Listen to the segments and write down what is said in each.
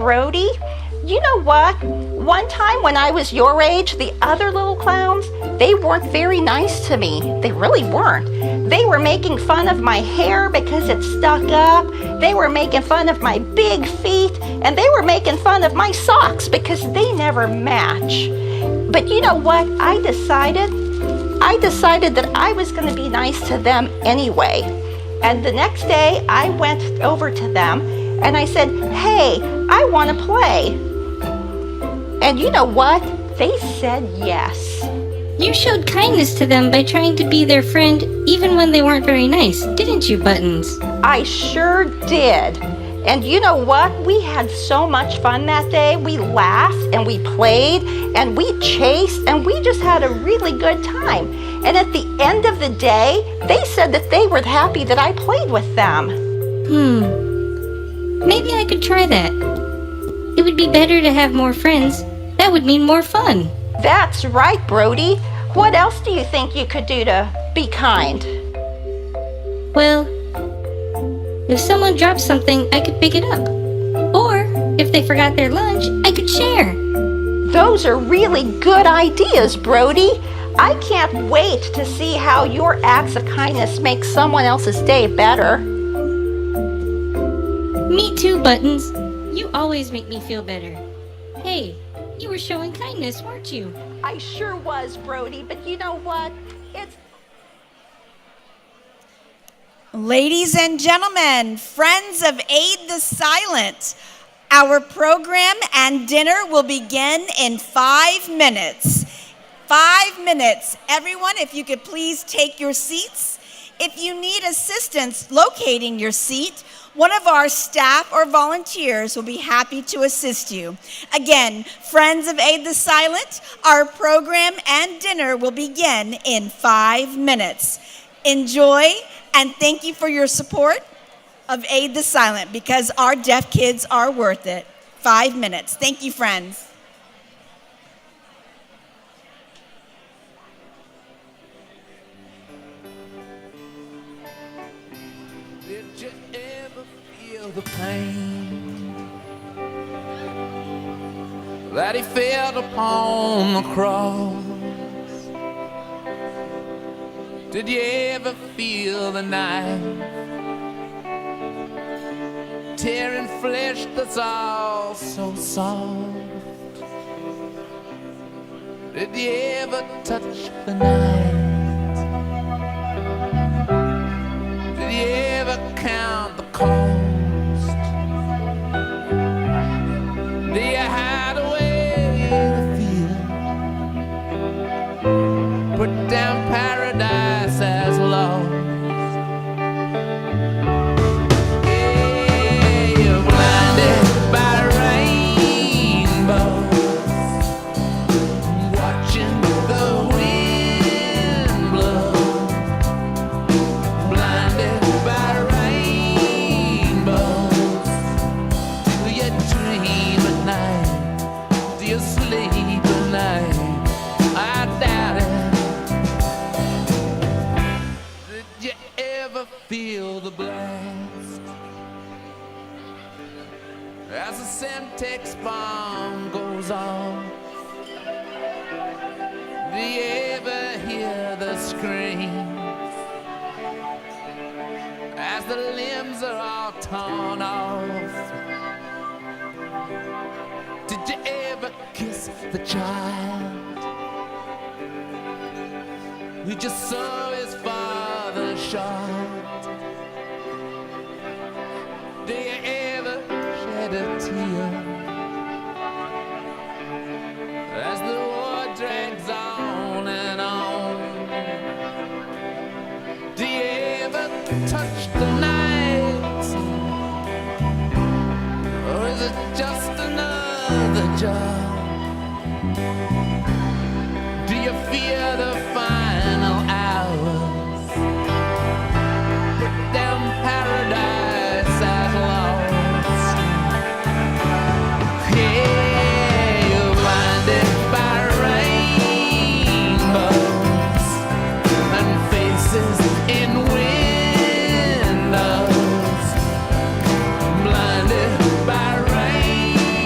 Brody, you know what? One time when I was your age, the other little clowns, they weren't very nice to me. They really weren't. They were making fun of my hair because it stuck up. They were making fun of my big feet. And they were making fun of my socks because they never match. But you know what? I decided that I was going to be nice to them anyway. And the next day, I went over to them and I said, "Hey, I want to play." And you know what? They said yes. You showed kindness to them by trying to be their friend even when they weren't very nice, didn't you, Buttons? I sure did. And you know what? We had so much fun that day. We laughed and we played and we chased and we just had a really good time. And at the end of the day, they said that they were happy that I played with them. Maybe I could try that. It would be better to have more friends. That would mean more fun. That's right, Brody. What else do you think you could do to be kind? Well, if someone drops something, I could pick it up. Or, if they forgot their lunch, I could share. Those are really good ideas, Brody. I can't wait to see how your acts of kindness make someone else's day better. Me too, Buttons. You always make me feel better. Hey, you were showing kindness, weren't you? I sure was, Brody, but you know what? Ladies and gentlemen, friends of Aid the Silent, our program and dinner will begin in 5 minutes. 5 minutes. Everyone, if you could please take your seats. If you need assistance locating your seat, one of our staff or volunteers will be happy to assist you. Again, friends of Aid the Silent, our program and dinner will begin in 5 minutes. Enjoy, and thank you for your support of Aid the Silent, because our deaf kids are worth it. 5 minutes. Thank you, friends. Did you ever feel the pain that he felt upon the cross? Did you ever feel the knife tearing flesh that's all so soft? Did you ever touch the night? Did you ever count the cost? Do you hide away the fear? Put down paradise as lost. Yeah, you're blinded by rainbows, watching the wind blow. Blinded by rainbows, do you dream at night? Do you sleep at night? I doubt it. Did you ever feel the blast as the Semtex bomb goes off? Do you ever hear the screams as the limbs are all torn off? Did you ever kiss the child who just saw his father shot? Do you ever shed a tear as the war drags on and on? Do you ever touch the night, or is it just another job? Do you fear the final hours? Put down paradise as lost. Yeah, you're blinded by rainbows and faces in windows. Blinded by rainbows.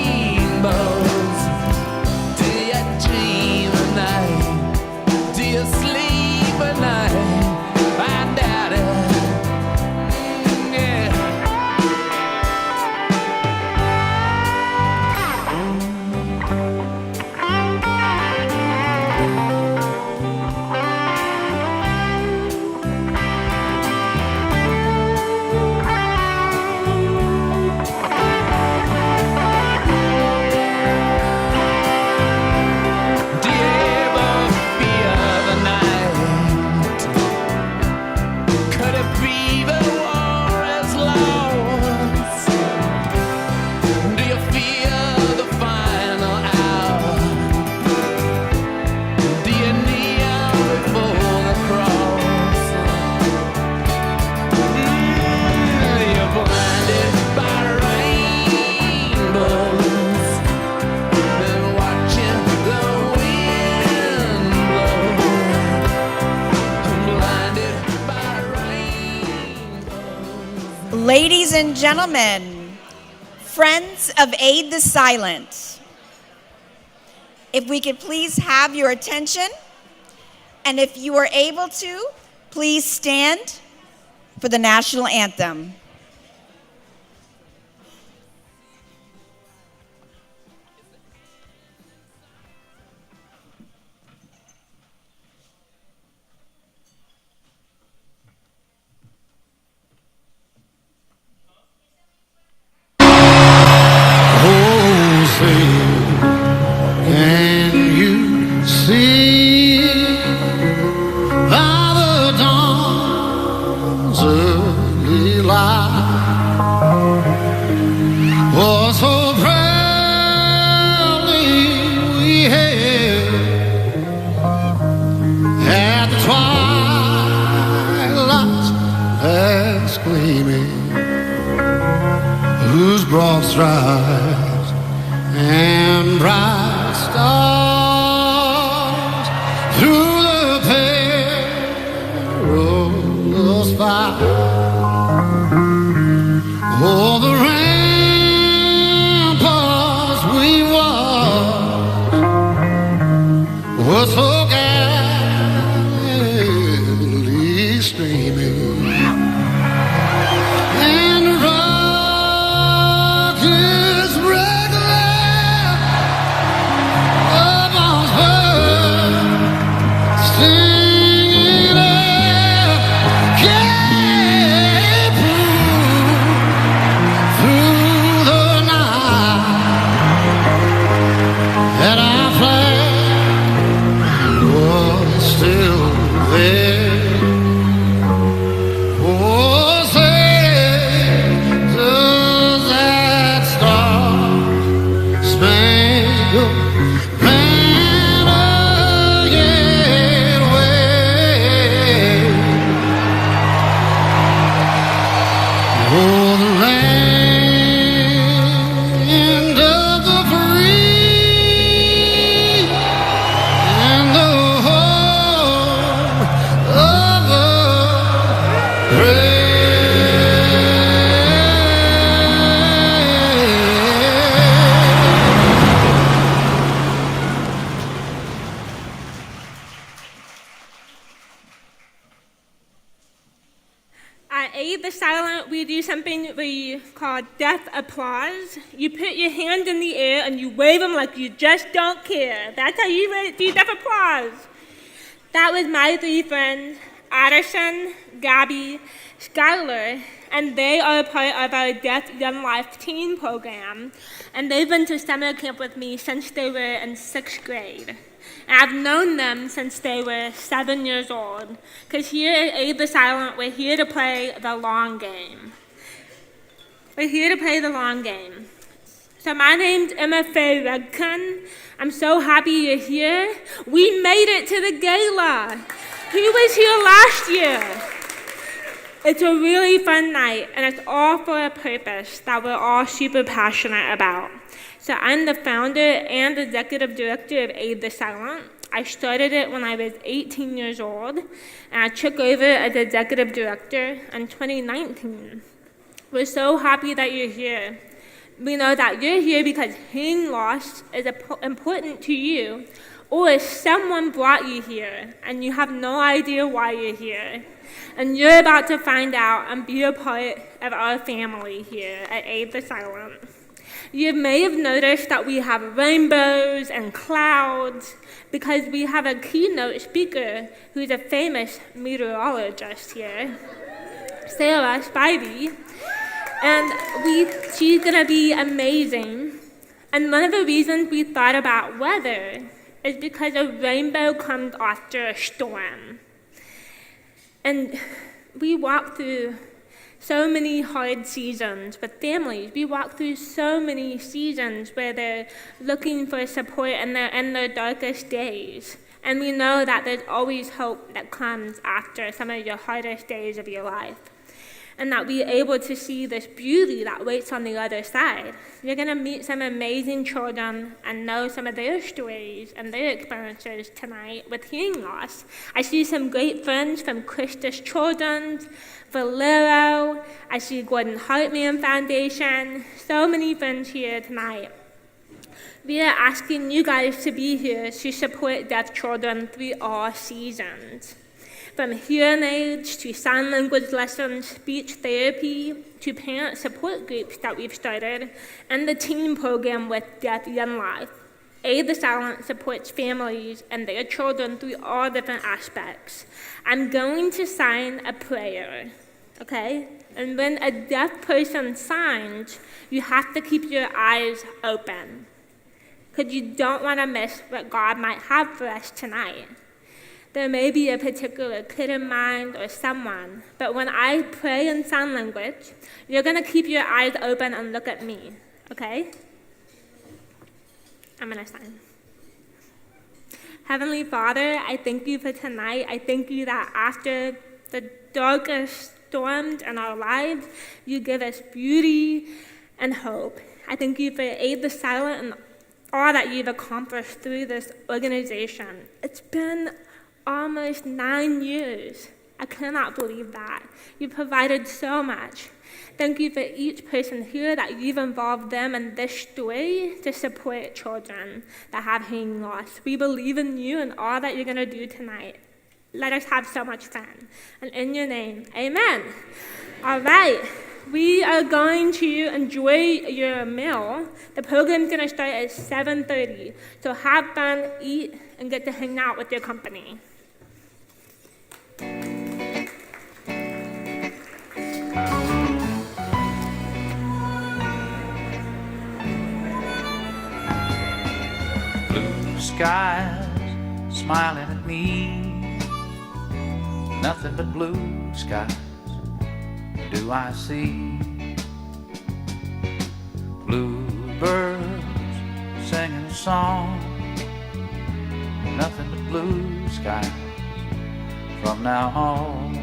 and gentlemen, friends of Aid the Silent, if we could please have your attention, and if you are able to, please stand for the national anthem. Can you see by the dawn's early light what so proudly we hailed at the twilight's last gleaming, whose broad stripes and bright stars through the perilous fight. Oh, the ramparts we watched were so gallantly streaming, and the rockets regular upon birds singing out, came through the night, and our flag was still there. Oh, say, does that star-spangled banner yet wave? Oh, the land of the free and the home of the brave. At Aid the Silent, we do something we call death applause. You put your hand in the air and you wave them like you just don't care. That's how you do death applause. That was my three friends, Addison, Gabby, Skylar, and they are a part of our Deaf Young Life teen program. And they've been to summer camp with me since they were in 6th grade. And I've known them since they were 7 years old. Because here at Aid the Silent, we're here to play the long game. We're here to play the long game. So my name's Emma Faye Redcon. I'm so happy you're here. We made it to the gala. Who was here last year? It's a really fun night, and it's all for a purpose that we're all super passionate about. So I'm the founder and executive director of Aid the Silent. I started it when I was 18 years old, and I took over as executive director in 2019. We're so happy that you're here. We know that you're here because hearing loss is important to you, or someone brought you here, and you have no idea why you're here. And you're about to find out and be a part of our family here at Aid the Silent. You may have noticed that we have rainbows and clouds because we have a keynote speaker who's a famous meteorologist here, Sarah Spivey. And she's gonna be amazing. And one of the reasons we thought about weather is because a rainbow comes after a storm. And we walk through so many hard seasons with families. We walk through so many seasons where they're looking for support in their darkest days. And we know that there's always hope that comes after some of your hardest days of your life. and that we are able to see this beauty that waits on the other side. You're going to meet some amazing children and know some of their stories and their experiences tonight with hearing loss. I see some great friends from Christus Children's, Valero, I see Gordon Hartman Foundation, so many friends here tonight. We are asking you guys to be here to support deaf children through all seasons. From hearing aids to sign language lessons, speech therapy, to parent support groups that we've started, and the teen program with Deaf Young Life. Aid the Silent supports families and their children through all different aspects. I'm going to sign a prayer, okay? And when a deaf person signs, you have to keep your eyes open, because you don't want to miss what God might have for us tonight. There may be a particular kid in mind or someone, but when I pray in sign language, you're going to keep your eyes open and look at me, okay? I'm going to sign. Heavenly Father, I thank you for tonight. I thank you that after the darkest storms in our lives, you give us beauty and hope. I thank you for Aid the Silent and all that you've accomplished through this organization. It's been almost 9 years. I cannot believe that. You provided so much. Thank you for each person here that you've involved them in this story to support children that have hearing loss. We believe in you and all that you're going to do tonight. Let us have so much fun. And in your name, amen. All right. We are going to enjoy your meal. The program's going to start at 7:30. So have fun, eat, and get to hang out with your company. Blue skies smiling at me, nothing but blue skies do I see. Bluebirds singing a song, nothing but blue skies from now on.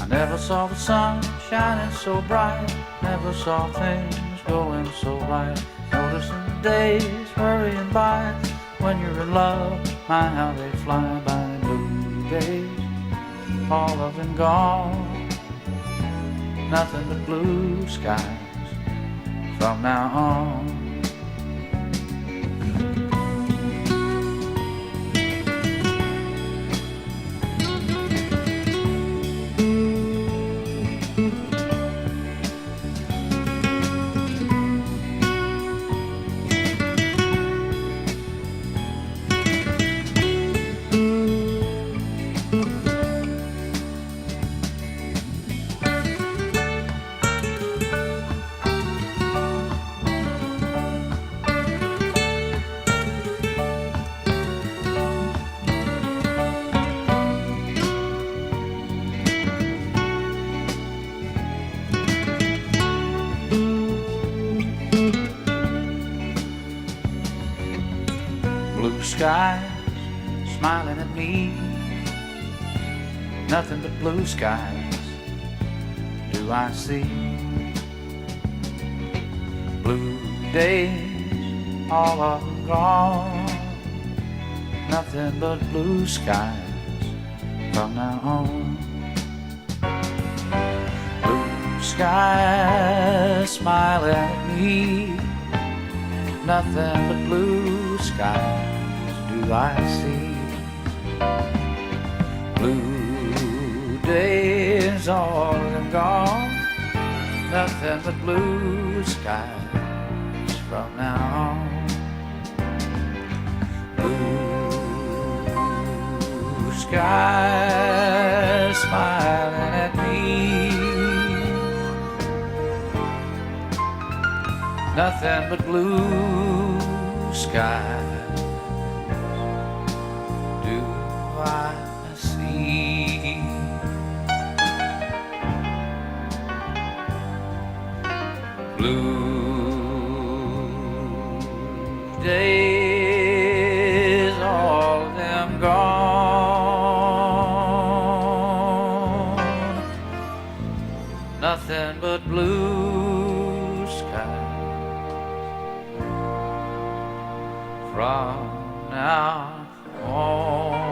I never saw the sun shining so bright, never saw things going so right. Noticing the days hurrying by, when you're in love, my how they fly by. Blue days, all of them gone, nothing but blue skies from now on. Blue skies smiling at me, nothing but blue skies do I see. Blue days, all of them gone, nothing but blue skies from now on. Blue skies smiling at me, nothing but blue skies do I see. Blue days, all of them gone, nothing but blue skies from now on. Blue skies smiling at me, nothing but blue skies do I see. Blue days, all of them gone, from now on.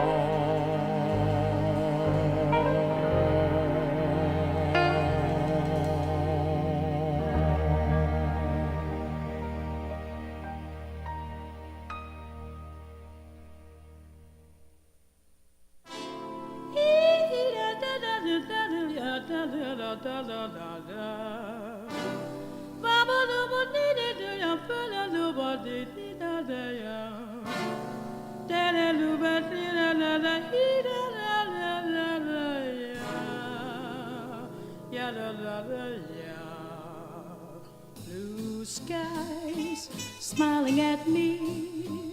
Blue skies smiling at me,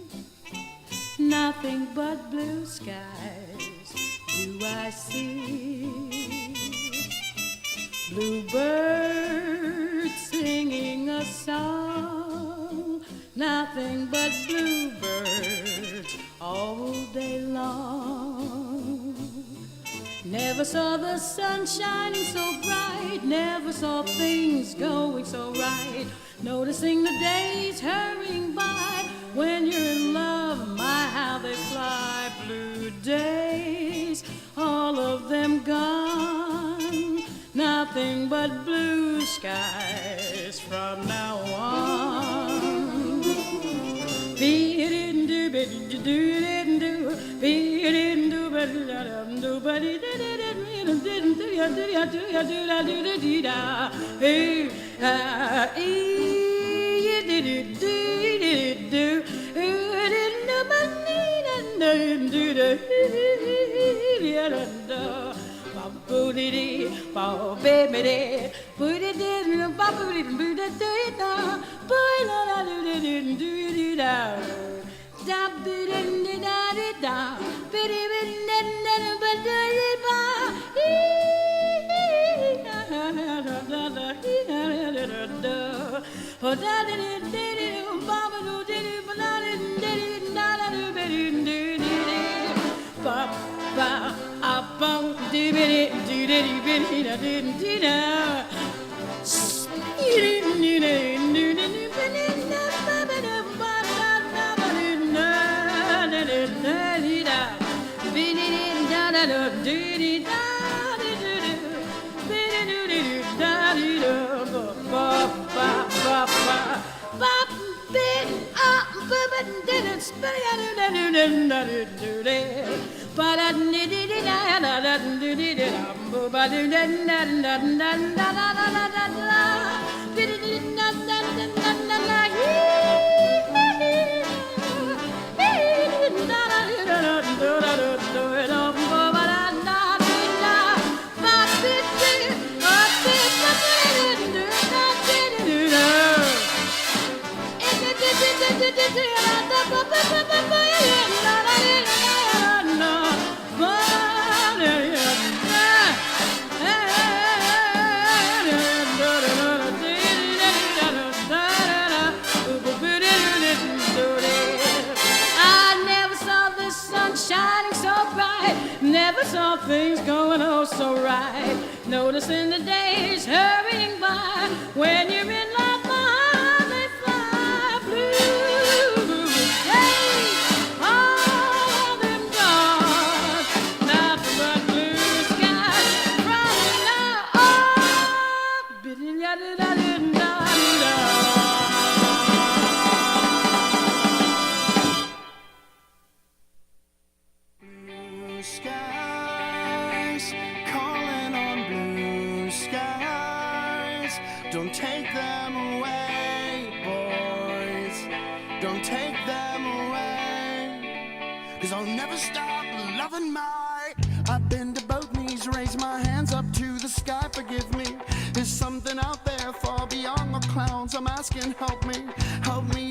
nothing but blue skies do I see. Bluebirds singing a song, nothing but bluebirds all day long. Never saw the sun shining so bright, never saw things going so right. Noticing the days hurrying by, when you're in love, my how they fly. Blue days, all of them gone, nothing but blue skies from now on. Never saw things going oh so right. Noticing the days hurrying by, when you're in love, my they fly. Blue days, all of them gone, not but blue skies from now on. Blue skies, calling on blue skies. Don't take them away, boys. Don't take them away. 'Cause I'll never stop loving my. I've been to both knees, raise my hands up to the sky, forgive me. There's something out there far beyond the clouds. I'm asking, help me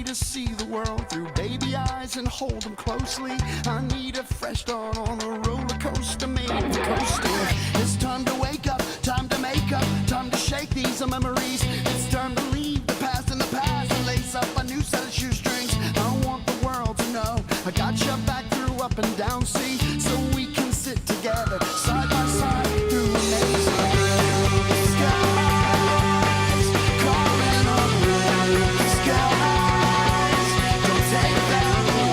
to see the world through baby eyes and hold them closely. I need a fresh start on a roller coaster made for coasting. It's time to wake up, time to make up, time to shake these memories. It's time to leave the past in the past and lace up a new set of shoestrings. I want the world to know I got your back through up and down sea, so we can sit together side by side through amazing skies, calling on blue skies. Don't take them away.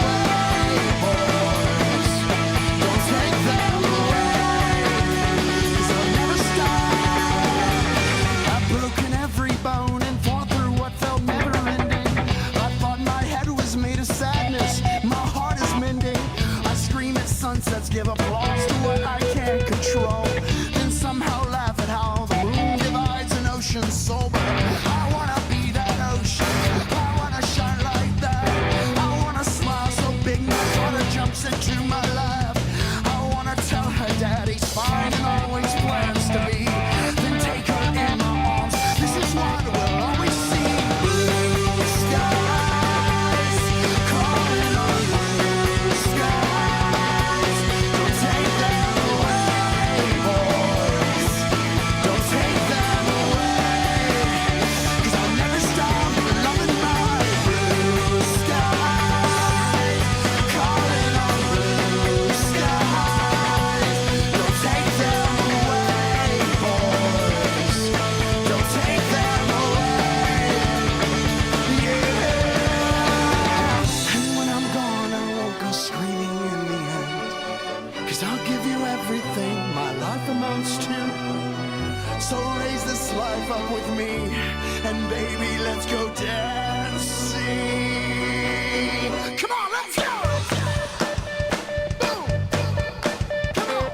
give applause to what I can't control, then somehow laugh at how the moon divides an ocean's soul. But I wanna be that ocean, I wanna shine like that, I wanna smile so big my daughter jumps into my lap. I wanna tell her daddy's fine and always plans to be, then take her in my arms. This is what we'll always see. Blue skies, calling on blue skies. Don't take them away, boys. Don't take them away. 'Cause I'll never stop loving my blue skies. Calling on blue skies. Don't take them away, boys. Don't take them away. Yeah. And when I'm gone, I won't go screaming in the end. 'Cause I'll give you everything my life amounts to. So raise this life up with me, and baby, let's go dancing. Come on, let's go! Boom! Come on!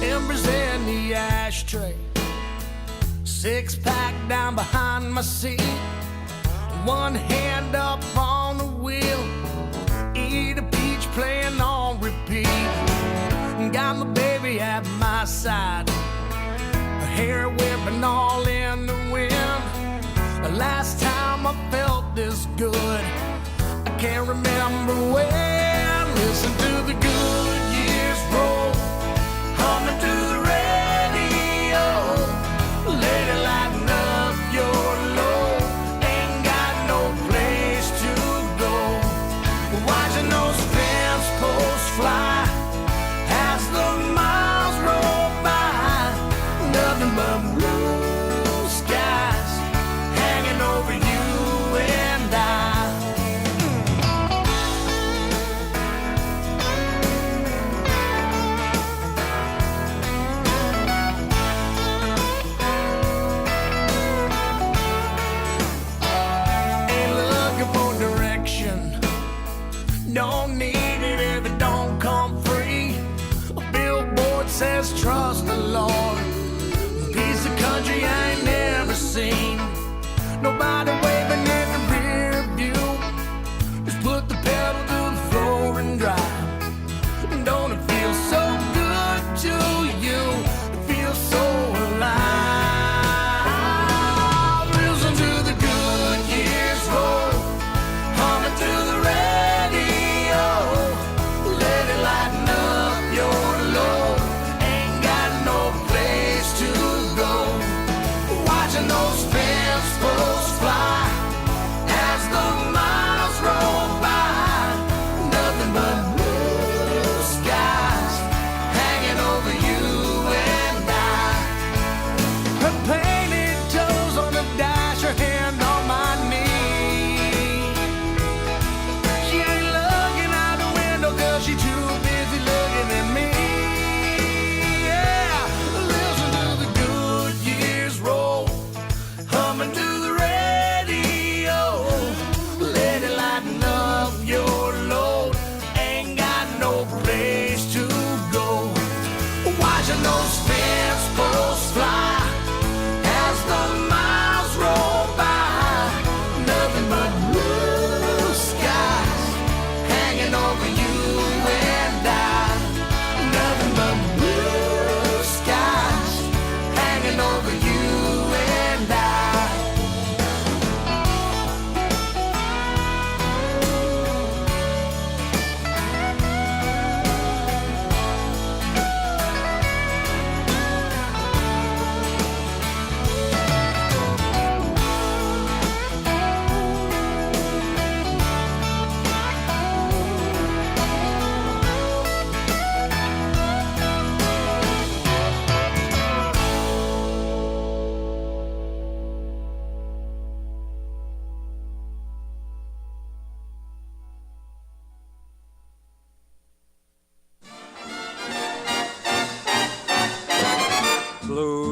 Embers in the ashtray, six-pack down behind my seat, one hand up on the wheel, eat a peach playing on repeat. Got my baby at my side, her hair whipping all in the wind. The last time I felt this good, I can't remember when. Listen to the good years roll, humming to the radio. Lady, lighten up your load. Ain't got no place to go. Watching those fence posts fly as the miles roll by. Nothing but blue skies hanging over you and I. Don't need it if it don't come free. A billboard says trust the Lord. A piece of country I ain't never seen. Nobody waving in the rear view. Just put the pedal to the floor and drive. Don't it feel so good to you? It feels so alive. Listen to the good years roll, humming to the radio. Let it lighten up your load. Ain't got no place to go. Watching those fence posts fly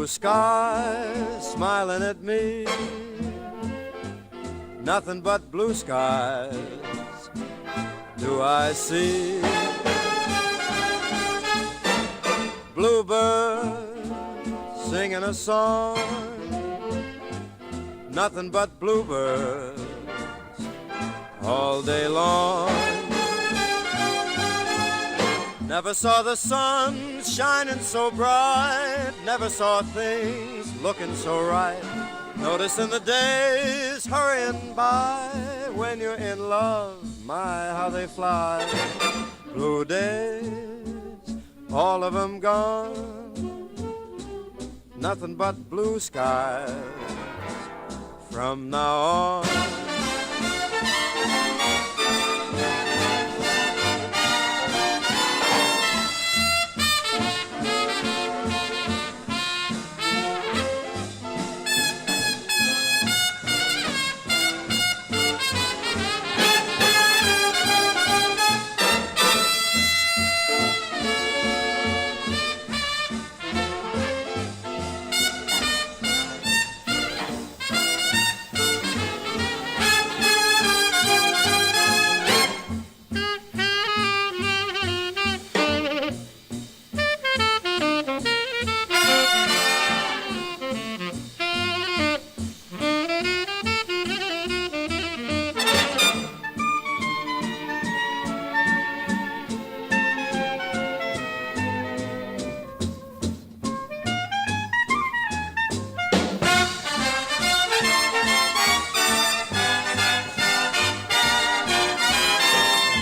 blue skies smiling at me. Nothing but blue skies do I see. Bluebird singing a song. Nothing but bluebirds all day long. Never saw the sun shining so bright. Never saw things looking so right. Noticing the days hurrying by. When you're in love, my, how they fly. Blue days, all of them gone. Nothing but blue skies from now on.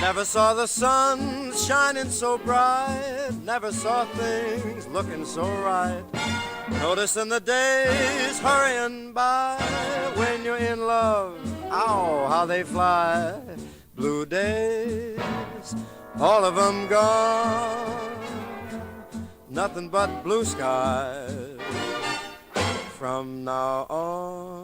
Never saw the sun shining so bright. Never saw things looking so right. Noticing the days hurrying by. When you're in love, ow, how they fly. Blue days, all of them gone. Nothing but blue skies from now on.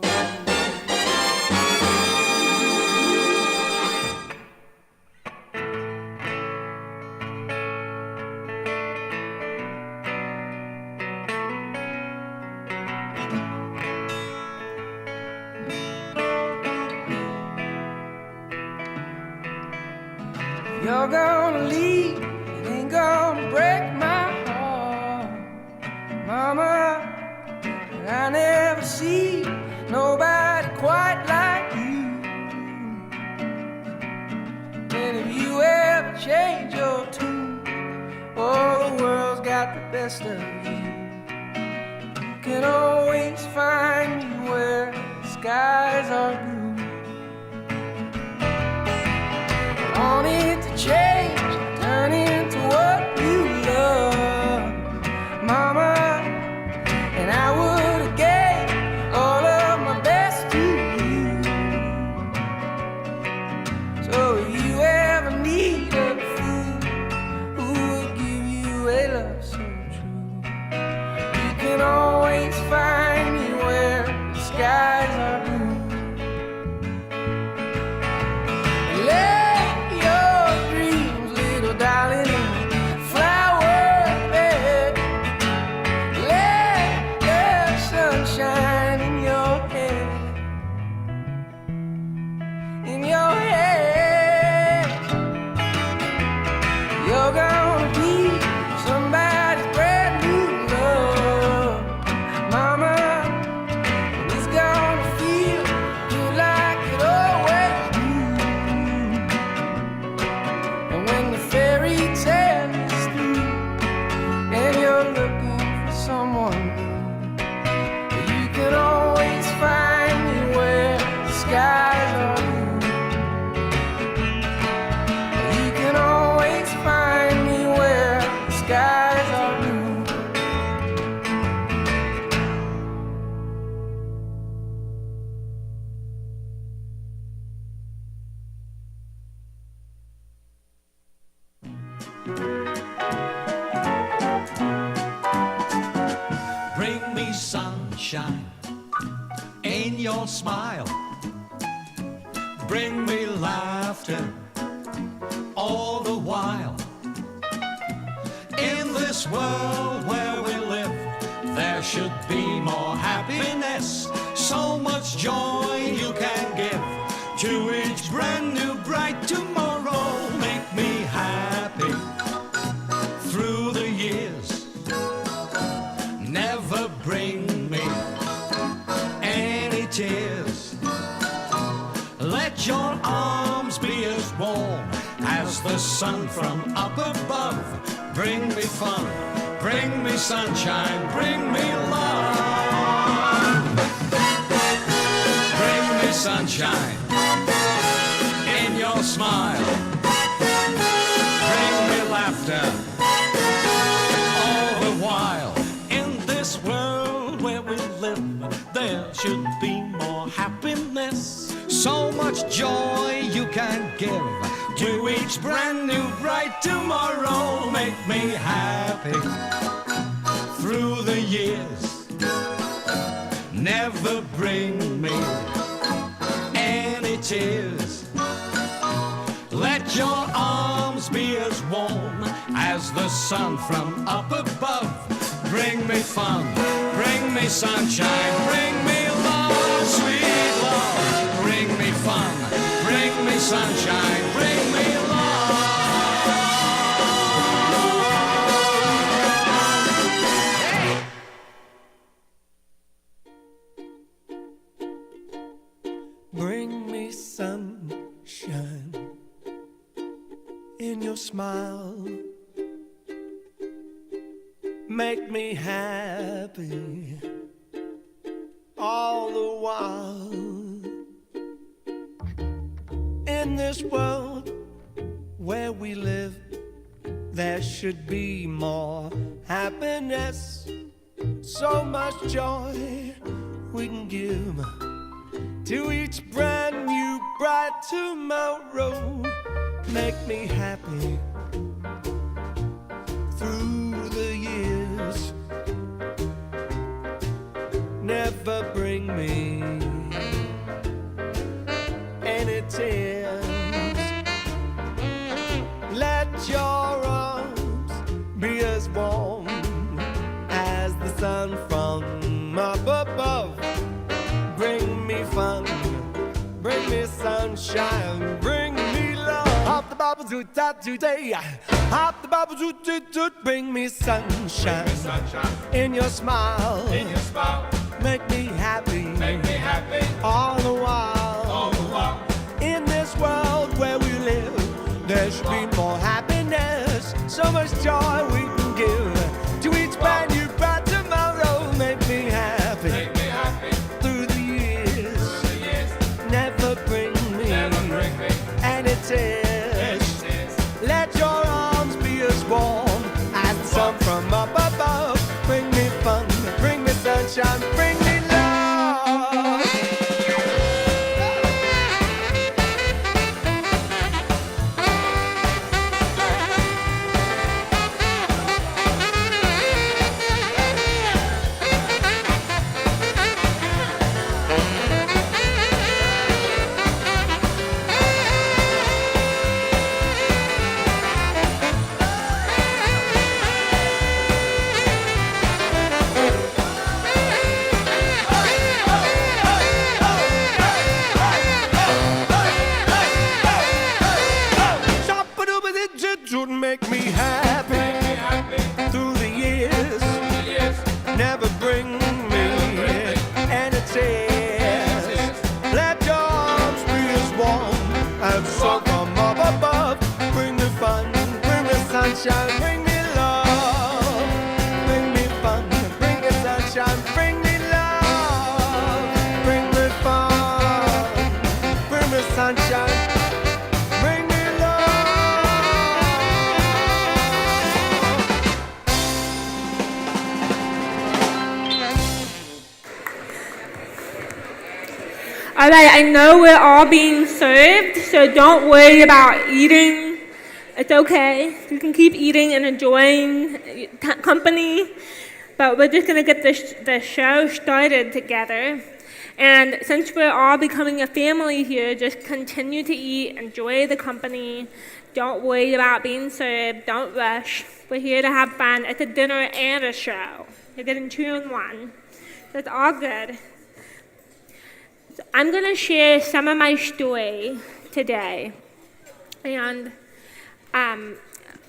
You're gonna leave, it ain't gonna break my heart, Mama. I never see nobody quite like you. And if you ever change your tune, oh, the world's got the best of you. You can always find me where the skies are blue. Want it to change, turn into what you love, Mama. And I would have gave all of my best to you. So if you ever need a fool who will give you a love so true, you can always find me where the skies are blue. Darling, flower bed, let the sunshine in your head, in your head. You're gonna be somebody's brand new love, Mama. And it's gonna feel just like it always do. And when the fairy tale is through and you're looking for someone new, you can always find me where the skies are blue. You can always find me where the skies are blue. Bring me sunshine in your smile. Bring me laughter all the while. In this world where we live, there should be more happiness, so much joy you can give to each brand new bright tomorrow. Make me happy through the years, never bring me any tears. Let your arms be as warm as the sun from up above. Bring me fun, bring me sunshine, bring me love. Bring me sunshine in your smile. Bring me laughter all the while. In this world where we live, there should be more happiness, so much joy you can give to each brand new bright tomorrow. Make me happy through the years, never bring me any tears. Let your arms be as warm as the sun from up above. Bring me fun, bring me sunshine, bring me love, sweet love. Bring me fun, bring me sunshine, bring me love. Bring me sunshine in your smile. Make me happy all the while. In this world where we live, there should be more happiness, so much joy we can give to each brand new bright tomorrow. Make me happy through the years, never bring me any tears. Let your arms be as warm as the sun from up above. Bring me fun, bring me sunshine, bring me love. Hop the bubble to top today. Hop the bubble to bring me sunshine. In your smile, make me happy, all the while. In this world where we live, there should be more happiness, so much joy we can give to each brand new bright tomorrow. Make me happy through the years, never bring me any tears. Let your arms be as warm as the sun from up above. Bring me fun, bring me sunshine, bring me love. Make me happy through the years, never bring me any tears. Let your arms be as warm as the sun from up above. Bring me fun, bring me sunshine, bring me love. Bring me fun, bring me sunshine, bring me love. Bring me fun, bring me sunshine. All right, I know we're all being served, so don't worry about eating. It's okay. You can keep eating and enjoying company, but we're just going to get the show started together. And since we're all becoming a family here, just continue to eat, enjoy the company. don't worry about being served. Don't rush. We're here to have fun. It's a dinner and a show. You're getting 2 in 1. So it's all good. So I'm going to share some of my story today. And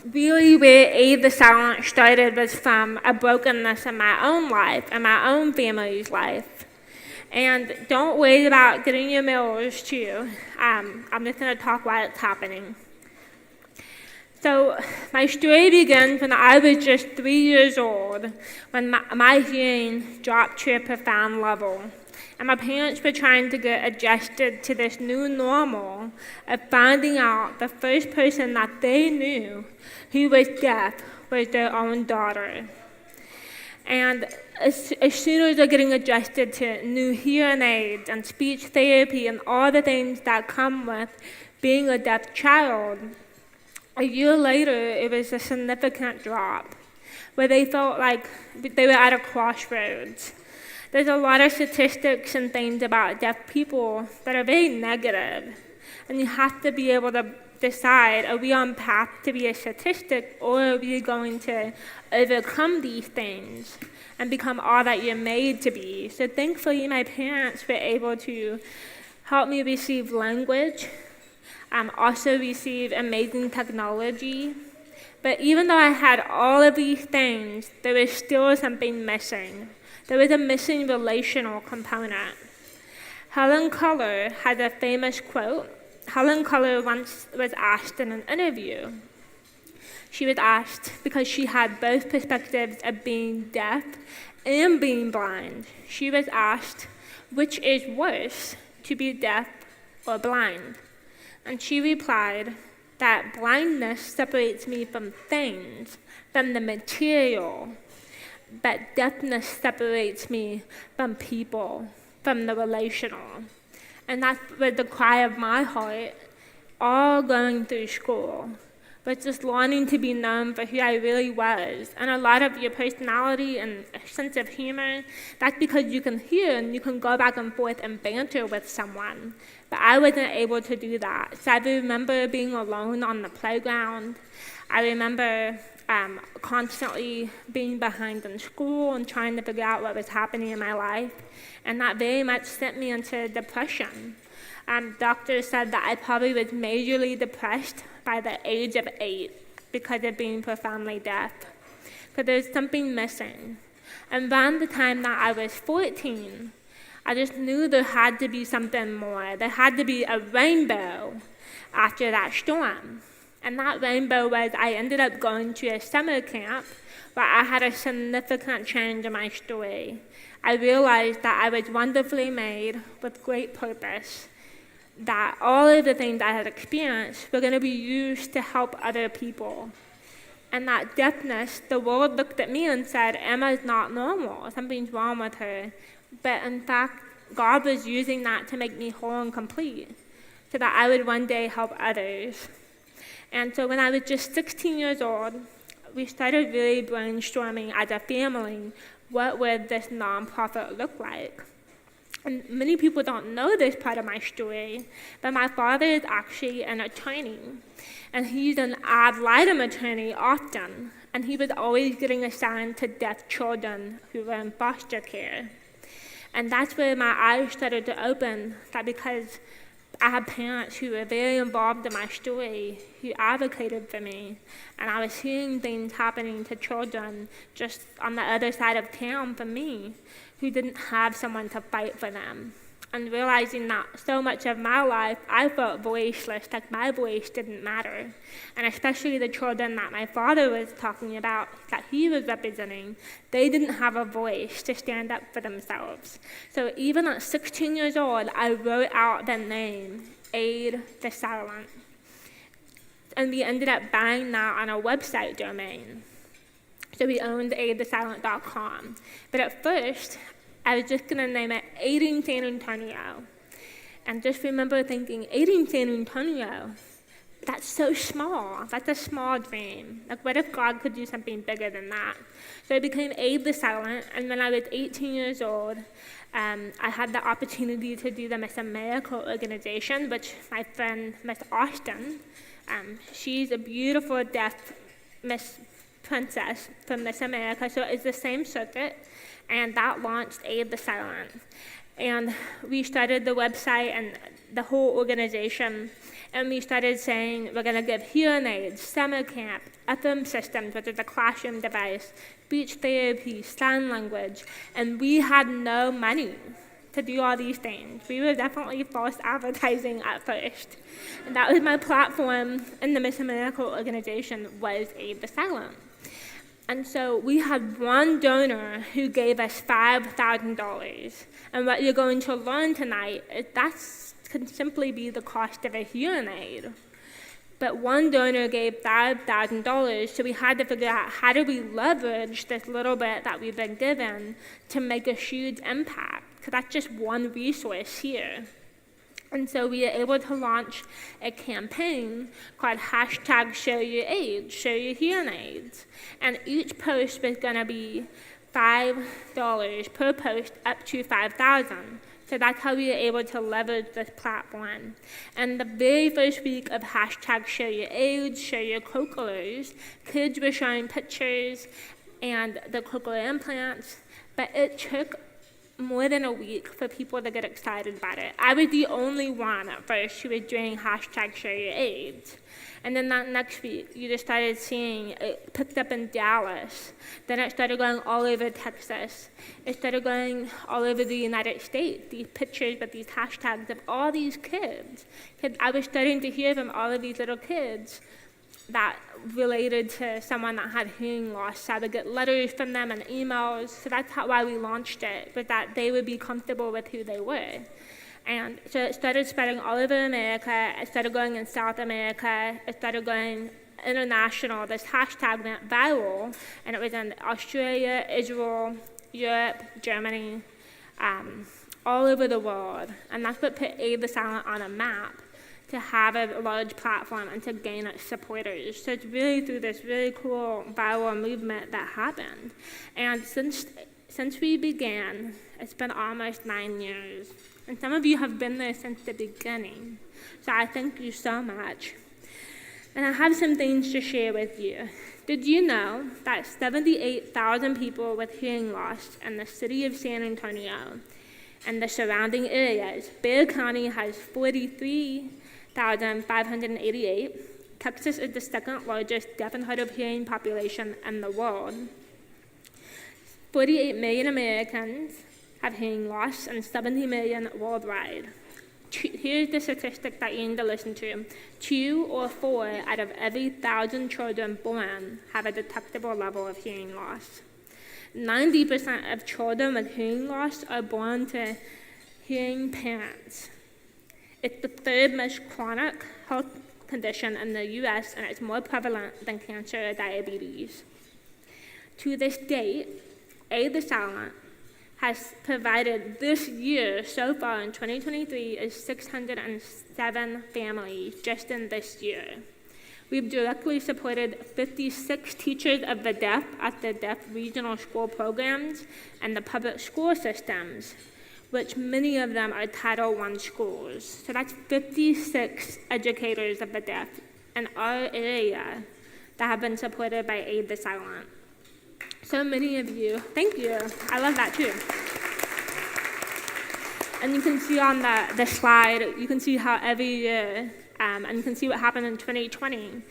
really where Aid the Silent started was from a brokenness in my own life and my own family's life. And don't worry about getting your meals too. I'm just going to talk while it's happening. So my story begins when I was just 3 years old, when my hearing dropped to a profound level. And my parents were trying to get adjusted to this new normal of finding out the first person that they knew who was deaf was their own daughter. And as soon as they're getting adjusted to new hearing aids and speech therapy and all the things that come with being a deaf child, a year later, it was a significant drop where they felt like they were at a crossroads. There's a lot of statistics and things about deaf people that are very negative, and you have to be able to decide, are we on path to be a statistic, or are we going to overcome these things and become all that you're made to be? So thankfully, my parents were able to help me receive language, also receive amazing technology. But even though I had all of these things, there was still something missing. There was a missing relational component. Helen Keller has a famous quote. Helen Keller once was asked in an interview. She was asked, because she had both perspectives of being deaf and being blind, she was asked, which is worse, to be deaf or blind? And she replied that blindness separates me from things, from the material, but deafness separates me from people, from the relational. And that was the cry of my heart, all going through school, but just wanting to be known for who I really was. And a lot of your personality and sense of humor, that's because you can hear and you can go back and forth and banter with someone. But I wasn't able to do that. So I remember being alone on the playground. I remember constantly being behind in school and trying to figure out what was happening in my life. And that very much sent me into depression. Doctors said that I probably was majorly depressed by the age of 8 because of being profoundly deaf. Because there's something missing. And around the time that I was 14, I just knew there had to be something more. There had to be a rainbow after that storm. And that rainbow was I ended up going to a summer camp where I had a significant change in my story. I realized that I was wonderfully made with great purpose, that all of the things I had experienced were going to be used to help other people. And that deafness, the world looked at me and said, Emma's not normal, something's wrong with her. But in fact, God was using that to make me whole and complete, so that I would one day help others. And so when I was just 16 years old, we started really brainstorming as a family, what would this nonprofit look like? And many people don't know this part of my story, but my father is actually an attorney, and he's an ad litem attorney often, and he was always getting assigned to deaf children who were in foster care. And that's where my eyes started to open, that because I had parents who were very involved in my story, who advocated for me, and I was hearing things happening to children just on the other side of town from me, who didn't have someone to fight for them. And realizing that so much of my life, I felt voiceless, like my voice didn't matter. And especially the children that my father was talking about, that he was representing, they didn't have a voice to stand up for themselves. So even at 16 years old, I wrote out the name, Aid the Silent. And we ended up buying that on a website domain. So we owned aidthesilent.com. But at first, I was just going to name it Aiding San Antonio. And just remember thinking, Aiding San Antonio, that's so small. That's a small dream. Like, what if God could do something bigger than that? So it became Aid the Silent. And when I was 18 years old, I had the opportunity to do the Miss America organization, which my friend, Miss Austin, She's a beautiful deaf Miss Princess from Miss America, so it's the same circuit, and that launched Aid the Silent. And we started the website and the whole organization, and we started saying we're going to give hearing aids, summer camp, FM systems, which is a classroom device, speech therapy, sign language, and we had no money to do all these things. We were definitely false advertising at first. And that was my platform in the Miss America organization, was Aid the Silent. And so we had one donor who gave us $5,000. And what you're going to learn tonight is that can simply be the cost of a hearing aid. But one donor gave $5,000, so we had to figure out how do we leverage this little bit that we've been given to make a huge impact, because that's just one resource here. And so we were able to launch a campaign called #ShowYourAids, Show Your Hearing Aids. And each post was going to be $5 per post, up to 5,000. So that's how we were able to leverage this platform. And the very first week of #ShowYourAids, Show Your cochlears, kids were showing pictures and the cochlear implants, but it took more than a week for people to get excited about it. I was the only one at first who was doing #ShowYourAids. And then that next week, you just started seeing it picked up in Dallas. Then it started going all over Texas. It started going all over the United States, these pictures with these hashtags of all these kids. Because I was starting to hear from all of these little kids that related to someone that had hearing loss. So I would get letters from them and emails. So that's why we launched it, was that they would be comfortable with who they were. And so it started spreading all over America. It started going in South America. It started going international. This hashtag went viral, and it was in Australia, Israel, Europe, Germany, all over the world. And that's what put Aid the Silent on a map, to have a large platform and to gain its supporters. So it's really through this really cool viral movement that happened. And since we began, it's been almost 9 years. And some of you have been there since the beginning. So I thank you so much. And I have some things to share with you. Did you know that 78,000 people with hearing loss in the city of San Antonio and the surrounding areas? Bexar County has 43,588. Texas is the second largest deaf and hard of hearing population in the world. 48 million Americans have hearing loss and 70 million worldwide. Here's the statistic that you need to listen to. 2 or 4 out of every 1,000 children born have a detectable level of hearing loss. 90% of children with hearing loss are born to hearing parents. It's the third most chronic health condition in the U.S., and it's more prevalent than cancer or diabetes. To this date, Aid the Silent has provided this year, so far in 2023, is 607 families just in this year. We've directly supported 56 teachers of the deaf at the deaf regional school programs and the public school systems, which many of them are Title I schools. So that's 56 educators of the deaf in our area that have been supported by Aid the Silent. So many of you, thank you. I love that too. And you can see on the slide, you can see how every year, and you can see what happened in 2020.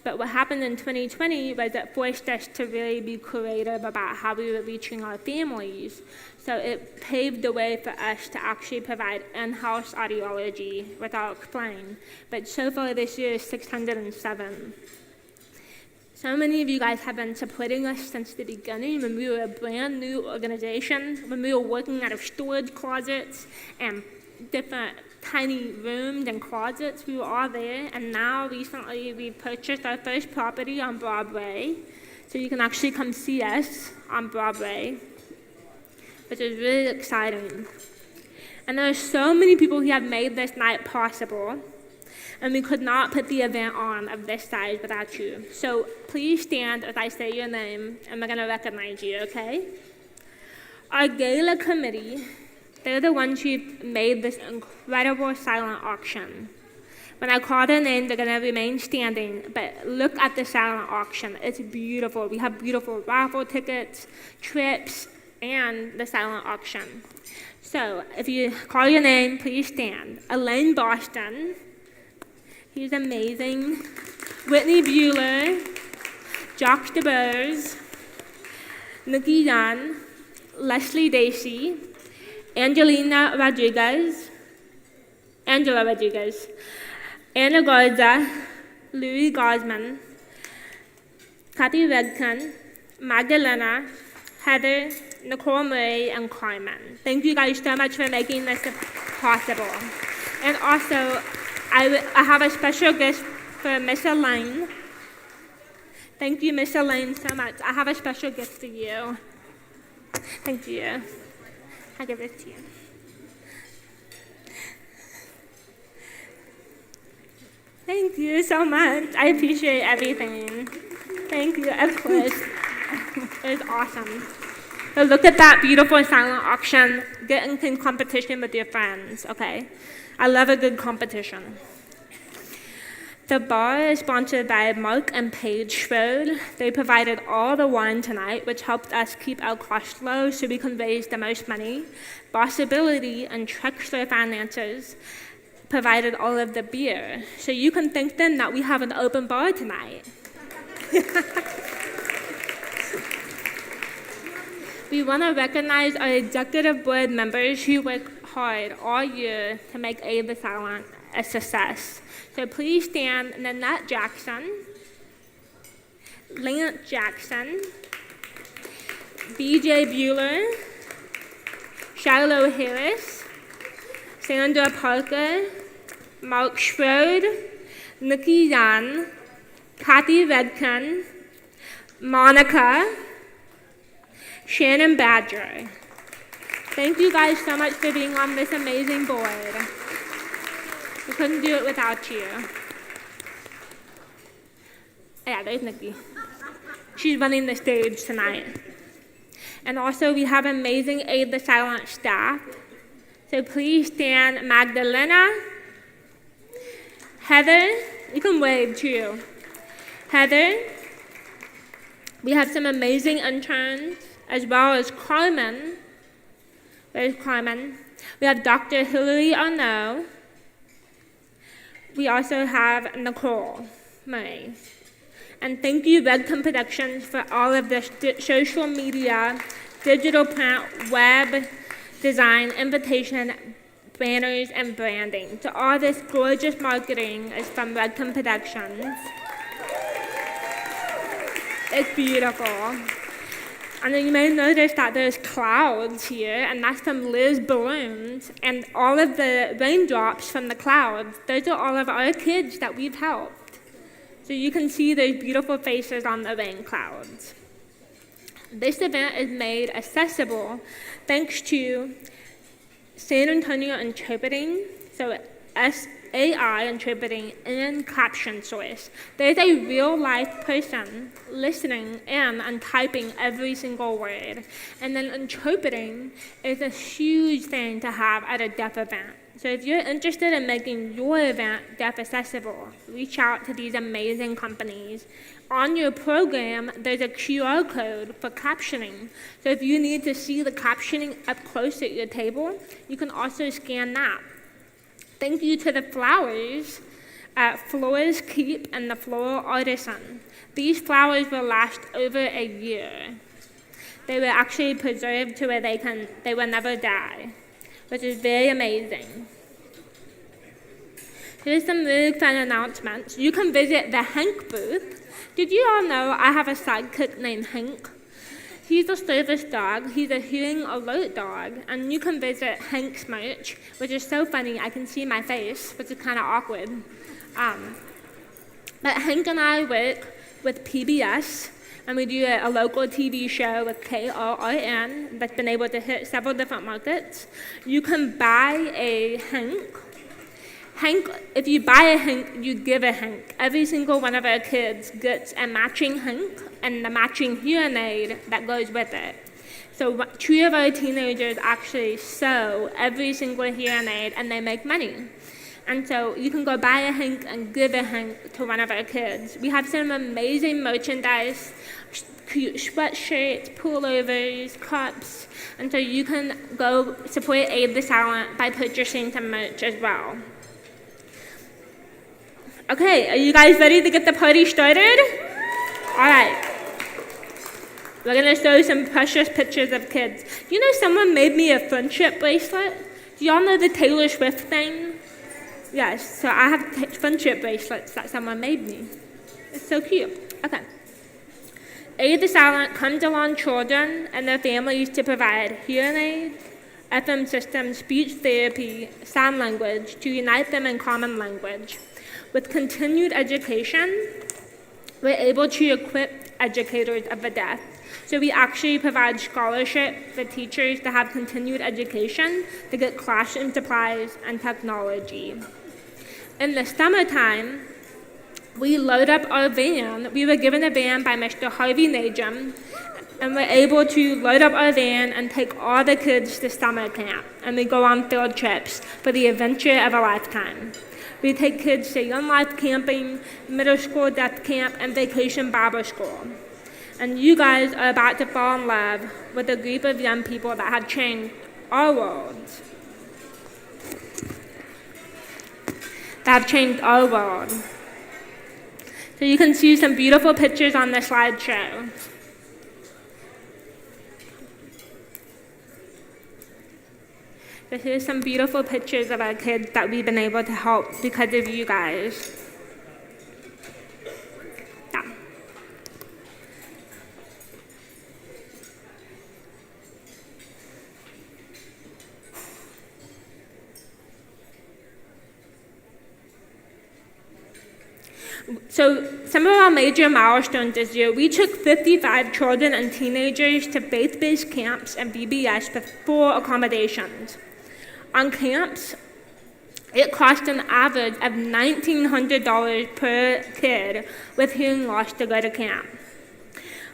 But what happened in 2020 was it forced us to really be creative about how we were reaching our families. So it paved the way for us to actually provide in-house audiology, which I'll explain. But so far this year is 607. So many of you guys have been supporting us since the beginning, when we were a brand new organization, when we were working out of storage closets and different tiny rooms and closets. We were all there, and now recently we purchased our first property on Broadway, so you can actually come see us on Broadway, which is really exciting. And there are so many people who have made this night possible, and we could not put the event on of this size without you. So please stand as I say your name, and we're going to recognize you, okay? Our Gala committee, they're the ones who made this incredible silent auction. When I call their name, they're going to remain standing, but look at the silent auction. It's beautiful. We have beautiful raffle tickets, trips, and the silent auction. So if you call your name, please stand. Elaine Boston, he's amazing. Whitney Bueller, Jacques DeBose, Nikki Young, Leslie Dacey, Angela Rodriguez, Anna Garza, Louis Gosman, Kathy Redkin, Magdalena, Heather, Nicole Murray, and Carmen. Thank you guys so much for making this possible. And also, I have a special gift for Miss Elaine. Thank you, Miss Elaine, so much. I have a special gift for you. Thank you. I'll give it to you. Thank you so much. I appreciate everything. Thank you, of course. It was awesome. So look at that beautiful silent auction. Get in competition with your friends, okay? I love a good competition. The bar is sponsored by Mark and Paige Schroed. They provided all the wine tonight, which helped us keep our costs low so we can raise the most money. Bossability and Trexler Finances provided all of the beer. So you can thank them that we have an open bar tonight. We want to recognize our executive board members who work hard all year to make Aid the Silent a success. So please stand Nanette Jackson, Lance Jackson, BJ Bueller, Shiloh Harris, Sandra Parker, Mark Schroed, Nikki Young, Kathy Redkin, Monica, Shannon Badger. Thank you guys so much for being on this amazing board. We couldn't do it without you. Yeah, there's Nikki. She's running the stage tonight. And also we have amazing Aid the Silent staff. So please stand Magdalena, Heather, you can wave too. Heather, we have some amazing interns, as well as Carmen. There's Carmen. We have Dr. Hillary Arnaud. We also have Nicole Murray. And thank you, Redcom Productions, for all of the social media, digital print, web design, invitation, banners, and branding. So all this gorgeous marketing is from Redcom Productions. It's beautiful. And then you may notice that there's clouds here, and that's from Liz balloons. And all of the raindrops from the clouds, those are all of our kids that we've helped. So you can see those beautiful faces on the rain clouds. This event is made accessible thanks to San Antonio Interpreting, so SAI Interpreting, and Caption Source. There's a real-life person listening in and typing every single word. And then interpreting is a huge thing to have at a deaf event. So if you're interested in making your event deaf accessible, reach out to these amazing companies. On your program, there's a QR code for captioning. So if you need to see the captioning up close at your table, you can also scan that. Thank you to the flowers at Flores Keep and the Floral Artisan. These flowers will last over a year. They were actually preserved to where they will never die, which is very amazing. Here's some really fun announcements. You can visit the Hank booth. Did you all know I have a sidekick named Hank? He's a service dog. He's a hearing alert dog. And you can visit Hank's merch, which is so funny. I can see my face, which is kind of awkward. But Hank and I work with PBS, and we do a local TV show with KRRN that's been able to hit several different markets. You can buy a Hank. If you buy a Hank, you give a Hank. Every single one of our kids gets a matching Hank and the matching hearing aid that goes with it. So 2 of our teenagers actually sew every single hearing aid, and they make money. And so you can go buy a hank and give a hank to one of our kids. We have some amazing merchandise, cute sweatshirts, pullovers, cups. And so you can go support Aid the Silent by purchasing some merch as well. Okay, are you guys ready to get the party started? All right. We're gonna show some precious pictures of kids. You know, someone made me a friendship bracelet. Do y'all know the Taylor Swift thing? Yes, so I have friendship bracelets that someone made me. It's so cute. Okay. Aid the Silent comes along children and their families to provide hearing aids, FM systems, speech therapy, sign language to unite them in common language. With continued education, we're able to equip educators of the deaf. So we actually provide scholarship for teachers to have continued education to get classroom supplies and technology. In the summertime, we load up our van. We were given a van by Mr. Harvey Najum, and we're able to load up our van and take all the kids to summer camp. And we go on field trips for the adventure of a lifetime. We take kids to Young Life Camping, Middle School Deaf Camp, and Vacation Bible School. And you guys are about to fall in love with a group of young people that have changed our world. That have changed our world. So you can see some beautiful pictures on the slideshow. So here's some beautiful pictures of our kids that we've been able to help because of you guys. Yeah. So some of our major milestones this year, we took 55 children and teenagers to faith-based camps and VBS with full accommodations. On camps, it cost an average of $1,900 per kid with hearing loss to go to camp.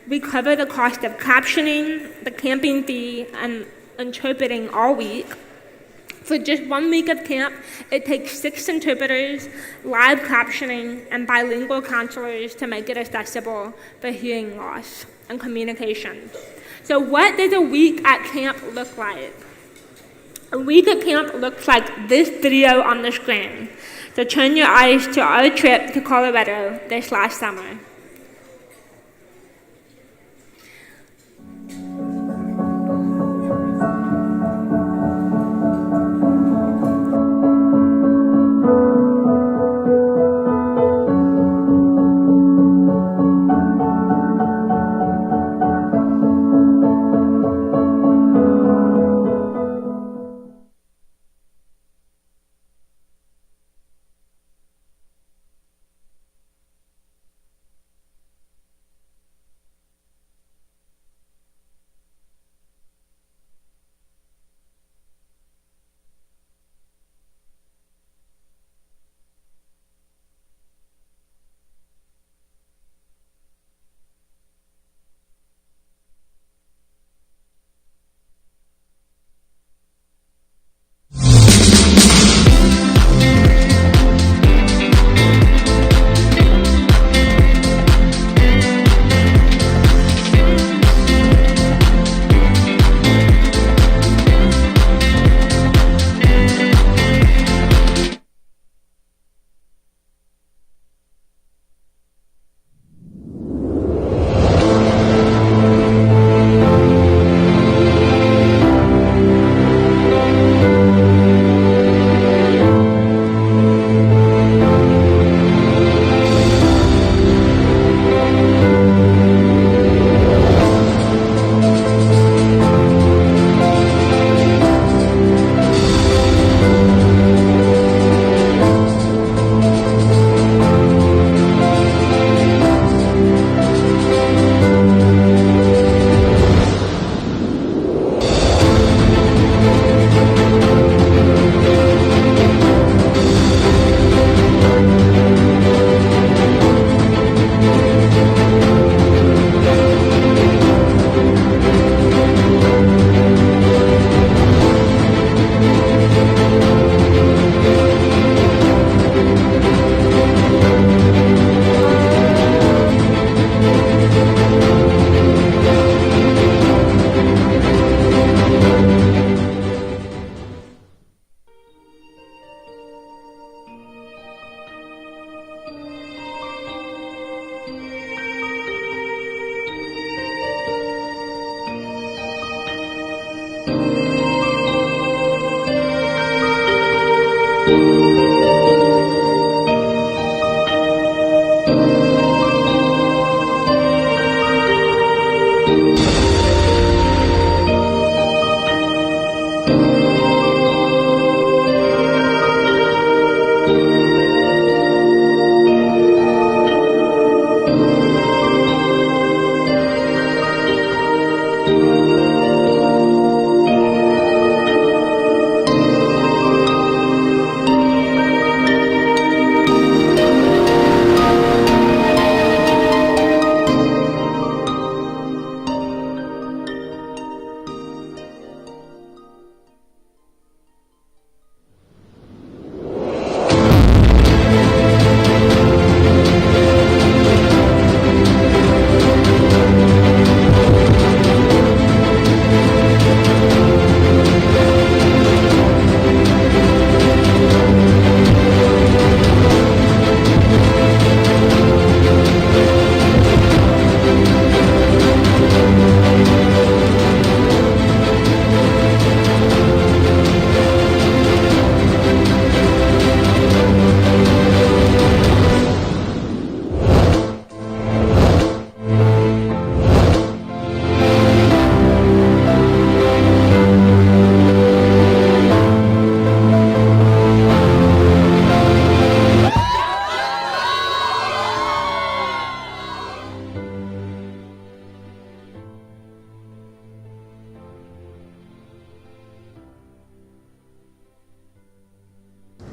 We cover the cost of captioning, the camping fee, and interpreting all week. For just 1 week of camp, it takes 6 interpreters, live captioning, and bilingual counselors to make it accessible for hearing loss and communication. So what does a week at camp look like? A week at camp looks like this video on the screen. So turn your eyes to our trip to Colorado this last summer.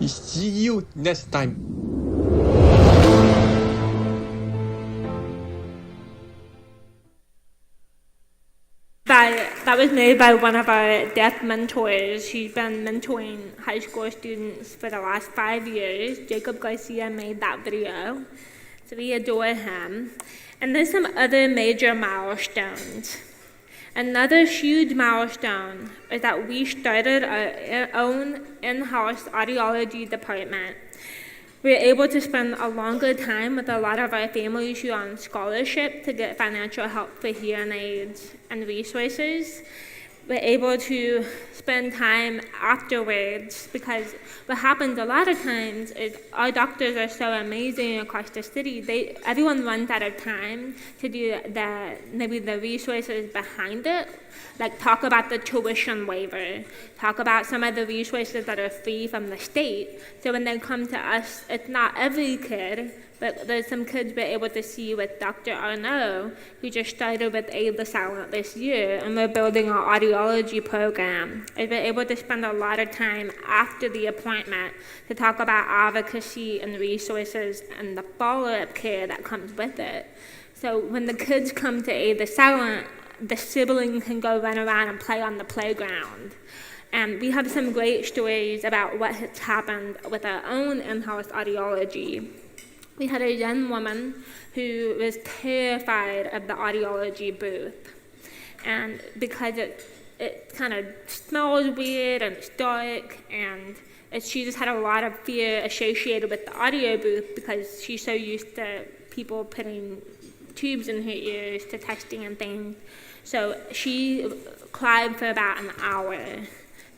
See you next time. That was made by one of our deaf mentors. He's been mentoring high school students for the last 5 years. Jacob Garcia made that video, so we adore him. And there's some other major milestones. Another huge milestone is that we started our own in-house audiology department. We're able to spend a longer time with a lot of our families who are on scholarship to get financial help for hearing aids and resources. We're able to spend time afterwards, because what happens a lot of times is our doctors are so amazing across the city. Everyone runs out of time to do maybe the resources behind it, like talk about the tuition waiver, talk about some of the resources that are free from the state. So when they come to us, it's not every kid, but there's some kids we're able to see with Dr. Arnaud, who just started with Aid the Silent this year, and we're building our audiology program. And we're able to spend a lot of time after the appointment to talk about advocacy and resources and the follow-up care that comes with it. So when the kids come to Aid the Silent, the sibling can go run around and play on the playground. And we have some great stories about what has happened with our own in-house audiology. We had a young woman who was terrified of the audiology booth. And because it kind of smells weird and it's dark, and she just had a lot of fear associated with the audio booth because she's so used to people putting tubes in her ears to testing and things. So she cried for about an hour.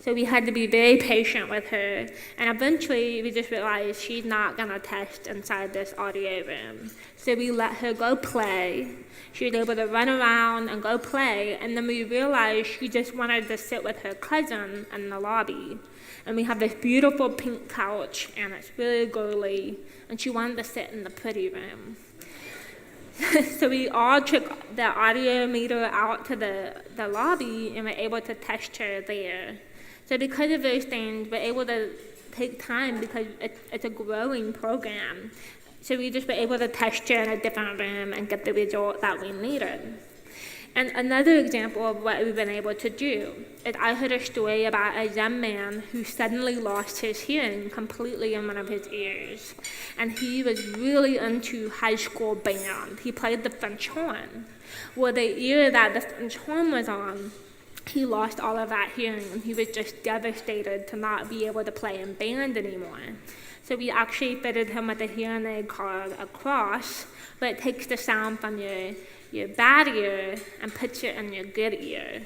So we had to be very patient with her, and eventually we just realized she's not gonna test inside this audio room. So we let her go play. She was able to run around and go play, and then we realized she just wanted to sit with her cousin in the lobby. And we have this beautiful pink couch, and it's really girly, and she wanted to sit in the pretty room. So we all took the audio meter out to the lobby, and were able to test her there. So because of those things, we're able to take time because it's a growing program. So we just were able to test her in a different room and get the result that we needed. And another example of what we've been able to do is I heard a story about a young man who suddenly lost his hearing completely in one of his ears. And he was really into high school band. He played the French horn. Well, the ear that the French horn was on, he lost all of that hearing, and he was just devastated to not be able to play in band anymore. So we actually fitted him with a hearing aid called a cross, but it takes the sound from your bad ear and puts it in your good ear.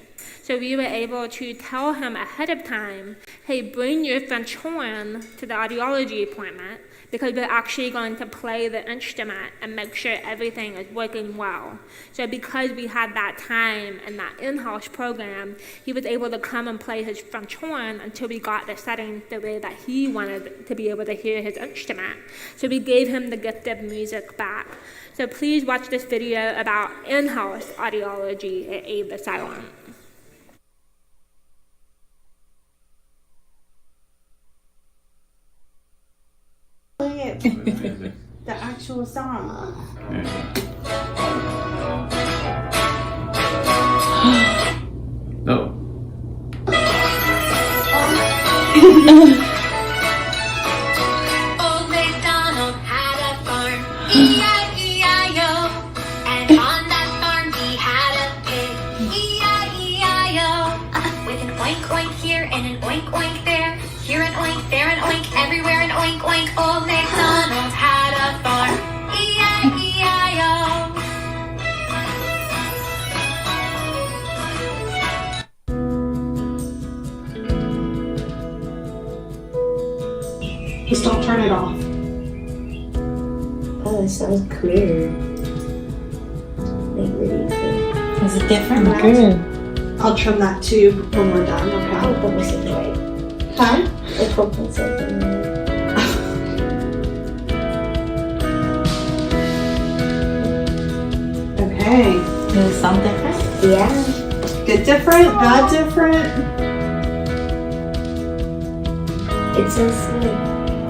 So we were able to tell him ahead of time, hey, bring your French horn to the audiology appointment because we're actually going to play the instrument and make sure everything is working well. So because we had that time and that in-house program, he was able to come and play his French horn until we got the settings the way that he wanted to be able to hear his instrument. So we gave him the gift of music back. So please watch this video about in-house audiology at Aid the Silent. Play it. The actual song. No. Old MacDonald had a farm, E-I-E-I-O. And on that farm he had a pig, E-I-E-I-O. With an oink oink here and an oink oink there, here an oink, there an oink, everywhere an oink oink. Old MacDonald had a farm, E-I-E-I-O. Just don't turn it off. Oh, it sounds clear. Like really clear. Is it different? Good. I'll trim that too when we're done, okay? I hope I'm saying right. Huh? I hope I'm saying right. Okay. Does it sound different? Yeah. Good different? Bad different? It sounds like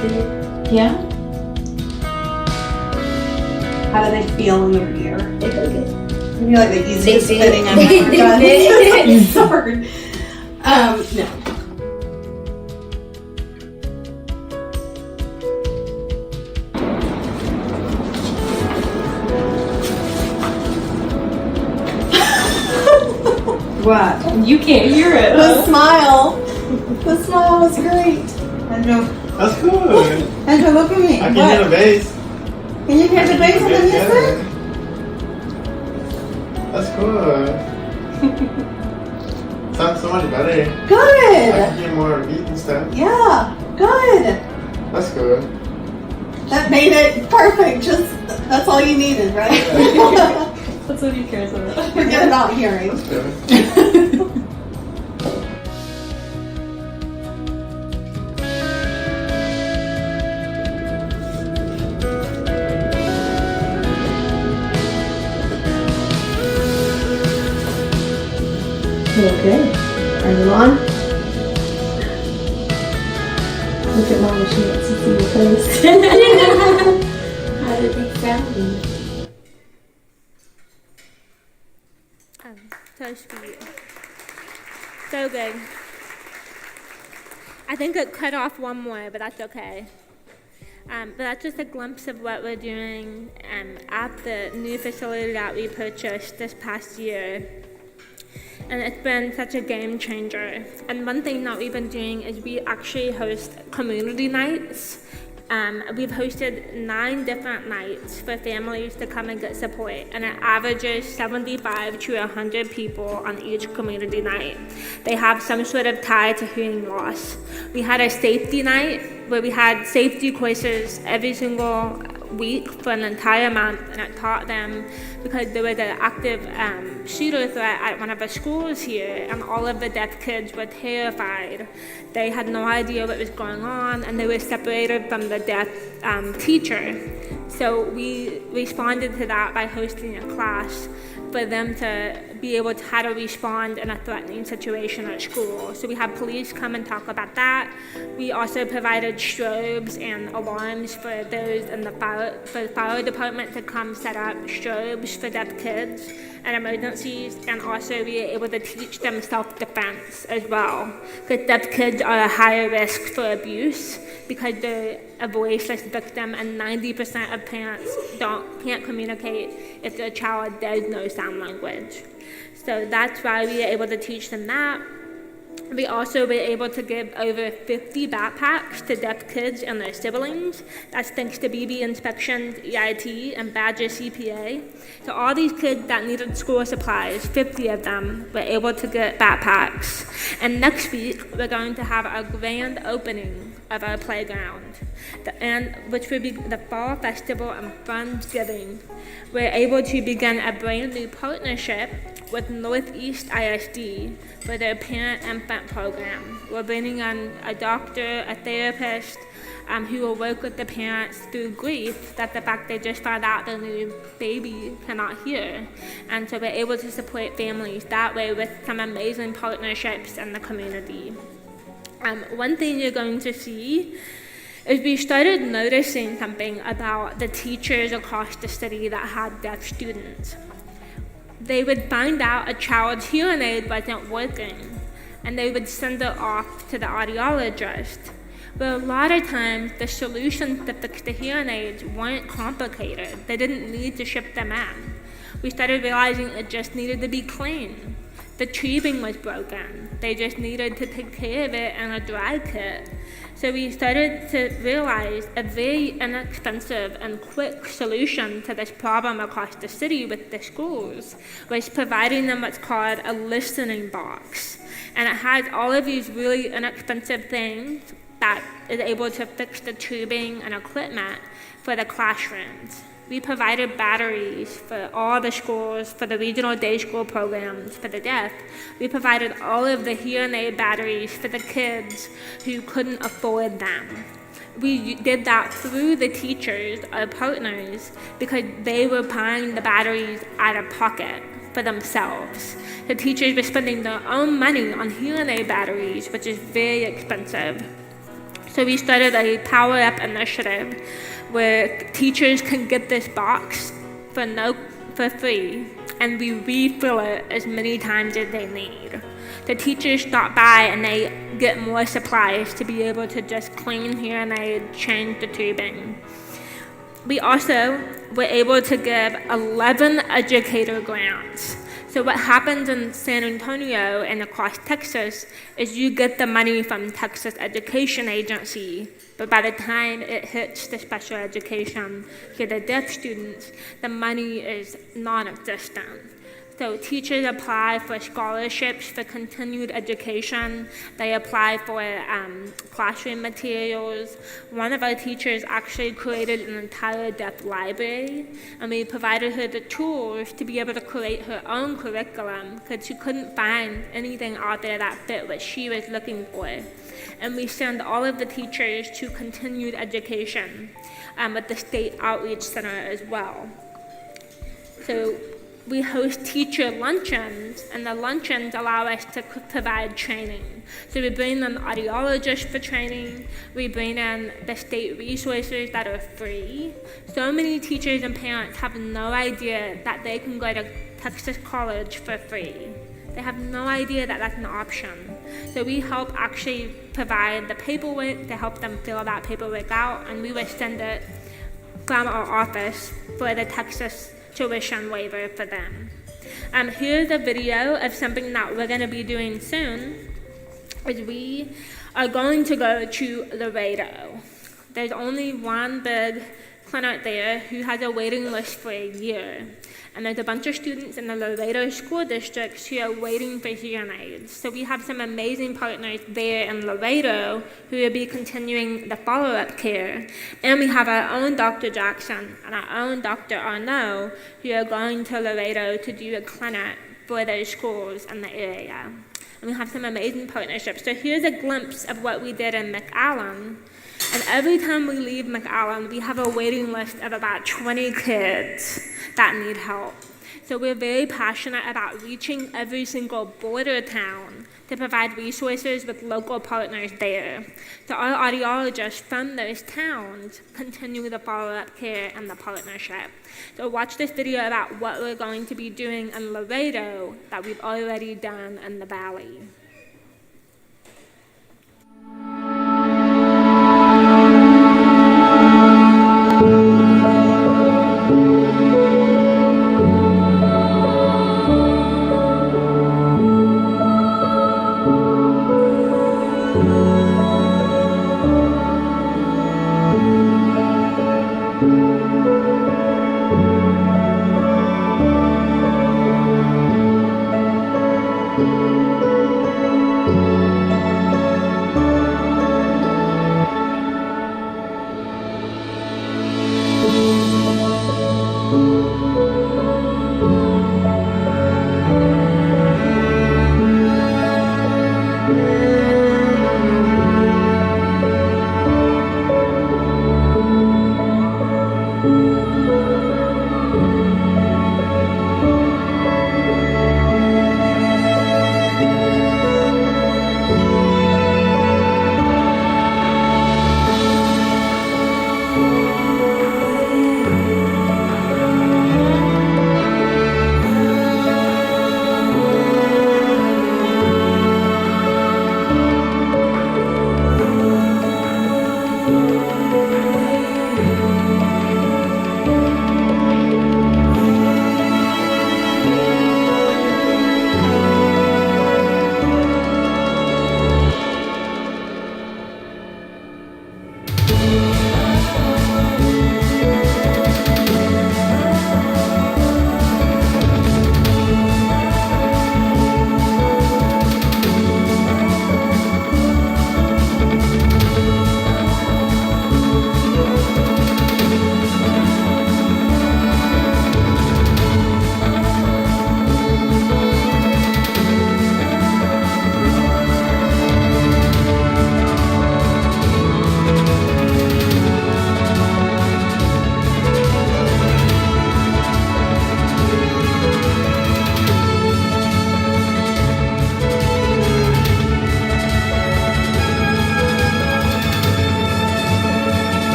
good. Yeah? How do they feel in your ear? They feel good. I feel like the easiest They fitting I've feel- ever done. It's hard. No. What? You can't hear it. The smile. The smile was great. Andrew, That's good. Andrew, look at me. I can What? hear the bass. Can you hear the bass of the music? That's good. Sounds so much better. I Good. can hear more beat and stuff. Yeah. Good. That's good. That made it perfect. Just that's all you needed, right? That's what he cares about. Forget about hearing. That's good. Okay. Are you on? Look at Mama, she wants to see your face. How did it sound? So sweet. So good. I think it cut off one more, but that's okay. But that's just a glimpse of what we're doing at the new facility that we purchased this past year. And it's been such a game changer. And one thing that we've been doing is we actually host community nights. We've hosted 9 different nights for families to come and get support, and it averages 75 to 100 people on each community night. They have some sort of tie to hearing loss. We had a safety night where we had safety courses every single week for an entire month, and it taught them because there was an active shooter threat at one of our schools here, and all of the deaf kids were terrified. They had no idea what was going on, and they were separated from the deaf teacher. So we responded to that by hosting a class for them to be able to how to respond in a threatening situation at school. So we had police come and talk about that. We also provided strobes and alarms for those in the fire department to come set up strobes for deaf kids and emergencies, and also we were able to teach them self-defense as well, because deaf kids are a higher risk for abuse because they're a voiceless victim, and 90% of parents can't communicate if their child does know sign language. So that's why we were able to teach them that. We also were able to give over 50 backpacks to deaf kids and their siblings. That's thanks to BB Inspections, EIT, and Badger CPA. So all these kids that needed school supplies, 50 of them, were able to get backpacks. And next week, we're going to have a grand opening of our playground, which will be the Fall Festival and Friendsgiving. We're able to begin a brand new partnership with Northeast ISD for their parent-infant program. We're bringing on a doctor, a therapist, who will work with the parents through grief that the fact they just found out their new baby cannot hear. And so we're able to support families that way with some amazing partnerships in the community. One thing you're going to see is we started noticing something about the teachers across the city that had deaf students. They would find out a child's hearing aid wasn't working, and they would send it off to the audiologist. But a lot of times, the solutions to fix the hearing aids weren't complicated. They didn't need to ship them in. We started realizing it just needed to be clean. The tubing was broken. They just needed to take care of it in a dry kit. So we started to realize a very inexpensive and quick solution to this problem across the city with the schools was providing them what's called a listening box. And it has all of these really inexpensive things that is able to fix the tubing and equipment for the classrooms. We provided batteries for all the schools, for the regional day school programs, for the deaf. We provided all of the hearing aid batteries for the kids who couldn't afford them. We did that through the teachers, our partners, because they were buying the batteries out of pocket for themselves. The teachers were spending their own money on hearing aid batteries, which is very expensive. So we started a Power Up initiative where teachers can get this box for free, and we refill it as many times as they need. The teachers stop by and they get more supplies to be able to just clean hearing aid, change the tubing. We also were able to give 11 educator grants. So what happens in San Antonio and across Texas is you get the money from Texas Education Agency, but by the time it hits the special education for the deaf students, the money is non-existent. So teachers apply for scholarships for continued education. They apply for classroom materials. One of our teachers actually created an entire deaf library, and we provided her the tools to be able to create her own curriculum because she couldn't find anything out there that fit what she was looking for. And we send all of the teachers to continued education at the State Outreach Center as well. So we host teacher luncheons, and the luncheons allow us to provide training. So we bring in audiologists for training, we bring in the state resources that are free. So many teachers and parents have no idea that they can go to Texas College for free. They have no idea that that's an option. So we help actually provide the paperwork to help them fill that paperwork out, and we will send it from our office for the Texas tuition waiver for them. Here's a video of something that we're going to be doing soon. Is we are going to go to Laredo. There's only one big clinic there who has a waiting list for a year. And there's a bunch of students in the Laredo school districts who are waiting for hearing aids. So we have some amazing partners there in Laredo who will be continuing the follow-up care. And we have our own Dr. Jackson and our own Dr. Arnaud who are going to Laredo to do a clinic for those schools in the area. And we have some amazing partnerships. So here's a glimpse of what we did in McAllen. And every time we leave McAllen, we have a waiting list of about 20 kids that need help. So we're very passionate about reaching every single border town to provide resources with local partners there. So our audiologists from those towns continue the follow-up care and the partnership. So watch this video about what we're going to be doing in Laredo that we've already done in the Valley.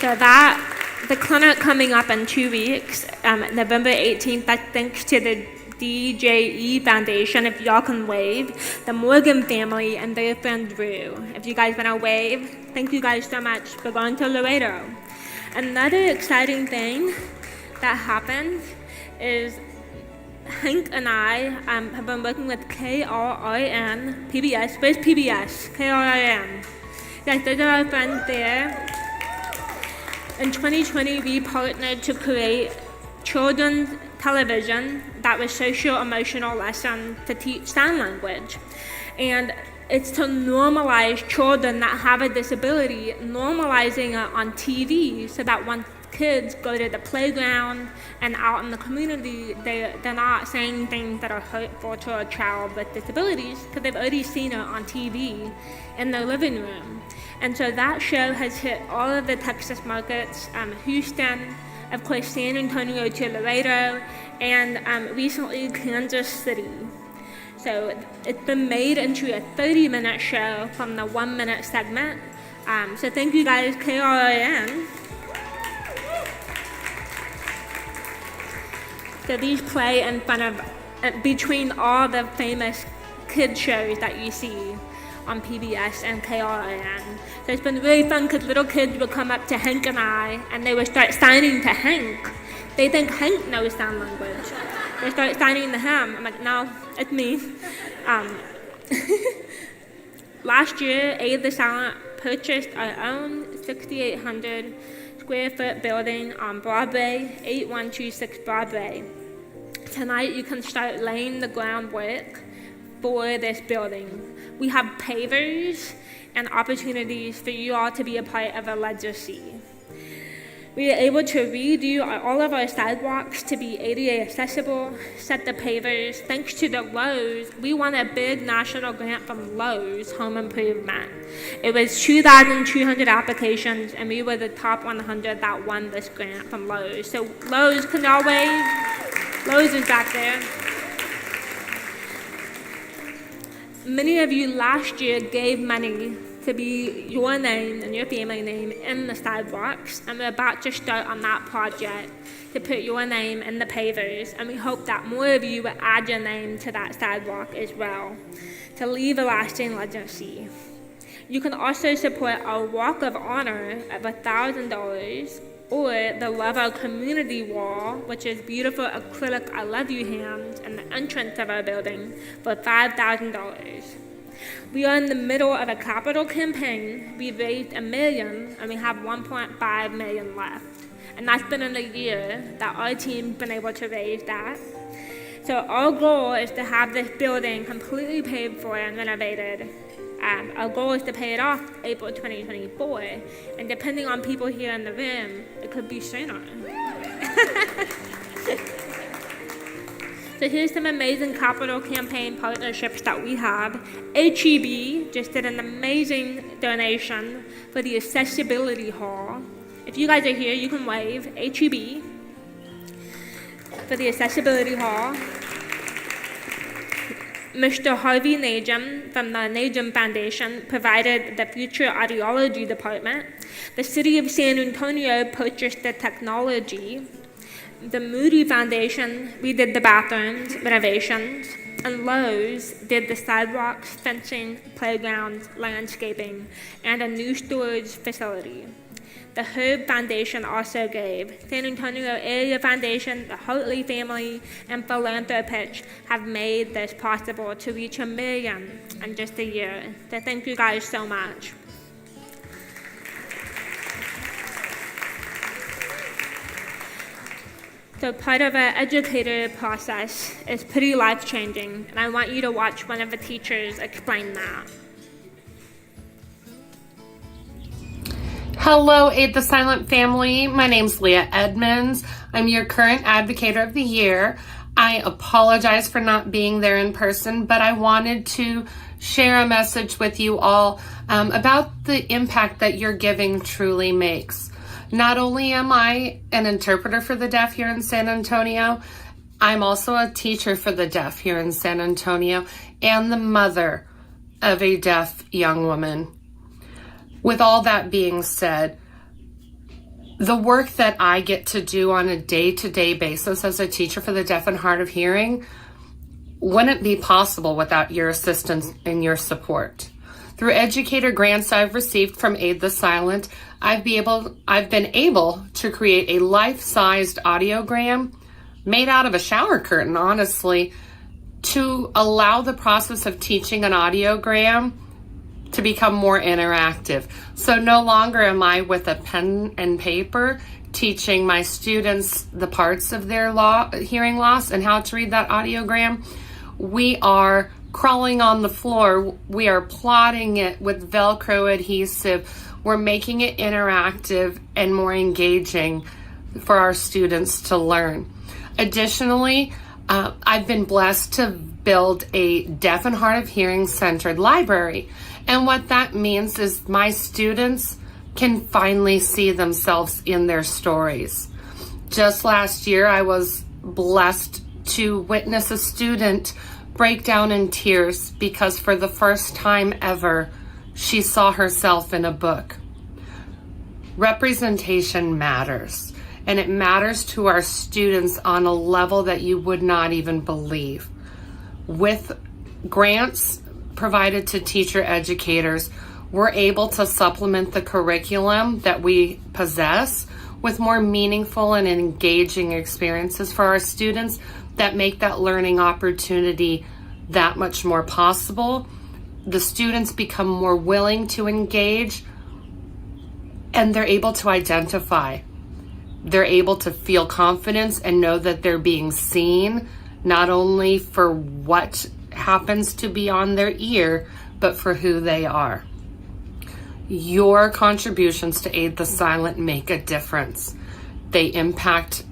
So the clinic coming up in 2 weeks, November 18th, that's thanks to the DJE Foundation, if y'all can wave, the Morgan family and their friend Drew. If you guys want to wave, thank you guys so much for going to Laredo. Another exciting thing that happened is Hank and I have been working with KRIN, PBS. Where's PBS? KRIN. Yes, those are our friends there. In 2020, we partnered to create children's television that was social-emotional lessons to teach sign language. And it's to normalize children that have a disability, normalizing it on TV so that when kids go to the playground and out in the community, they're not saying things that are hurtful to a child with disabilities because they've already seen it on TV in their living room. And so that show has hit all of the Texas markets, Houston, of course San Antonio to Laredo, and recently Kansas City. So it's been made into a 30-minute show from the 1-minute segment. So thank you guys, KRIN. So these play in front of, between all the famous kid shows that you see on PBS and KRIN. So it's been really fun because little kids would come up to Hank and I and they would start signing to Hank. They think Hank knows sign language. They start signing to him. I'm like, no, it's me. Last year, Aid the Silent purchased our own 6,800 square foot building on Broadway, 8126 Broadway. Tonight, you can start laying the groundwork for this building. We have pavers and opportunities for you all to be a part of a legacy. We are able to redo all of our sidewalks to be ADA accessible, set the pavers. Thanks to the Lowe's, we won a big national grant from Lowe's Home Improvement. It was 2,200 applications, and we were the top 100 that won this grant from Lowe's. So Lowe's, can y'all wave? Lowe's is back there. Many of you last year gave money to be your name and your family name in the sidewalks, and we're about to start on that project to put your name in the pavers, and we hope that more of you will add your name to that sidewalk as well, to leave a lasting legacy. You can also support our Walk of Honor of $1,000 or the Love Our Community wall, which is beautiful acrylic I love you hands in the entrance of our building, for $5,000. We are in the middle of a capital campaign. We've raised $1 million and we have $1.5 million left. And that's been in a year that our team's been able to raise that. So our goal is to have this building completely paid for and renovated. Our goal is to pay it off April 2024. And depending on people here in the room, it could be sooner. So here's some amazing capital campaign partnerships that we have. HEB just did an amazing donation for the Accessibility Hall. If you guys are here, you can wave. HEB for the Accessibility Hall. Mr. Harvey Najum from the Najum Foundation provided the Future Audiology Department. The City of San Antonio purchased the technology. The Moody Foundation redid the bathrooms, renovations, and Lowe's did the sidewalks, fencing, playgrounds, landscaping, and a new storage facility. The Herb Foundation also gave. San Antonio Area Foundation, the Hartley family, and philanthropists have made this possible to reach 1 million in just a year. So thank you guys so much. So part of our educator process is pretty life-changing, and I want you to watch one of the teachers explain that. Hello, Aid the Silent family. My name's Leah Edmonds. I'm your current Advocator of the Year. I apologize for not being there in person, but I wanted to share a message with you all about the impact that your giving truly makes. Not only am I an interpreter for the deaf here in San Antonio, I'm also a teacher for the deaf here in San Antonio and the mother of a deaf young woman. With all that being said, The work that I get to do on a day-to-day basis as a teacher for the deaf and hard of hearing wouldn't be possible without your assistance and your support. Through educator grants I've received from Aid the Silent, I've been able to create a life-sized audiogram made out of a shower curtain, honestly, to allow the process of teaching an audiogram to become more interactive. So no longer am I with a pen and paper teaching my students the parts of their hearing loss and how to read that audiogram. We are crawling on the floor. We are plotting it with Velcro adhesive. We're making it interactive and more engaging for our students to learn. Additionally, I've been blessed to build a deaf and hard of hearing centered library. And what that means is my students can finally see themselves in their stories. Just last year, I was blessed to witness a student break down in tears because for the first time ever, she saw herself in a book. Representation matters, and it matters to our students on a level that you would not even believe. With grants provided to teacher educators, we're able to supplement the curriculum that we possess with more meaningful and engaging experiences for our students that make that learning opportunity that much more possible. The students become more willing to engage, and they're able to identify. They're able to feel confidence and know that they're being seen, not only for what happens to be on their ear, but for who they are. Your contributions to Aid the Silent make a difference. They impact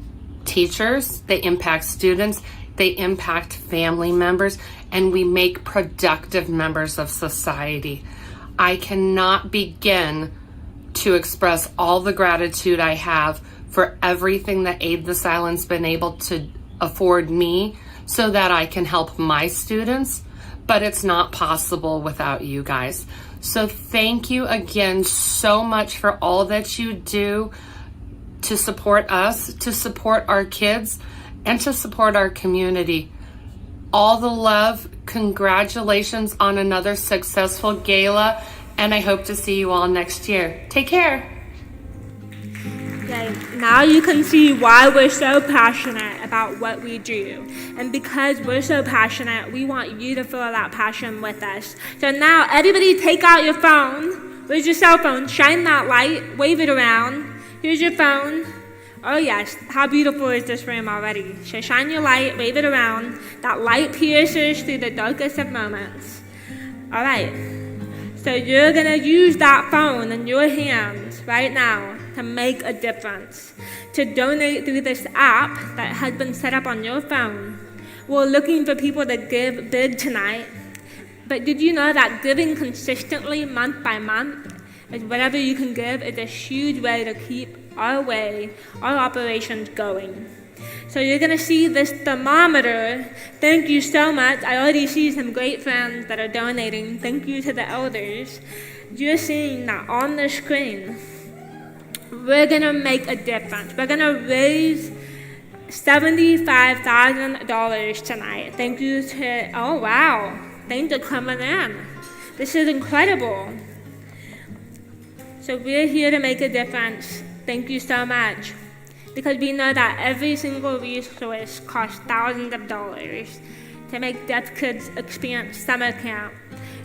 teachers, they impact students, they impact family members, and we make productive members of society. I cannot begin to express all the gratitude I have for everything that Aid the Silent's been able to afford me so that I can help my students, but it's not possible without you guys. So thank you again so much for all that you do to support us, to support our kids, and to support our community. All the love, congratulations on another successful gala, and I hope to see you all next year. Take care. Okay, now you can see why we're so passionate about what we do. And because we're so passionate, we want you to feel that passion with us. So now, everybody take out your phone. Where's your cell phone? Shine that light, wave it around. Here's your phone. Oh yes, how beautiful is this room already? So shine your light, wave it around. That light pierces through the darkest of moments. All right, so you're gonna use that phone in your hands right now to make a difference, to donate through this app that has been set up on your phone. We're looking for people to give big tonight, but did you know that giving consistently month by month is whatever you can give is a huge way to keep our operations going. So you're gonna see this thermometer. Thank you so much. I already see some great friends that are donating. Thank you to the elders. You're seeing that on the screen. We're gonna make a difference. We're gonna raise $75,000 tonight. Thank you to, oh wow, thanks for coming in. This is incredible. So we're here to make a difference. Thank you so much. Because we know that every single resource costs thousands of dollars to make deaf kids experience summer camp,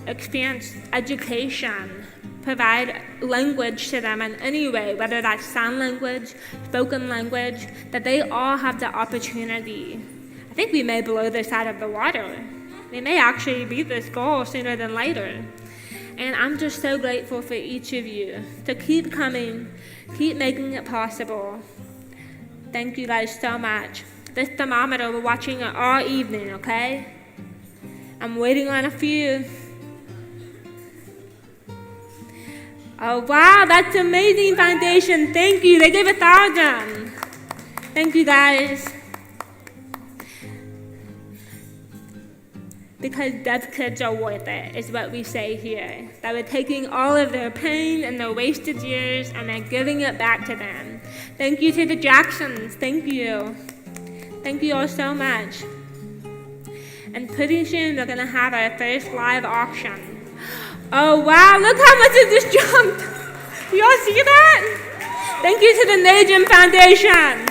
experience education, provide language to them in any way, whether that's sign language, spoken language, that they all have the opportunity. I think we may blow this out of the water. We may actually beat this goal sooner than later. And I'm just so grateful for each of you to keep coming, keep making it possible. Thank you guys so much. This thermometer, we're watching it all evening, okay? I'm waiting on a few. Oh wow, that's amazing, Foundation. Thank you. They gave 1,000. Thank you guys. because deaf kids are worth it, is what we say here. That we're taking all of their pain and their wasted years and then giving it back to them. Thank you to the Jacksons. Thank you. Thank you all so much. And pretty soon we're gonna have our first live auction. Oh wow, look how much it just jumped. Y'all see that? Thank you to the Najum Foundation.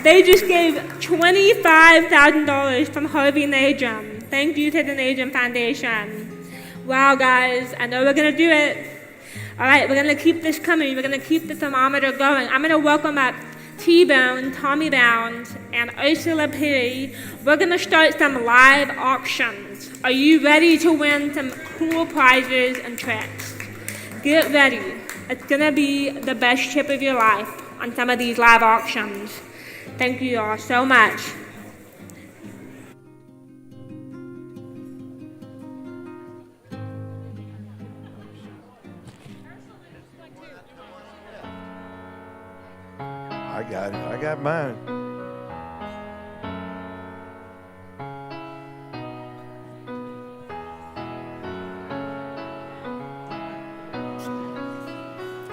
They just gave $25,000 from Harvey Najum. Thank you to the Najum Foundation. Wow, guys, I know we're going to do it. All right, we're going to keep this coming. We're going to keep the thermometer going. I'm going to welcome up T-Bone, Tommy Bound, and Ursula P. We're going to start some live auctions. Are you ready to win some cool prizes and tricks? Get ready. It's going to be the best trip of your life on some of these live auctions. Thank you all so much. I got it. I got mine.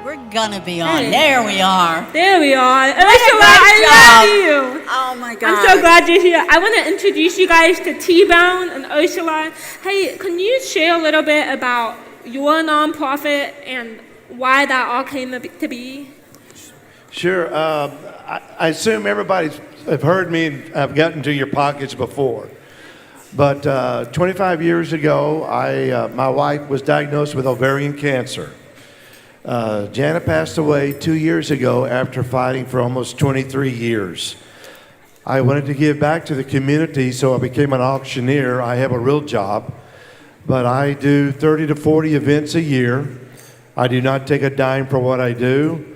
We're gonna be on. Hey. There we are. There we are. Ursula, I love you. Oh my God. I'm so glad you're here. I want to introduce you guys to T-Bone and Ursula. Hey, can you share a little bit about your nonprofit and why that all came to be? Sure. I assume everybody's have heard me and I've gotten to your pockets before. But 25 years ago, my wife was diagnosed with ovarian cancer. Janet passed away 2 years ago after fighting for almost 23 years. I wanted to give back to the community, so I became an auctioneer. I have a real job, but I do 30 to 40 events a year. I do not take a dime for what I do.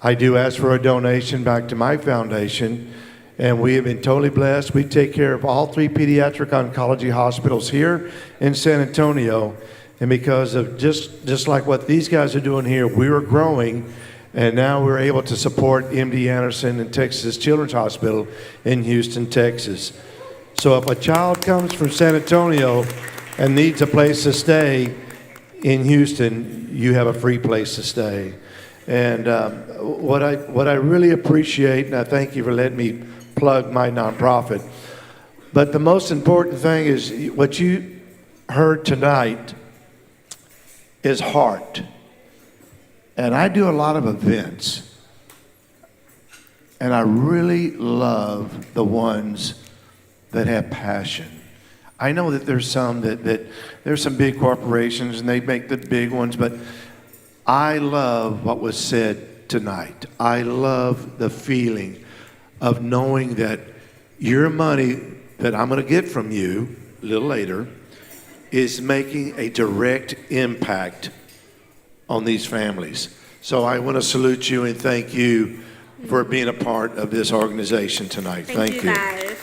I do ask for a donation back to my foundation, and we have been totally blessed. We take care of all 3 pediatric oncology hospitals here in San Antonio, and because of just like what these guys are doing here, we were growing, and now we're able to support MD Anderson and Texas Children's Hospital in Houston, Texas. So if a child comes from San Antonio and needs a place to stay in Houston, you have a free place to stay. And what I really appreciate, and I thank you for letting me plug my nonprofit, but the most important thing is what you heard tonight is heart. And I do a lot of events, and I really love the ones that have passion. I know that there's some that there's some big corporations and they make the big ones, but I love what was said tonight. I love the feeling of knowing that your money that I'm going to get from you a little later is making a direct impact on these families. So I want to salute you and thank you for being a part of this organization tonight. Thank you. Guys.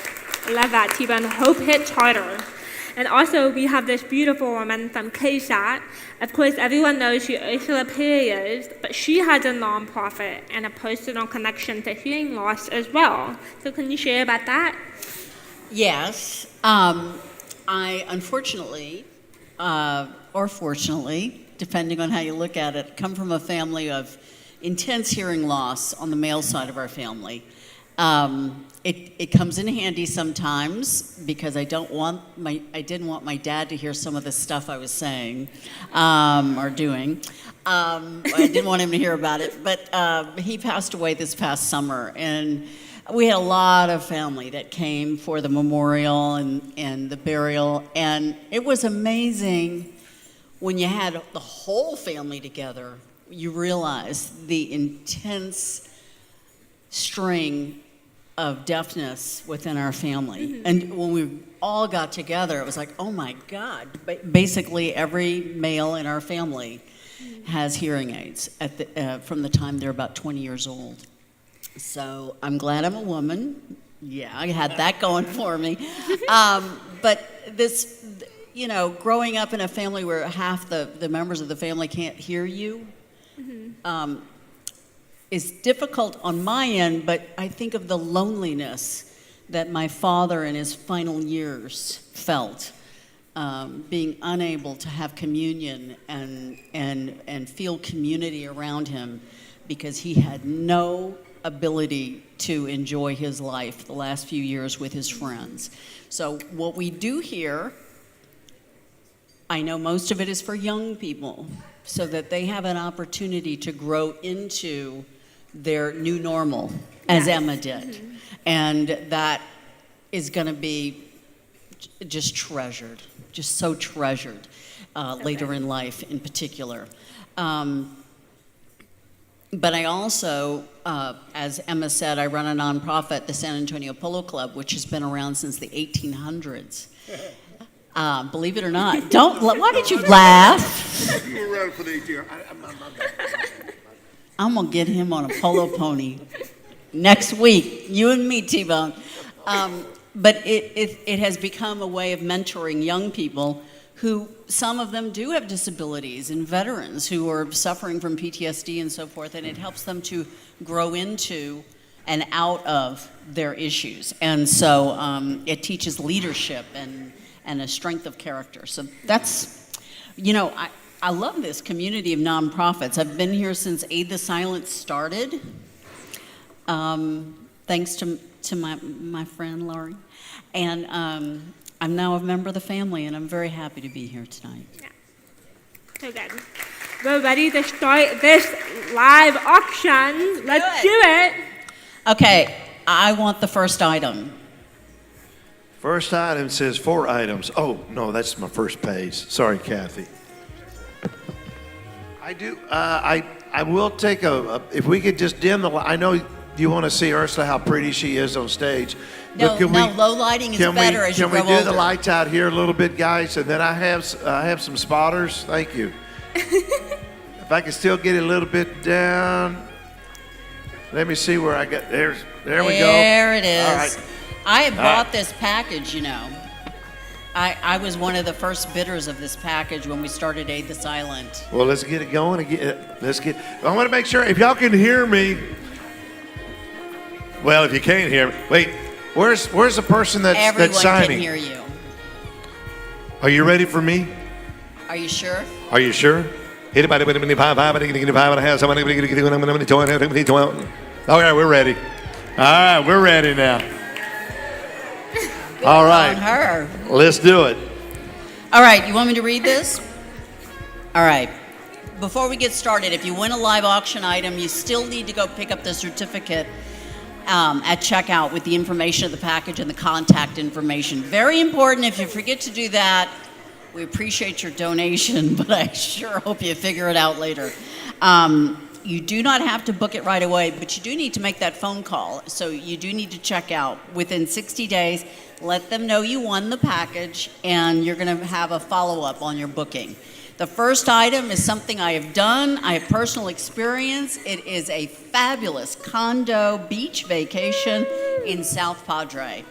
I love that, T-Bone. Hope hits harder. And also, we have this beautiful woman from KSAT. Of course, everyone knows who Ursula Perry is, but she has a nonprofit and a personal connection to hearing loss as well. So can you share about that? Yes. I unfortunately, or fortunately, depending on how you look at it, come from a family of intense hearing loss on the male side of our family. It comes in handy sometimes because I didn't want my dad to hear some of the stuff I was saying or doing. I didn't want him to hear about it, but he passed away this past summer, and we had a lot of family that came for the memorial and the burial, and it was amazing when you had the whole family together. You realize the intense string of deafness within our family. Mm-hmm. And when we all got together, it was like, oh my God. Basically, every male in our family has hearing aids from the time they're about 20 years old. So I'm glad I'm a woman. Yeah, I had that going for me. But this, growing up in a family where half the members of the family can't hear you, is difficult on my end, but I think of the loneliness that my father in his final years felt, being unable to have communion and feel community around him because he had no ability to enjoy his life the last few years with his friends. So what we do here, I know most of it is for young people, so that they have an opportunity to grow into their new normal, as Emma did. And that is going to be just treasured, just so treasured later in life in particular. But I also, as Emma said, I run a nonprofit, the San Antonio Polo Club, which has been around since the 1800s. Believe it or not. Why did you laugh? You were around for the 18 years. I'm going to get him on a polo pony next week. You and me, T-Bone. But it has become a way of mentoring young people who, some of them do have disabilities, and veterans who are suffering from PTSD and so forth, and it helps them to grow into and out of their issues. And so it teaches leadership and a strength of character. So that's, I love this community of nonprofits. I've been here since Aid the Silent started, thanks to my friend Laurie. And I'm now a member of the family, and I'm very happy to be here tonight. Yeah. So good. We're ready to start this live auction. Let's do it. Okay, I want the first item. First item says 4 items. Oh, no, that's my first page. Sorry, Kathy. I do. I will take if we could just dim the light. I know you want to see Ursula, how pretty she is on stage. No, low lighting is better as you grow older. Can we do the lights out here a little bit, guys? And then I have some spotters. Thank you. If I can still get it a little bit down. Let me see where I got. There we go. There it is. All right. I had bought this package, I was one of the first bidders of this package when we started Aid the Silent. Well, let's get it going. I want to make sure, if y'all can hear me. Well, if you can't hear me. Wait, where's the person that's signing? Everyone can hear you. Are you ready for me? Are you sure? Are you sure? Okay, we're ready. All right, we're ready now. All right. On her. Let's do it. All right, you want me to read this? All right. Before we get started, if you win a live auction item, you still need to go pick up the certificate at checkout with the information of the package and the contact information. Very important. If you forget to do that, we appreciate your donation, but I sure hope you figure it out later. You do not have to book it right away, but you do need to make that phone call. So you do need to check out within 60 days. Let them know you won the package, and you're going to have a follow-up on your booking. The first item is something I have done. I have personal experience. It is a fabulous condo beach vacation in South Padre.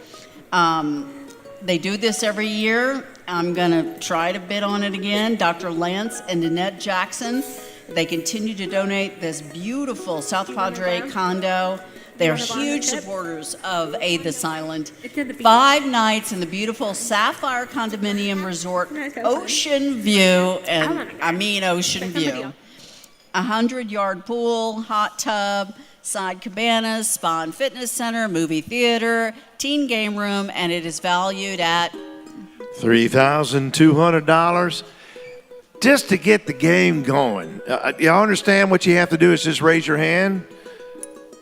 They do this every year. I'm going to try to bid on it again. Dr. Lance and Danette Jackson, they continue to donate this beautiful South Padre condo. They're huge supporters of Aid the Silent. 5 nights in the beautiful Sapphire Condominium Resort, Ocean View, and I mean Ocean View. 100-yard pool, hot tub, side cabanas, spa and fitness center, movie theater, teen game room, and it is valued at $3,200 just to get the game going. Y'all understand what you have to do is just raise your hand.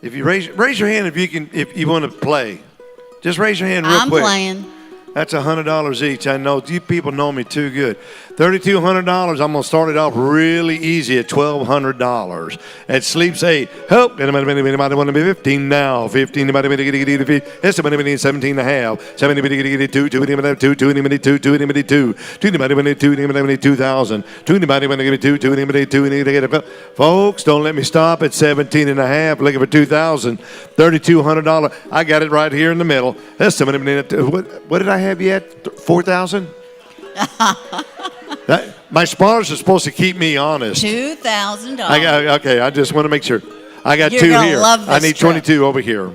If you raise your hand if you want to play. Just raise your hand real quick. I'm playing. That's $100 each. I know you people know me too good. $3,200. I'm gonna start it off really easy at $1,200. At Sleeps 8. Help! Anybody want to be 15 now? 15. Anybody want to get 17 and a half. 17. Anybody 2. 2. Anybody 2. 2. Anybody 2. 2. Anybody 2. 2. Anybody want to 2. Anybody 2,000. 2. Anybody want to give me 2. 2. Anybody 2. Anybody folks, don't let me stop at 17 and a half. Looking for 2,000. $3,200. I got it right here in the middle. That's somebody. What did I have yet? 4,000. My sponsors are supposed to keep me honest. $2,000. Okay, I just want to make sure. I got You're 2 gonna here. love this I need trip. 22 over here.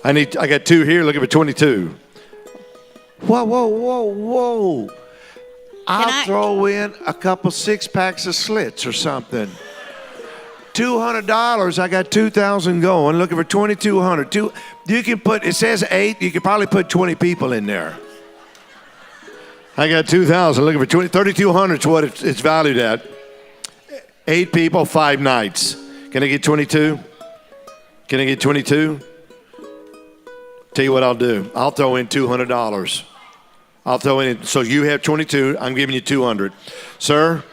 I got 2 here looking for 22. Whoa, whoa, whoa, whoa. I'll throw in a couple 6-packs of slits or something. $200. I got 2,000 going. Looking for 2,200. You can put. It says 8. You could probably put 20 people in there. I got 2,000. Looking for 3,200 is what it's valued at. 8 people, 5 nights. Can I get 22? Can I get 22? Tell you what I'll do. I'll throw in $200. I'll throw in. So you have 22. I'm giving you 200, sir.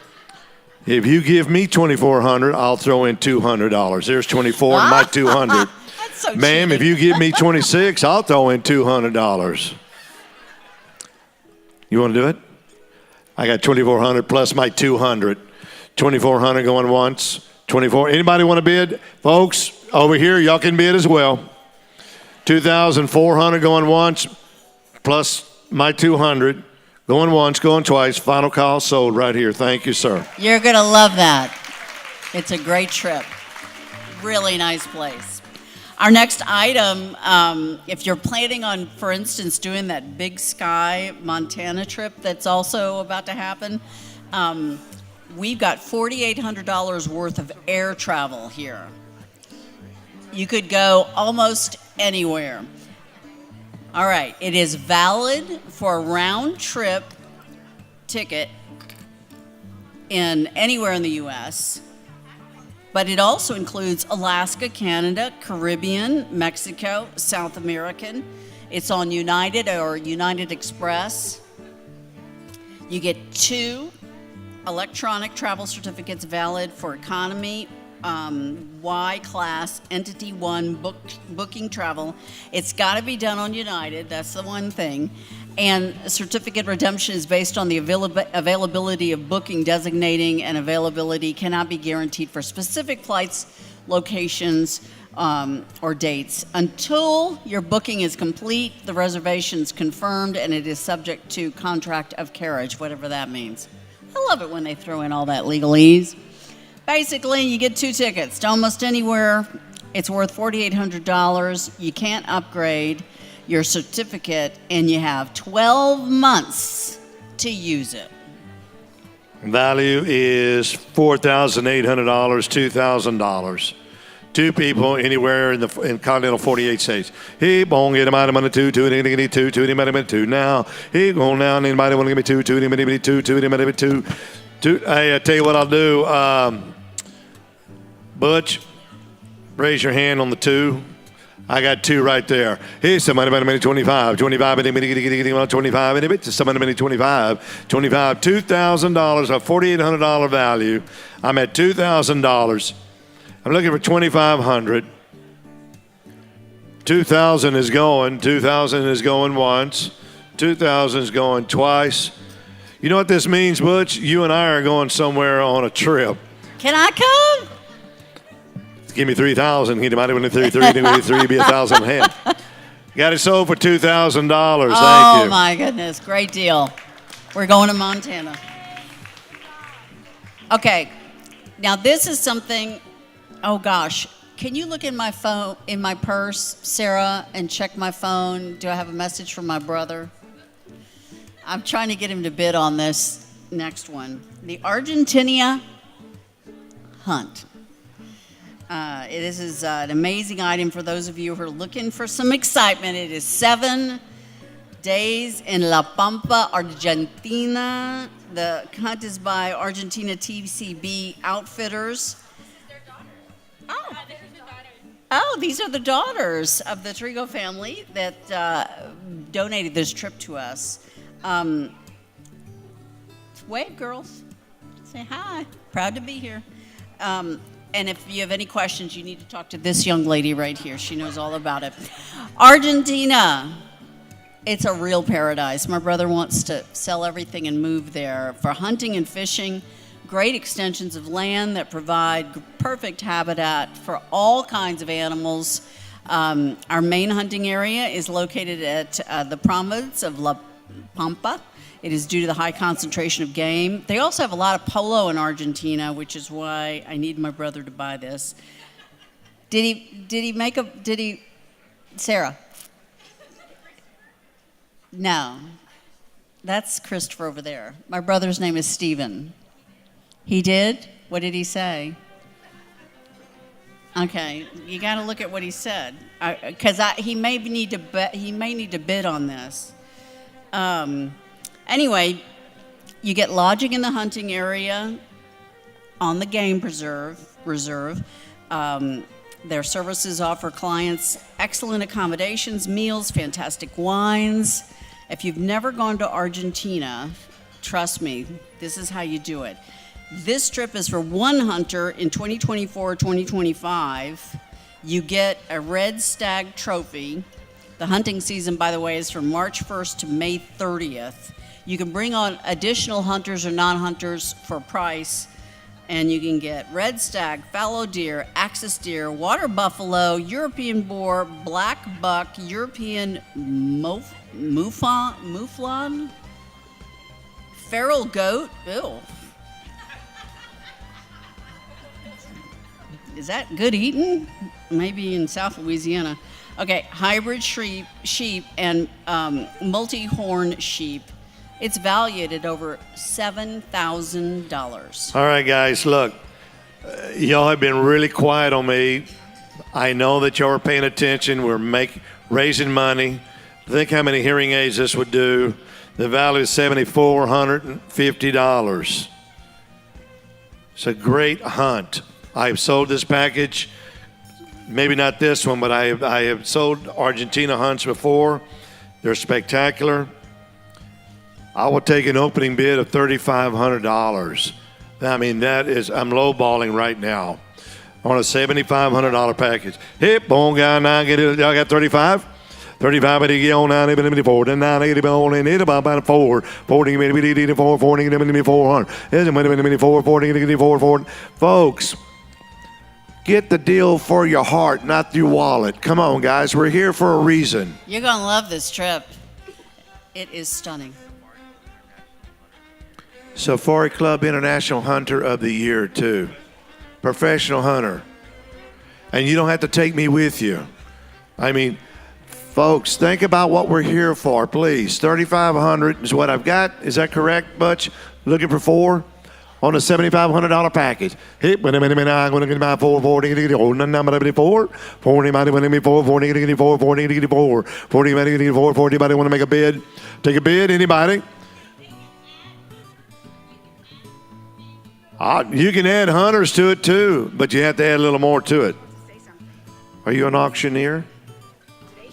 If you give me $2,400, I'll throw in $200. There's 24 and my 200. That's so Ma'am, if you give me 26, I'll throw in $200. You want to do it? I got 2,400 plus my 200. 2,400 going once. 24. Anybody want to bid? Folks, over here, y'all can bid as well. 2,400 going once plus my 200. Going once, going twice. Final call sold right here. Thank you, sir. You're going to love that. It's a great trip. Really nice place. Our next item, if you're planning on, for instance, doing that Big Sky Montana trip that's also about to happen, we've got $4,800 worth of air travel here. You could go almost anywhere. All right, it is valid for a round trip ticket in anywhere in the U.S., but it also includes Alaska, Canada, Caribbean, Mexico, South American. It's on United or United Express. You get 2 electronic travel certificates valid for economy, Y class, entity 1 booking travel. It's got to be done on United. That's the one thing. And certificate redemption is based on the availability of booking, designating, and availability cannot be guaranteed for specific flights, locations, or dates. Until your booking is complete, the reservation is confirmed, and it is subject to contract of carriage, whatever that means. I love it when they throw in all that legalese. Basically, you get 2 tickets to almost anywhere. It's worth $4,800. You can't upgrade your certificate, and you have 12 months to use it. Value is $4,800, $2,000. 2 people anywhere in continental 48 states. He won't get anybody money two, anybody two, anybody money 2. Now he going down. Anybody want to give me 2, anybody 2, anybody 2. Hey, I tell you what I'll do. Butch, raise your hand on the 2. I got 2 right there. Hey, somebody money 25, 25, anybody 25, anybody somebody money 25, 25, $2,000, a $4,800 value. I'm at $2,000. I'm looking for 2,500. 2,000 is going. 2,000 is going once. 2,000 is going twice. You know what this means, Butch? You and I are going somewhere on a trip. Can I come? Give me 3,000. He might have went 3, 3, 3, be 1,000 ahead. Got it sold for $2,000. Thank you. Oh my goodness, great deal. We're going to Montana. Okay, now this is something. Oh gosh, can you look in my phone, in my purse, Sarah, and check my phone? Do I have a message from my brother? I'm trying to get him to bid on this next one. The Argentina hunt. This is an amazing item for those of you who are looking for some excitement. It is 7 days in La Pampa, Argentina. The hunt is by Argentina TCB Outfitters. Oh, these are the daughters of the Trigo family that donated this trip to us. Wave, girls. Say hi. Proud to be here. And if you have any questions, you need to talk to this young lady right here. She knows all about it. Argentina. It's a real paradise. My brother wants to sell everything and move there for hunting and fishing. Great extensions of land that provide perfect habitat for all kinds of animals. Our main hunting area is located at the province of La Pampa. It is due to the high concentration of game. They also have a lot of polo in Argentina, which is why I need my brother to buy this. Did he Sarah. No. That's Christopher over there. My brother's name is Stephen. He did? What did he say? Okay, you got to look at what he said, because he may need to bid on this. Anyway, you get lodging in the hunting area on the game reserve. Their services offer clients excellent accommodations, meals, fantastic wines. If you've never gone to Argentina, trust me, this is how you do it. This trip is for one hunter in 2024-2025. You get a red stag trophy. The hunting season, by the way, is from March 1st to May 30th. You can bring on additional hunters or non-hunters for a price, and you can get red stag, fallow deer, axis deer, water buffalo, European boar, black buck, European mouflon, feral goat. Ew. Is that good eating? Maybe in South Louisiana. Okay, hybrid sheep and multi-horn sheep. It's valued at over $7,000. All right, guys, look, y'all have been really quiet on me. I know that y'all are paying attention. We're raising money. Think how many hearing aids this would do. The value is $7,450. It's a great hunt. I've sold this package, maybe not this one, but I have sold Argentina hunts before. They're spectacular. I will take an opening bid of $3,500. I mean, I'm lowballing right now on a $7,500 package. Hip, bone guy, y'all got 35? 35, but you on 984, then 980 on in it about 4, 40, maybe 4, 40, maybe 400. Isn't maybe 4, 40, 4, folks. Get the deal for your heart, not your wallet. Come on, guys. We're here for a reason. You're going to love this trip. It is stunning. Safari Club International Hunter of the Year, too. Professional hunter. And you don't have to take me with you. I mean, folks, think about what we're here for, please. $3,500 is what I've got. Is that correct, Butch? Looking for 4? On a $7,500 package. Hey, I'm going to get my 440, 440, 40, 40, anybody want to make a bid? Take a bid, anybody? You can add hunters to it too, but you have to add a little more to it. Are you an auctioneer?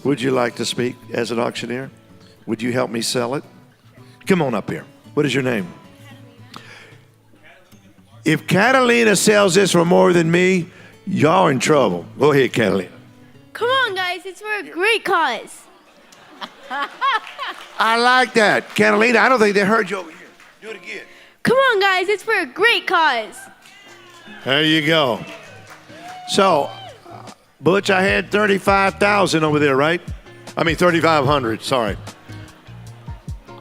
Would you like to speak as an auctioneer? Would you help me sell it? Come on up here. What is your name? If Catalina sells this for more than me, y'all are in trouble. Go ahead, Catalina. Come on, guys. It's for a great cause. I like that. Catalina, I don't think they heard you over here. Do it again. Come on, guys. It's for a great cause. There you go. So, Butch, I had 35,000 over there, right? I mean, 3,500, sorry.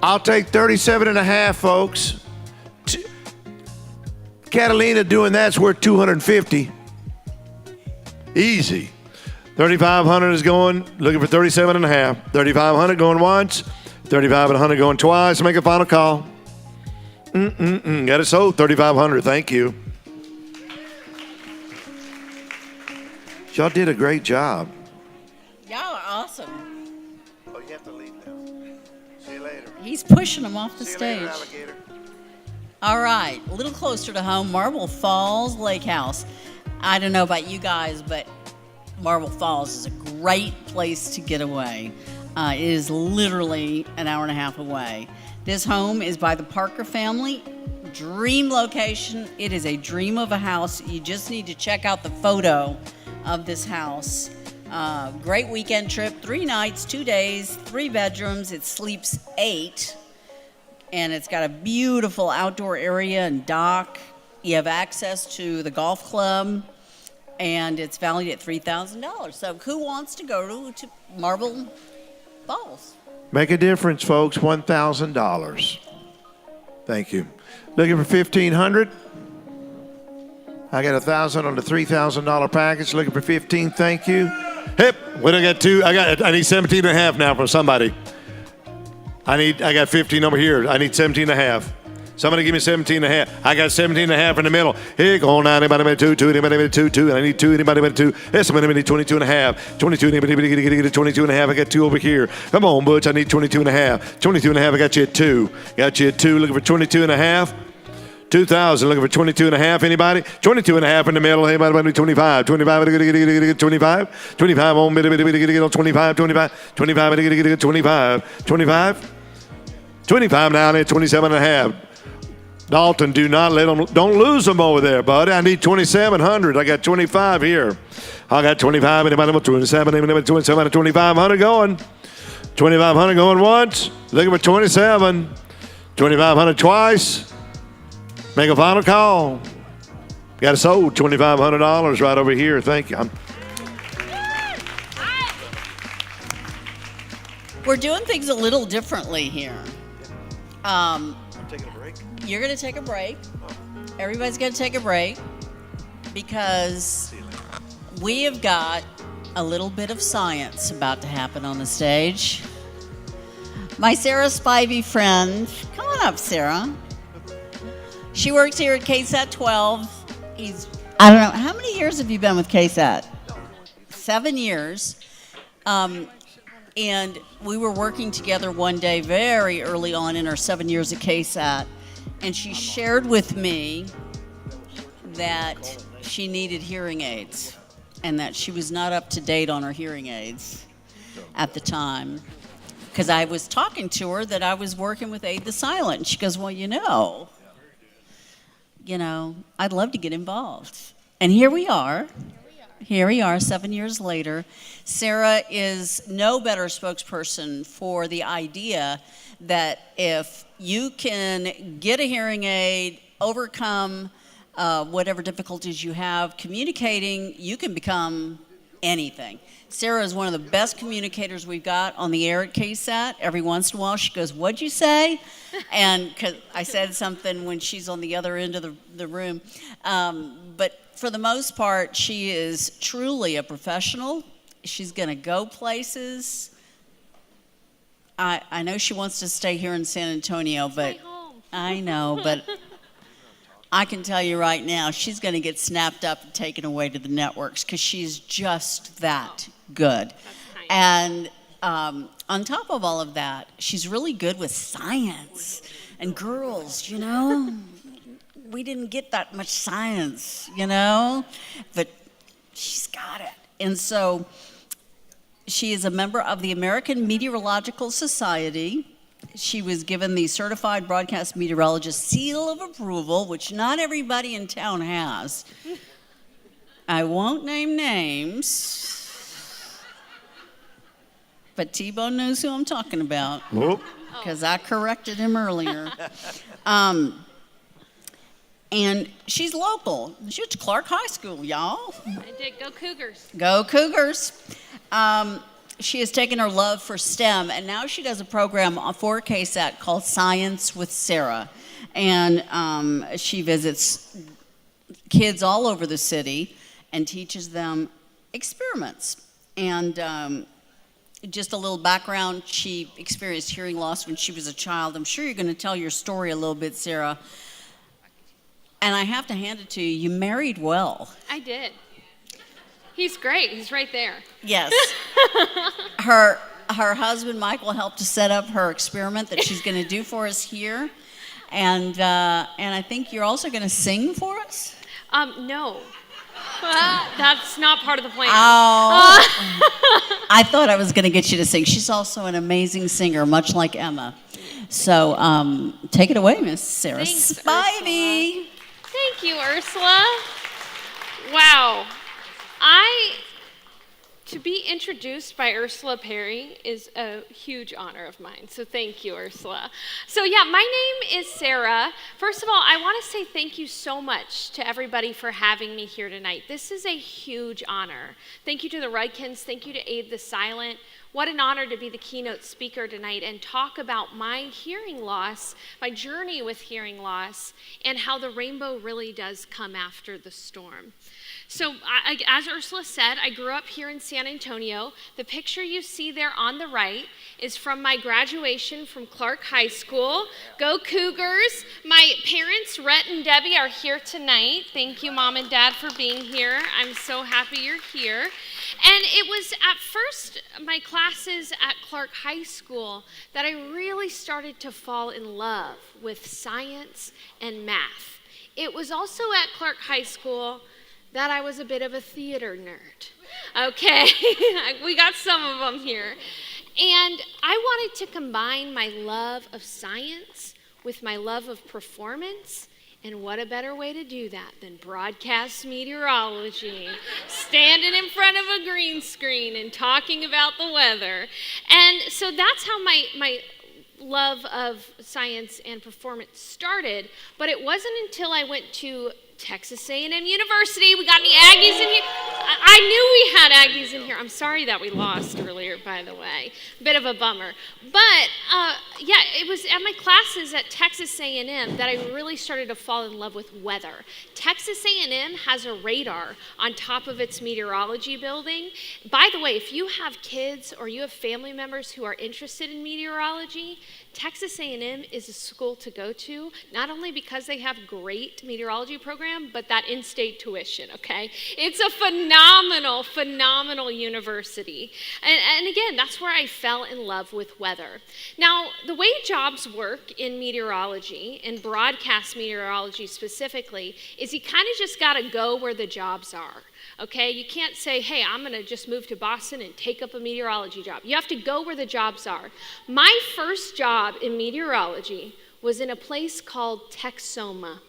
I'll take 37.5, folks. Catalina doing that's worth 250. Easy. 3,500 is going, looking for 37.5. 3,500 going once. 3,500 going twice. Make a final call. Got it sold. 3,500. Thank you. Y'all did a great job. Y'all are awesome. Oh, you have to leave now. See you later. He's pushing them off the See stage. you later, alligator. All right, a little closer to home, Marble Falls Lake House. I don't know about you guys, but Marble Falls is a great place to get away. It is literally an hour and a half away. This home is by the Parker family. Dream location. It is a dream of a house. You just need to check out the photo of this house. Great weekend trip, 3 nights, 2 days, 3 bedrooms. It sleeps 8. And it's got a beautiful outdoor area and dock. You have access to the golf club, and it's valued at $3,000. So who wants to go to Marble Falls? Make a difference, folks. $1,000. Thank you. Looking for $1,500? I got $1,000 on the $3,000 package. Looking for $15,000. Thank you. Hip. What I got two? I need 17 and a half now from somebody. I got 15 over here. I need 17 and a half. Somebody give me 17 and a half. I got 17 and a half in the middle. Here, go on now. Anybody with two? Anybody with two? I need two. Anybody with two? Yes, somebody need 22 and a half. 22. Anybody get 22 and a half? I got two over here. Come on, Butch. I need 22 and a half. 22 and a half. I got you at two. Got you at two. Looking for 22 and a half. 2,000. Looking for 22 and a half. Anybody? 22 and a half in the middle. Anybody want 25? 25. 25. 25 on. 25. 25. 25. 25. 25. 25 now. I need 27 and a half. Dalton, do not let them, don't lose them over there, buddy. I need 2,700. I got 25 here. I got 25. Anybody want 27? Anybody 27? 2,500 going. 2,500 going once. Looking for 27. 2,500 twice. Make a final call. Got it sold. $2,500 right over here. Thank you. We're doing things a little differently here. I'm taking a break. You're going to take a break. Everybody's going to take a break because we have got a little bit of science about to happen on the stage. My Sarah Spivey friend, come on up, Sarah. She works here at KSAT 12. I don't know, how many years have you been with KSAT? 7 years. And we were working together one day very early on in our 7 years at KSAT, and she shared with me that she needed hearing aids and that she was not up to date on her hearing aids at the time. Because I was talking to her that I was working with Aid the Silent. And she goes, well, you know, I'd love to get involved. And here we are. Here we are 7 years later. Sarah is no better spokesperson for the idea that if you can get a hearing aid, overcome whatever difficulties you have communicating, you can become anything. Sarah is one of the best communicators we've got on the air at KSAT. Every once in a while she goes, what'd you say? And 'cause I said something when she's on the other end of the room. But for the most part, she is truly a professional. She's going to go places. I know she wants to stay here in San Antonio, but I know, but I can tell you right now, she's going to get snapped up and taken away to the networks because she's just that good. And on top of all of that, she's really good with science. And girls, we didn't get that much science, but she's got it. And so she is a member of the American Meteorological Society. She was given the Certified Broadcast Meteorologist Seal of Approval, which not everybody in town has. I won't name names, but T-Bone knows who I'm talking about because I corrected him earlier. And she's local. She went to Clark High School, y'all. I did. Go Cougars. Go Cougars. She has taken her love for STEM, and now she does a program for KSAT called Science with Sarah. And she visits kids all over the city and teaches them experiments. And just a little background, she experienced hearing loss when she was a child. I'm sure you're going to tell your story a little bit, Sarah. And I have to hand it to you, you married well. I did. He's great. He's right there. Yes. Her husband, Michael, helped to set up her experiment that she's going to do for us here. And I think you're also going to sing for us? No. That's not part of the plan. Oh. I thought I was going to get you to sing. She's also an amazing singer, much like Emma. So take it away, Miss Sarah Spivey. Thank you, Ursula. Wow. To be introduced by Ursula Perry is a huge honor of mine, so thank you, Ursula. So yeah, my name is Sarah. First of all, I want to say thank you so much to everybody for having me here tonight. This is a huge honor. Thank you to the Rudkins, thank you to Aid the Silent. What an honor to be the keynote speaker tonight and talk about my hearing loss, my journey with hearing loss, and how the rainbow really does come after the storm. So, as Ursula said, I grew up here in San Antonio. The picture you see there on the right is from my graduation from Clark High School. Go Cougars! My parents, Rhett and Debbie, are here tonight. Thank you, Mom and Dad, for being here. I'm so happy you're here. And it was at first my classes at Clark High School that I really started to fall in love with science and math. It was also at Clark High School that I was a bit of a theater nerd. Okay, we got some of them here. And I wanted to combine my love of science with my love of performance. And what a better way to do that than broadcast meteorology, standing in front of a green screen and talking about the weather. And so that's how my love of science and performance started. But it wasn't until I went to Texas A&M University. We got any Aggies in here? I knew we had Aggies in here. I'm sorry that we lost earlier, by the way. Bit of a bummer. But yeah, it was at my classes at Texas A&M that I really started to fall in love with weather. Texas A&M has a radar on top of its meteorology building. By the way, if you have kids or you have family members who are interested in meteorology, Texas A&M is a school to go to, not only because they have great meteorology program, but that in-state tuition, okay? It's a phenomenal university. And again, that's where I fell in love with weather. Now, the way jobs work in meteorology, in broadcast meteorology specifically, is you kind of just gotta go where the jobs are. Okay, you can't say, hey, I'm gonna just move to Boston and take up a meteorology job. You have to go where the jobs are. My first job in meteorology was in a place called Texoma.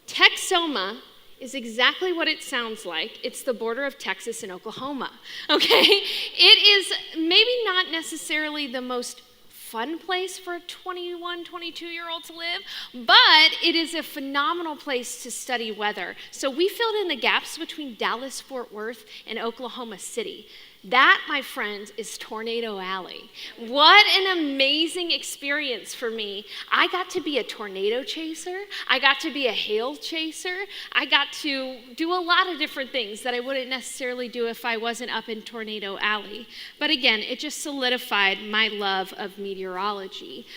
Texoma is exactly what it sounds like. It's the border of Texas and Oklahoma, okay? It is maybe not necessarily the most fun place for a 21, 22-year-old to live, but it is a phenomenal place to study weather. So we filled in the gaps between Dallas, Fort Worth, and Oklahoma City. That, my friends, is Tornado Alley. What an amazing experience for me. I got to be a tornado chaser. I got to be a hail chaser. I got to do a lot of different things that I wouldn't necessarily do if I wasn't up in Tornado Alley. But again, it just solidified my love of meteorology.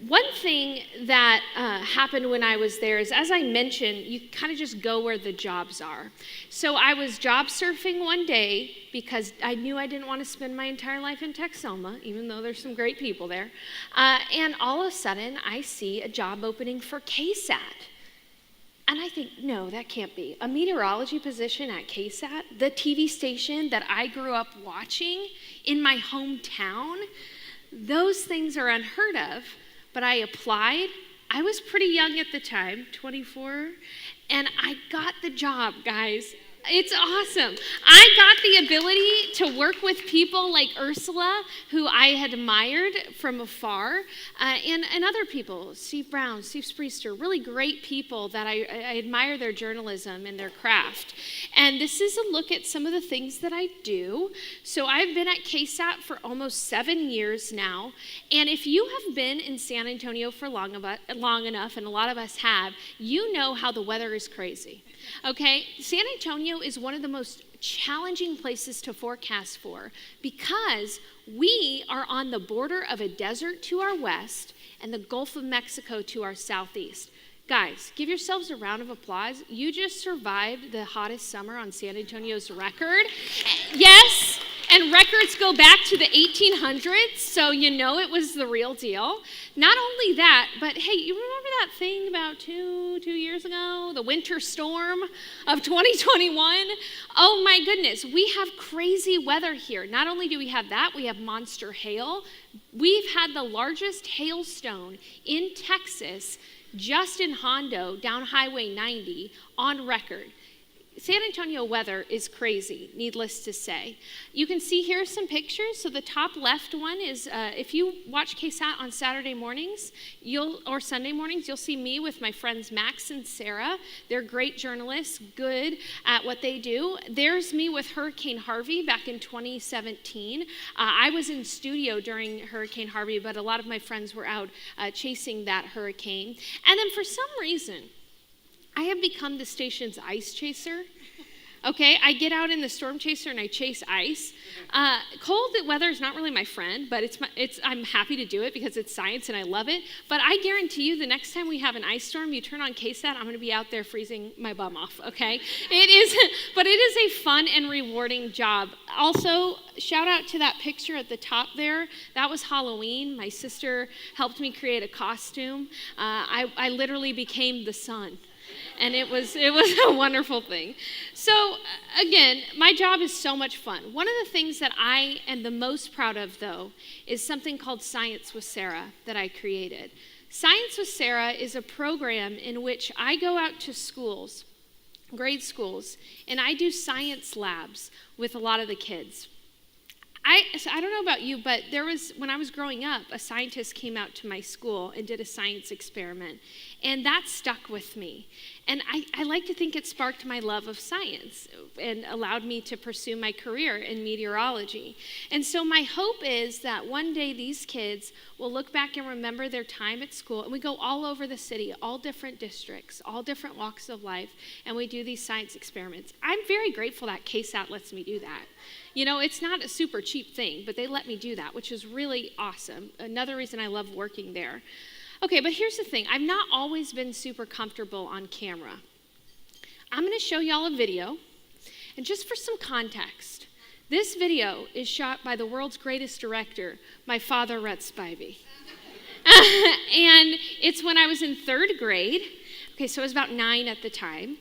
One thing that happened when I was there is, as I mentioned, you kind of just go where the jobs are. So I was job surfing one day because I knew I didn't want to spend my entire life in Texoma, even though there's some great people there. And all of a sudden, I see a job opening for KSAT. And I think, no, that can't be. A meteorology position at KSAT, the TV station that I grew up watching in my hometown, those things are unheard of. But I applied. I was pretty young at the time, 24, and I got the job, guys. It's awesome. I got the ability to work with people like Ursula, who I had admired from afar, and other people, Steve Brown, Steve Spriester, really great people that I admire their journalism and their craft. And this is a look at some of the things that I do. So I've been at KSAT for almost 7 years now, and if you have been in San Antonio for long enough, and a lot of us have, you know how the weather is crazy. Okay, San Antonio is one of the most challenging places to forecast for because we are on the border of a desert to our west and the Gulf of Mexico to our southeast. Guys, give yourselves a round of applause. You just survived the hottest summer on San Antonio's record. Yes, and records go back to the 1800s, so you know it was the real deal. Not only that, but hey, you remember that thing about two years ago, the winter storm of 2021? Oh my goodness, we have crazy weather here. Not only do we have that, we have monster hail. We've had the largest hailstone in Texas just in Hondo, down Highway 90, on record. San Antonio weather is crazy, needless to say. You can see here some pictures. So the top left one is, if you watch KSAT on Saturday mornings, or Sunday mornings, you'll see me with my friends Max and Sarah. They're great journalists, good at what they do. There's me with Hurricane Harvey back in 2017. I was in studio during Hurricane Harvey, but a lot of my friends were out chasing that hurricane. And then for some reason, I have become the station's ice chaser. Okay, I get out in the storm chaser and I chase ice. Cold weather is not really my friend, but I'm happy to do it because it's science and I love it. But I guarantee you the next time we have an ice storm, you turn on KSAT, I'm going to be out there freezing my bum off, okay? But it is a fun and rewarding job. Also, shout out to that picture at the top there. That was Halloween. My sister helped me create a costume. I literally became the sun. And it was a wonderful thing. So again, my job is so much fun. One of the things that I am the most proud of, though, is something called Science with Sarah that I created. Science with Sarah is a program in which I go out to schools, grade schools, and I do science labs with a lot of the kids. I don't know about you, but when I was growing up, a scientist came out to my school and did a science experiment, and that stuck with me. And I like to think it sparked my love of science and allowed me to pursue my career in meteorology. And so my hope is that one day these kids will look back and remember their time at school, and we go all over the city, all different districts, all different walks of life, and we do these science experiments. I'm very grateful that KSAT lets me do that. You know, it's not a super cheap thing, but they let me do that, which is really awesome. Another reason I love working there. Okay, but here's the thing. I've not always been super comfortable on camera. I'm going to show y'all a video, and just for some context, this video is shot by the world's greatest director, my father, Rhett Spivey. And it's when I was in 3rd grade. Okay, so I was about 9 at the time.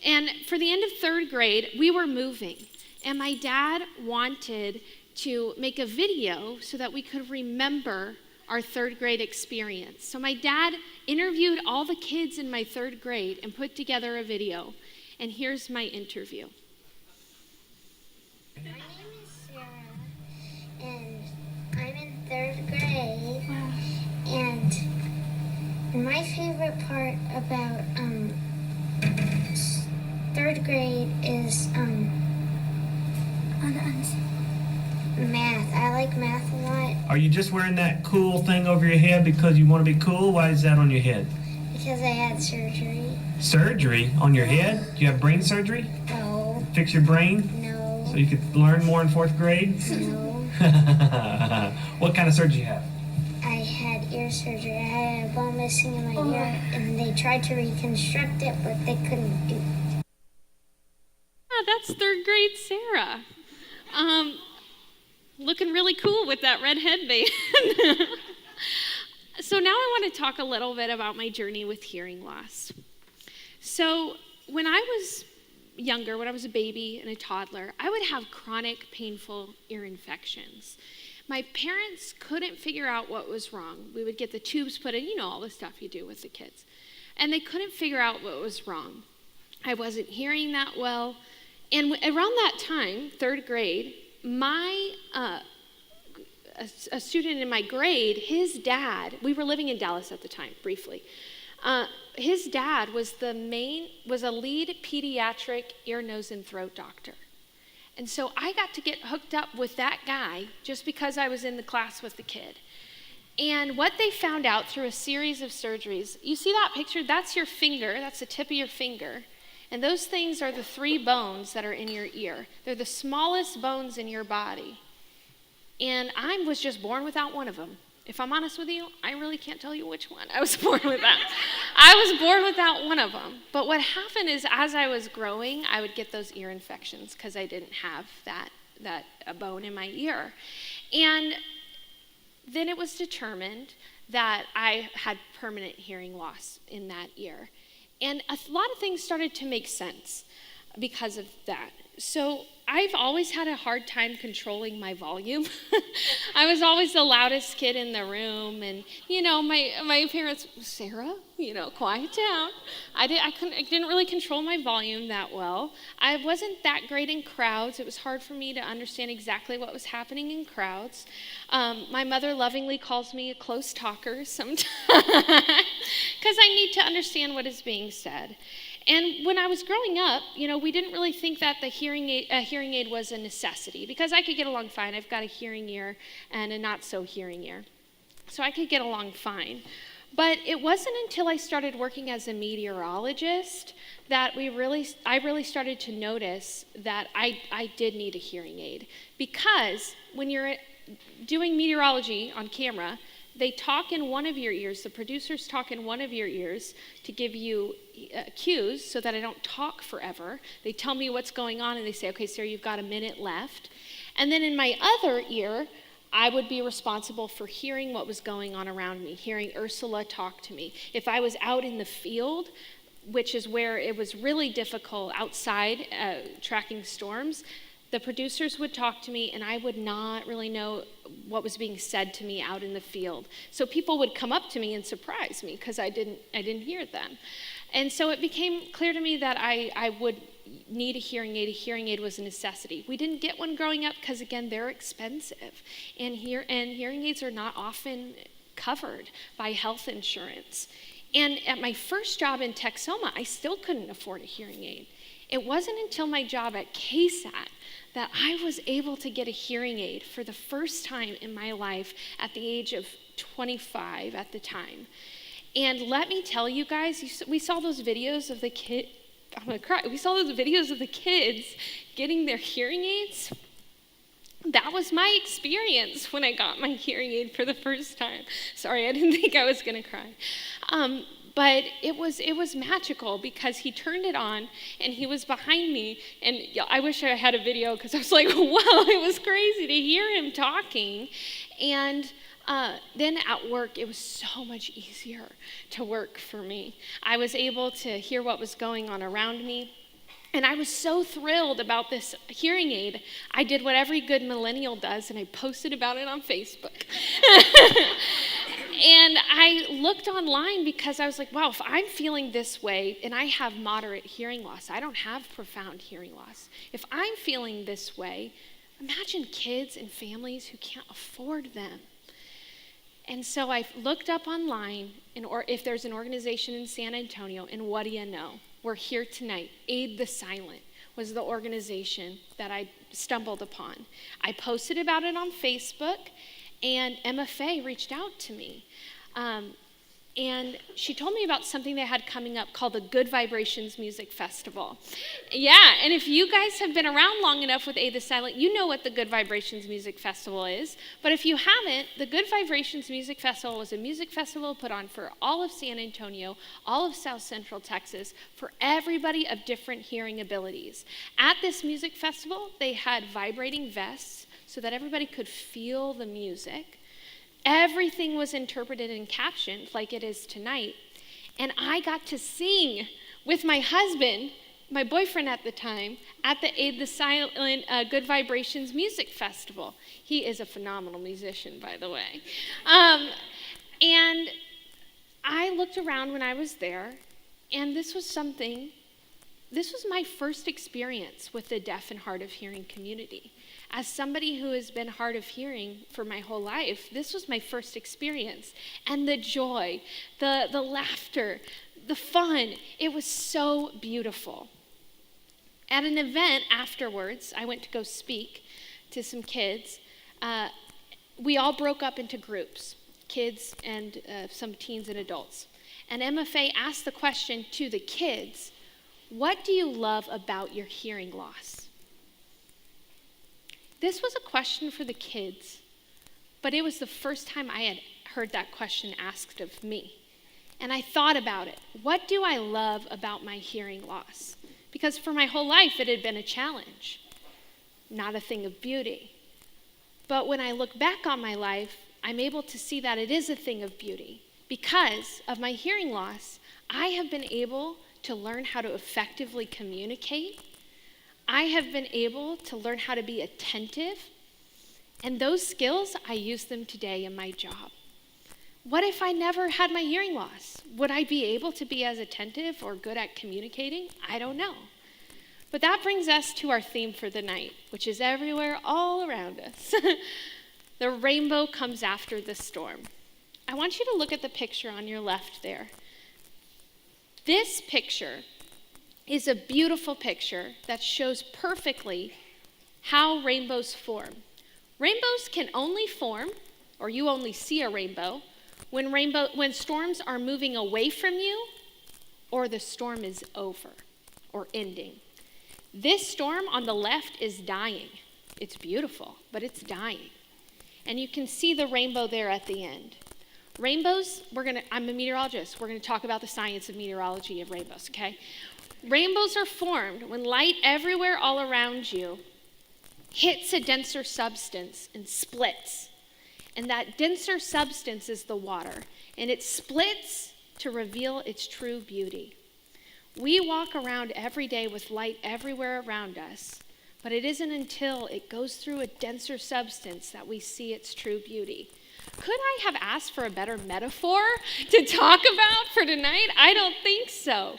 And for the end of 3rd grade, we were moving. And my dad wanted to make a video so that we could remember our 3rd grade experience. So my dad interviewed all the kids in my 3rd grade and put together a video. And here's my interview. My name is Sarah, and I'm in 3rd grade. And my favorite part about 3rd grade is math. I like math a lot. Are you just wearing that cool thing over your head because you want to be cool? Why is that on your head? Because I had surgery. Surgery? On your head? Do you have brain surgery? No. Fix your brain? No. So you could learn more in 4th grade? No. What kind of surgery you have? I had ear surgery. I had a bone missing in my ear, and they tried to reconstruct it, but they couldn't do it. That's 3rd grade Sarah. Looking really cool with that red headband. So now I want to talk a little bit about my journey with hearing loss. So when I was younger, when I was a baby and a toddler, I would have chronic, painful ear infections. My parents couldn't figure out what was wrong. We would get the tubes put in, you know, all the stuff you do with the kids. And they couldn't figure out what was wrong. I wasn't hearing that well. And around that time, 3rd grade, a student in my grade, his dad, we were living in Dallas at the time, briefly. His dad was a lead pediatric ear, nose, and throat doctor. And so I got to get hooked up with that guy just because I was in the class with the kid. And what they found out through a series of surgeries, you see that picture? That's your finger, that's the tip of your finger. And those things are the 3 bones that are in your ear. They're the smallest bones in your body. And I was just born without one of them. If I'm honest with you, I really can't tell you which one I was born without. I was born without one of them. But what happened is as I was growing, I would get those ear infections because I didn't have that bone in my ear. And then it was determined that I had permanent hearing loss in that ear. And a lot of things started to make sense because of that. So I've always had a hard time controlling my volume. I was always the loudest kid in the room, and my parents, Sarah, quiet down. I didn't really control my volume that well. I wasn't that great in crowds. It was hard for me to understand exactly what was happening in crowds. My mother lovingly calls me a close talker sometimes because I need to understand what is being said. And when I was growing up, we didn't really think that a hearing aid was a necessity, because I could get along fine. I've got a hearing ear and a not so hearing ear. So I could get along fine. But it wasn't until I started working as a meteorologist that I really started to notice that I did need a hearing aid. Because when you're doing meteorology on camera, they talk in one of your ears, the producers talk in one of your ears to give you cues so that I don't talk forever. They tell me what's going on and they say, okay, Sarah, you've got a minute left. And then in my other ear, I would be responsible for hearing what was going on around me, hearing Ursula talk to me. If I was out in the field, which is where it was really difficult outside tracking storms, the producers would talk to me and I would not really know what was being said to me out in the field. So people would come up to me and surprise me because I didn't hear them. And so it became clear to me that I would need a hearing aid. A hearing aid was a necessity. We didn't get one growing up because, again, they're expensive. And hearing aids are not often covered by health insurance. And at my first job in Texoma, I still couldn't afford a hearing aid. It wasn't until my job at KSAT that I was able to get a hearing aid for the first time in my life at the age of 25 at the time. And let me tell you guys, we saw those videos of the kid. I'm gonna cry. We saw those videos of the kids getting their hearing aids. That was my experience when I got my hearing aid for the first time. Sorry, I didn't think I was gonna cry. But it was magical because he turned it on and he was behind me. And I wish I had a video because I was like, wow, it was crazy to hear him talking. And then at work, it was so much easier to work for me. I was able to hear what was going on around me. And I was so thrilled about this hearing aid, I did what every good millennial does, and I posted about it on Facebook. And I looked online because I was like, wow, if I'm feeling this way, and I have moderate hearing loss, I don't have profound hearing loss. If I'm feeling this way, imagine kids and families who can't afford them. And so I looked up online, if there's an organization in San Antonio, and what do you know? We're here tonight. Aid the Silent was the organization that I stumbled upon. I posted about it on Facebook, and Emma Faye reached out to me. And she told me about something they had coming up called the Good Vibrations Music Festival. Yeah, and if you guys have been around long enough with Aid the Silent, you know what the Good Vibrations Music Festival is. But if you haven't, the Good Vibrations Music Festival was a music festival put on for all of San Antonio, all of South Central Texas, for everybody of different hearing abilities. At this music festival, they had vibrating vests so that everybody could feel the music. Everything was interpreted and captioned like it is tonight. And I got to sing with my husband, my boyfriend at the time, at the Aid the Silent Good Vibrations Music Festival. He is a phenomenal musician, by the way. And I looked around when I was there, and this was my first experience with the deaf and hard of hearing community. As somebody who has been hard of hearing for my whole life, this was my first experience. And the joy, the laughter, the fun, it was so beautiful. At an event afterwards, I went to go speak to some kids. We all broke up into groups, kids and some teens and adults. And Emma Faye asked the question to the kids, what do you love about your hearing loss? This was a question for the kids, but it was the first time I had heard that question asked of me. And I thought about it. What do I love about my hearing loss? Because for my whole life, it had been a challenge, not a thing of beauty. But when I look back on my life, I'm able to see that it is a thing of beauty. Because of my hearing loss, I have been able to learn how to effectively communicate. I have been able to learn how to be attentive, and those skills, I use them today in my job. What if I never had my hearing loss? Would I be able to be as attentive or good at communicating? I don't know. But that brings us to our theme for the night, which is everywhere all around us. The rainbow comes after the storm. I want you to look at the picture on your left there. This picture is a beautiful picture that shows perfectly how rainbows form. Rainbows can only form, or you only see a rainbow, when storms are moving away from you or the storm is over or ending. This storm on the left is dying. It's beautiful, but it's dying. And you can see the rainbow there at the end. Rainbows, I'm a meteorologist. We're going to talk about the science of meteorology of rainbows, okay? Rainbows are formed when light everywhere all around you hits a denser substance and splits. And that denser substance is the water. And it splits to reveal its true beauty. We walk around every day with light everywhere around us, but it isn't until it goes through a denser substance that we see its true beauty. Could I have asked for a better metaphor to talk about for tonight? I don't think so.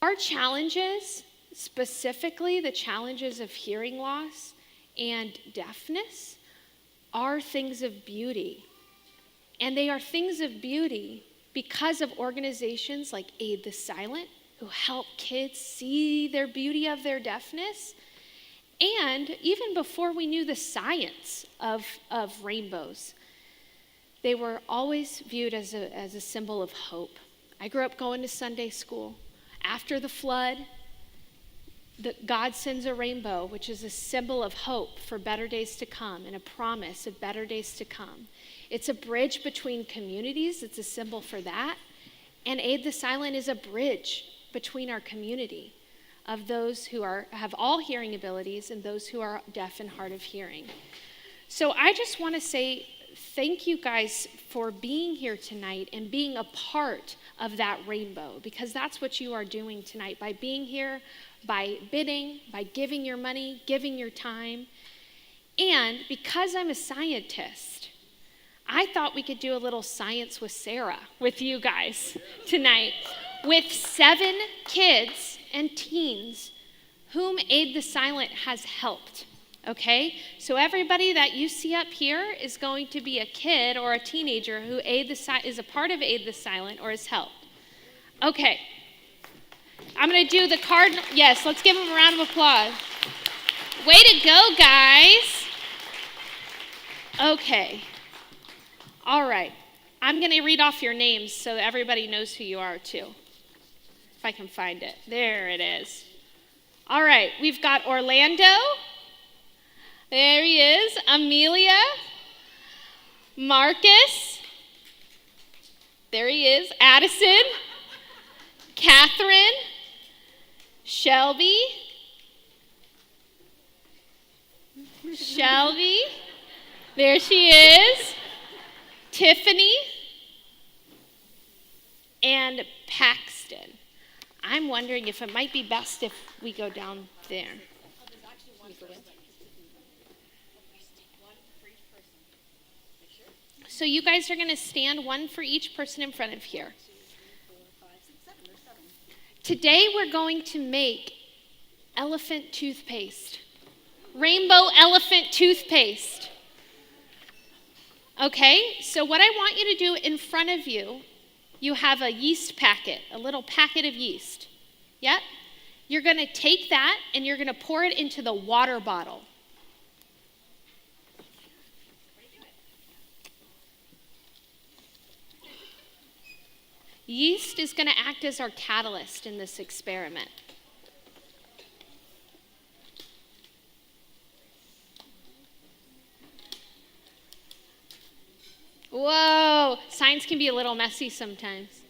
Our challenges, specifically the challenges of hearing loss and deafness, are things of beauty. And they are things of beauty because of organizations like Aid the Silent, who help kids see their beauty of their deafness. And even before we knew the science of rainbows, they were always viewed as a symbol of hope. I grew up going to Sunday school. After the flood, God sends a rainbow, which is a symbol of hope for better days to come and a promise of better days to come. It's a bridge between communities. It's a symbol for that. And Aid the Silent is a bridge between our community of those who have all hearing abilities and those who are deaf and hard of hearing. So I just want to say thank you guys for being here tonight and being a part of that rainbow, because that's what you are doing tonight by being here, by bidding, by giving your money, giving your time. And because I'm a scientist, I thought we could do a little science with Sarah with you guys tonight, with 7 kids and teens whom Aid the Silent has helped. Okay, so everybody that you see up here is going to be a kid or a teenager who is a part of Aid the Silent or has helped. Okay, I'm going to do the card. Yes, let's give them a round of applause. Way to go, guys. Okay, all right. I'm going to read off your names so that everybody knows who you are too. If I can find it. There it is. All right, we've got Orlando. There he is. Amelia. Marcus. There he is. Addison. Catherine. Shelby. There she is. Tiffany. And Paxton. I'm wondering if it might be best if we go down there. So you guys are going to stand one for each person in front of here. Today we're going to make elephant toothpaste. Rainbow elephant toothpaste. Okay, so what I want you to do in front of you, you have a yeast packet, a little packet of yeast. Yep. You're going to take that and you're going to pour it into the water bottle. Yeast is going to act as our catalyst in this experiment. Whoa, science can be a little messy sometimes.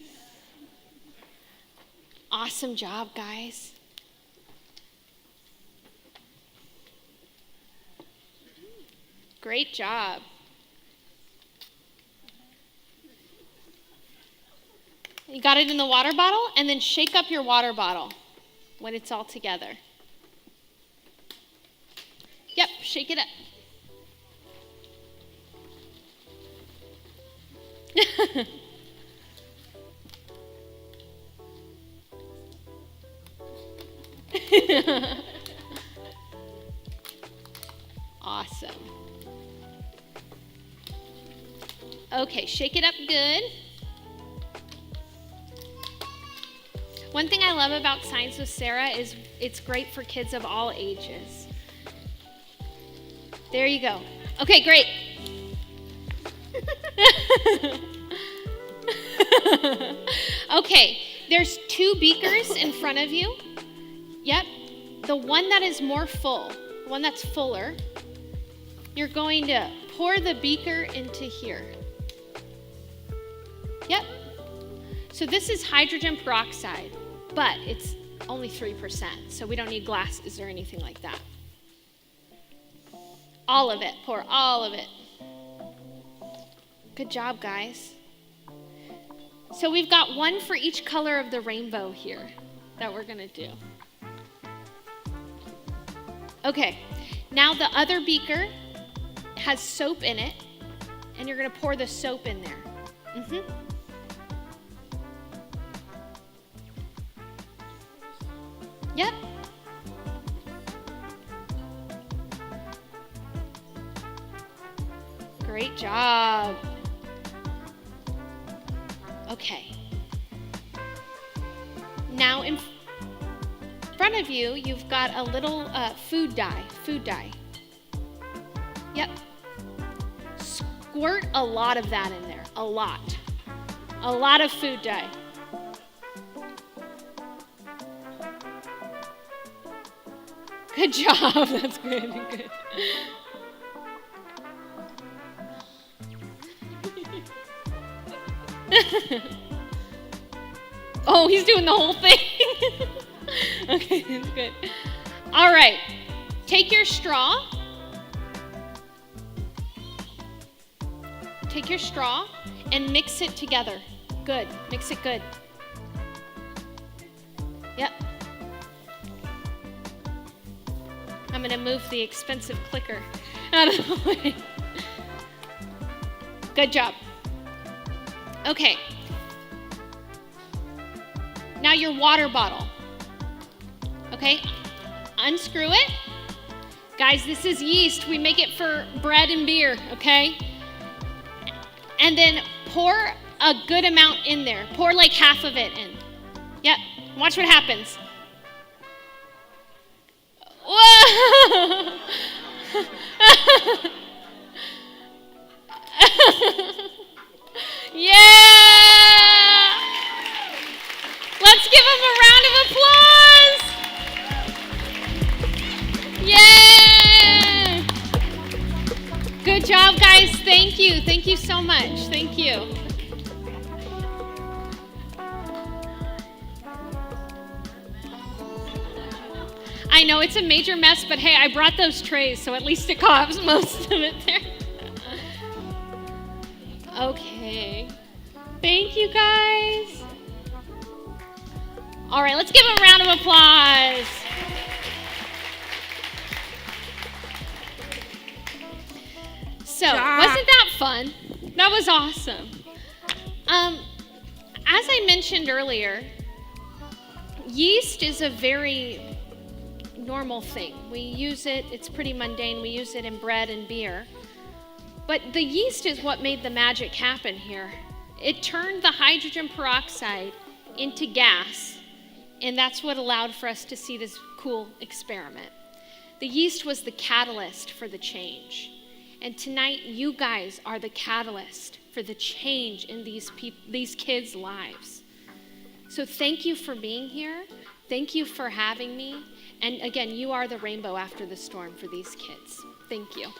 Awesome job, guys. Great job. You got it in the water bottle, and then shake up your water bottle when it's all together. shake it up. Awesome. Okay, shake it up good. One thing I love about Science with Sarah is it's great for kids of all ages. There you go. Okay, great. Okay, there's 2 beakers in front of you. Yep. The one that is more full, the one that's fuller, you're going to pour the beaker into here. Yep. So this is hydrogen peroxide, but it's only 3%, so we don't need glasses or anything like that. All of it, pour all of it. Good job, guys. So we've got one for each color of the rainbow here that we're gonna do. Okay, now the other beaker has soap in it, and you're gonna pour the soap in there. Yep. Great job. Okay. Now in front of you, you've got a little food dye. Yep. Squirt a lot of that in there. A lot. A lot of food dye. Good job. That's good. Good. Oh, he's doing the whole thing. Okay, that's good. All right. Take your straw. Take your straw and mix it together. Good. Mix it good. Yep. I'm going to move the expensive clicker out of the way. Good job. Okay. Now your water bottle. Okay? Unscrew it. Guys, this is yeast. We make it for bread and beer, okay? And then pour a good amount in there. Pour like half of it in. Yep. Watch what happens. Whoa! Yeah! Let's give him a round of applause. Yeah! Good job, guys. Thank you. Thank you so much. Thank you. I know it's a major mess, but hey, I brought those trays, so at least it covers most of it there. Okay. Thank you, guys. All right, let's give them a round of applause. So, wasn't that fun? That was awesome. As I mentioned earlier, yeast is a very normal thing. We use it, it's pretty mundane. We use it in bread and beer. But the yeast is what made the magic happen here. It turned the hydrogen peroxide into gas, and that's what allowed for us to see this cool experiment. The yeast was the catalyst for the change. And tonight, you guys are the catalyst for the change in these kids' lives. So thank you for being here. Thank you for having me. And again, you are the rainbow after the storm for these kids. Thank you.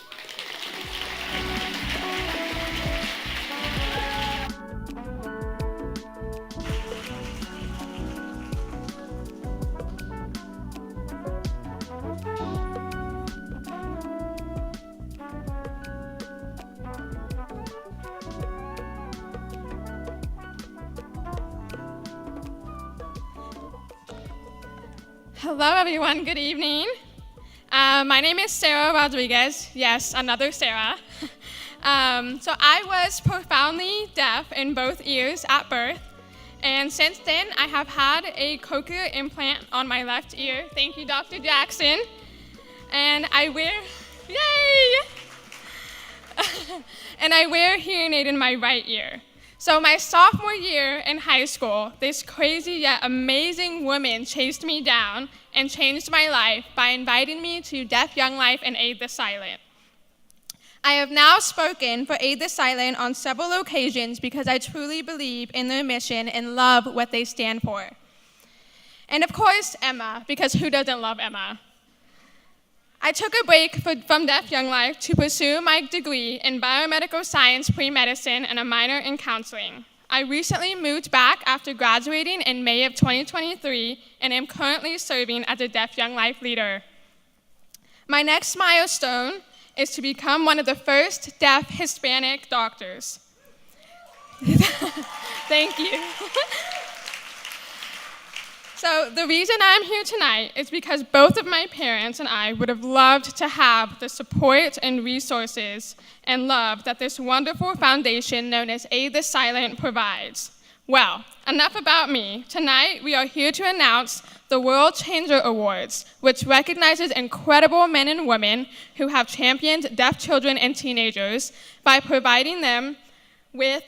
Hello, everyone. Good evening. My name is Sarah Rodriguez. Yes, another Sarah. So I was profoundly deaf in both ears at birth. And since then, I have had a cochlear implant on my left ear. Thank you, Dr. Jackson. And I wear, yay! And I wear a hearing aid in my right ear. So my sophomore year in high school, this crazy yet amazing woman chased me down and changed my life by inviting me to Deaf Young Life and Aid the Silent. I have now spoken for Aid the Silent on several occasions because I truly believe in their mission and love what they stand for. And of course, Emma, because who doesn't love Emma? I took a break from Deaf Young Life to pursue my degree in biomedical science pre-medicine and a minor in counseling. I recently moved back after graduating in May of 2023 and am currently serving as a Deaf Young Life leader. My next milestone is to become one of the first deaf Hispanic doctors. Thank you. So the reason I'm here tonight is because both of my parents and I would have loved to have the support and resources and love that this wonderful foundation known as Aid the Silent provides. Well, enough about me. Tonight we are here to announce the World Changer Awards, which recognizes incredible men and women who have championed deaf children and teenagers by providing them with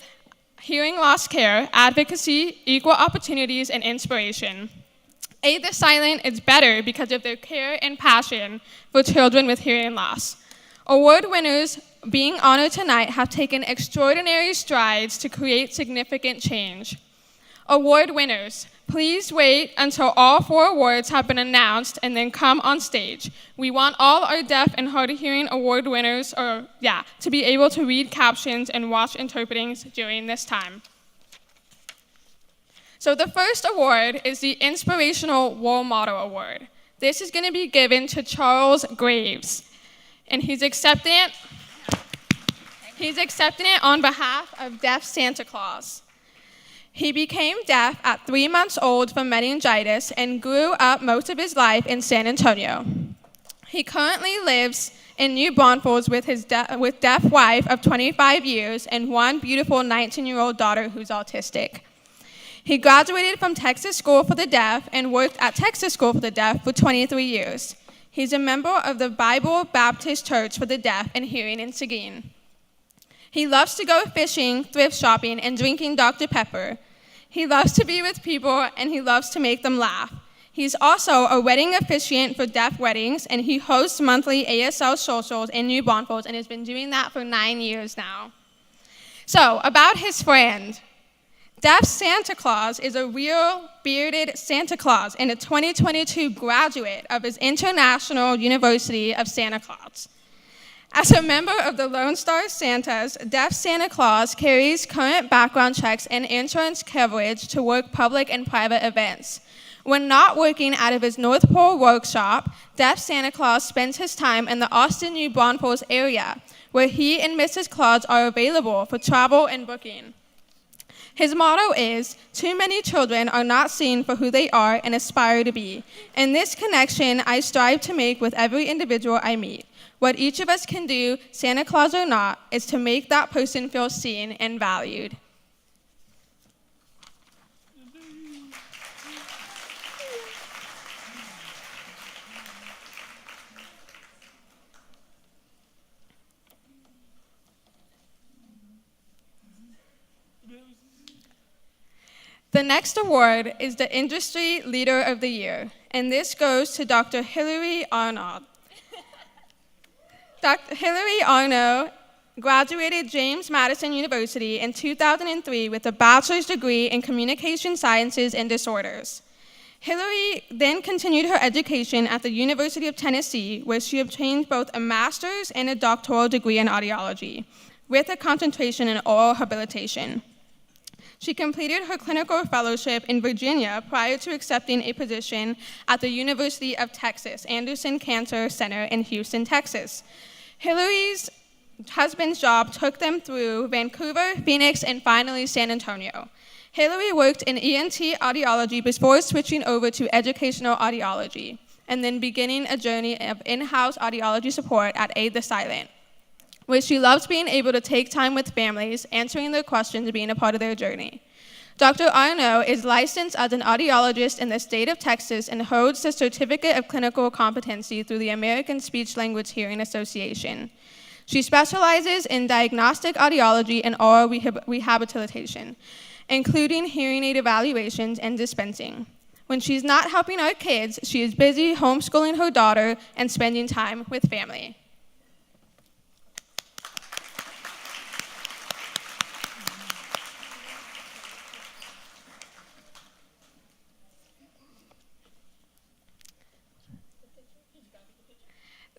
hearing loss care, advocacy, equal opportunities, and inspiration. Aid the Silent is better because of their care and passion for children with hearing loss. Award winners being honored tonight have taken extraordinary strides to create significant change. Award winners, please wait until all 4 awards have been announced and then come on stage. We want all our deaf and hard of hearing award winners to be able to read captions and watch interpretings during this time. So the first award is the Inspirational Role Model Award. This is going to be given to Charles Graves, and he's accepting it on behalf of Deaf Santa Claus. He became deaf at 3 months old from meningitis and grew up most of his life in San Antonio. He currently lives in New Braunfels with his deaf wife of 25 years and one beautiful 19-year-old daughter who's autistic. He graduated from Texas School for the Deaf and worked at Texas School for the Deaf for 23 years. He's a member of the Bible Baptist Church for the Deaf and Hearing in Seguin. He loves to go fishing, thrift shopping, and drinking Dr. Pepper. He loves to be with people, and he loves to make them laugh. He's also a wedding officiant for deaf weddings, and he hosts monthly ASL socials in New Braunfels and has been doing that for 9 years now. So, about his friend. Deaf Santa Claus is a real bearded Santa Claus and a 2022 graduate of his International University of Santa Claus. As a member of the Lone Star Santas, Deaf Santa Claus carries current background checks and insurance coverage to work public and private events. When not working out of his North Pole workshop, Deaf Santa Claus spends his time in the Austin, New Braunfels area, where he and Mrs. Claus are available for travel and booking. His motto is, "Too many children are not seen for who they are and aspire to be." And this connection I strive to make with every individual I meet. What each of us can do, Santa Claus or not, is to make that person feel seen and valued. The next award is the Industry Leader of the Year, and this goes to Dr. Hillary Arnold. Dr. Hillary Arnold graduated James Madison University in 2003 with a bachelor's degree in Communication Sciences and Disorders. Hillary then continued her education at the University of Tennessee, where she obtained both a master's and a doctoral degree in audiology, with a concentration in oral rehabilitation. She completed her clinical fellowship in Virginia prior to accepting a position at the University of Texas Anderson Cancer Center in Houston, Texas. Hillary's husband's job took them through Vancouver, Phoenix, and finally San Antonio. Hillary worked in ENT audiology before switching over to educational audiology. and then beginning a journey of in-house audiology support at Aid the Silent, where she loves being able to take time with families, answering their questions, and being a part of their journey. Dr. Arnaud is licensed as an audiologist in the state of Texas and holds the Certificate of Clinical Competency through the American Speech Language Hearing Association. She specializes in diagnostic audiology and oral rehabilitation, including hearing aid evaluations and dispensing. When she's not helping our kids, she is busy homeschooling her daughter and spending time with family.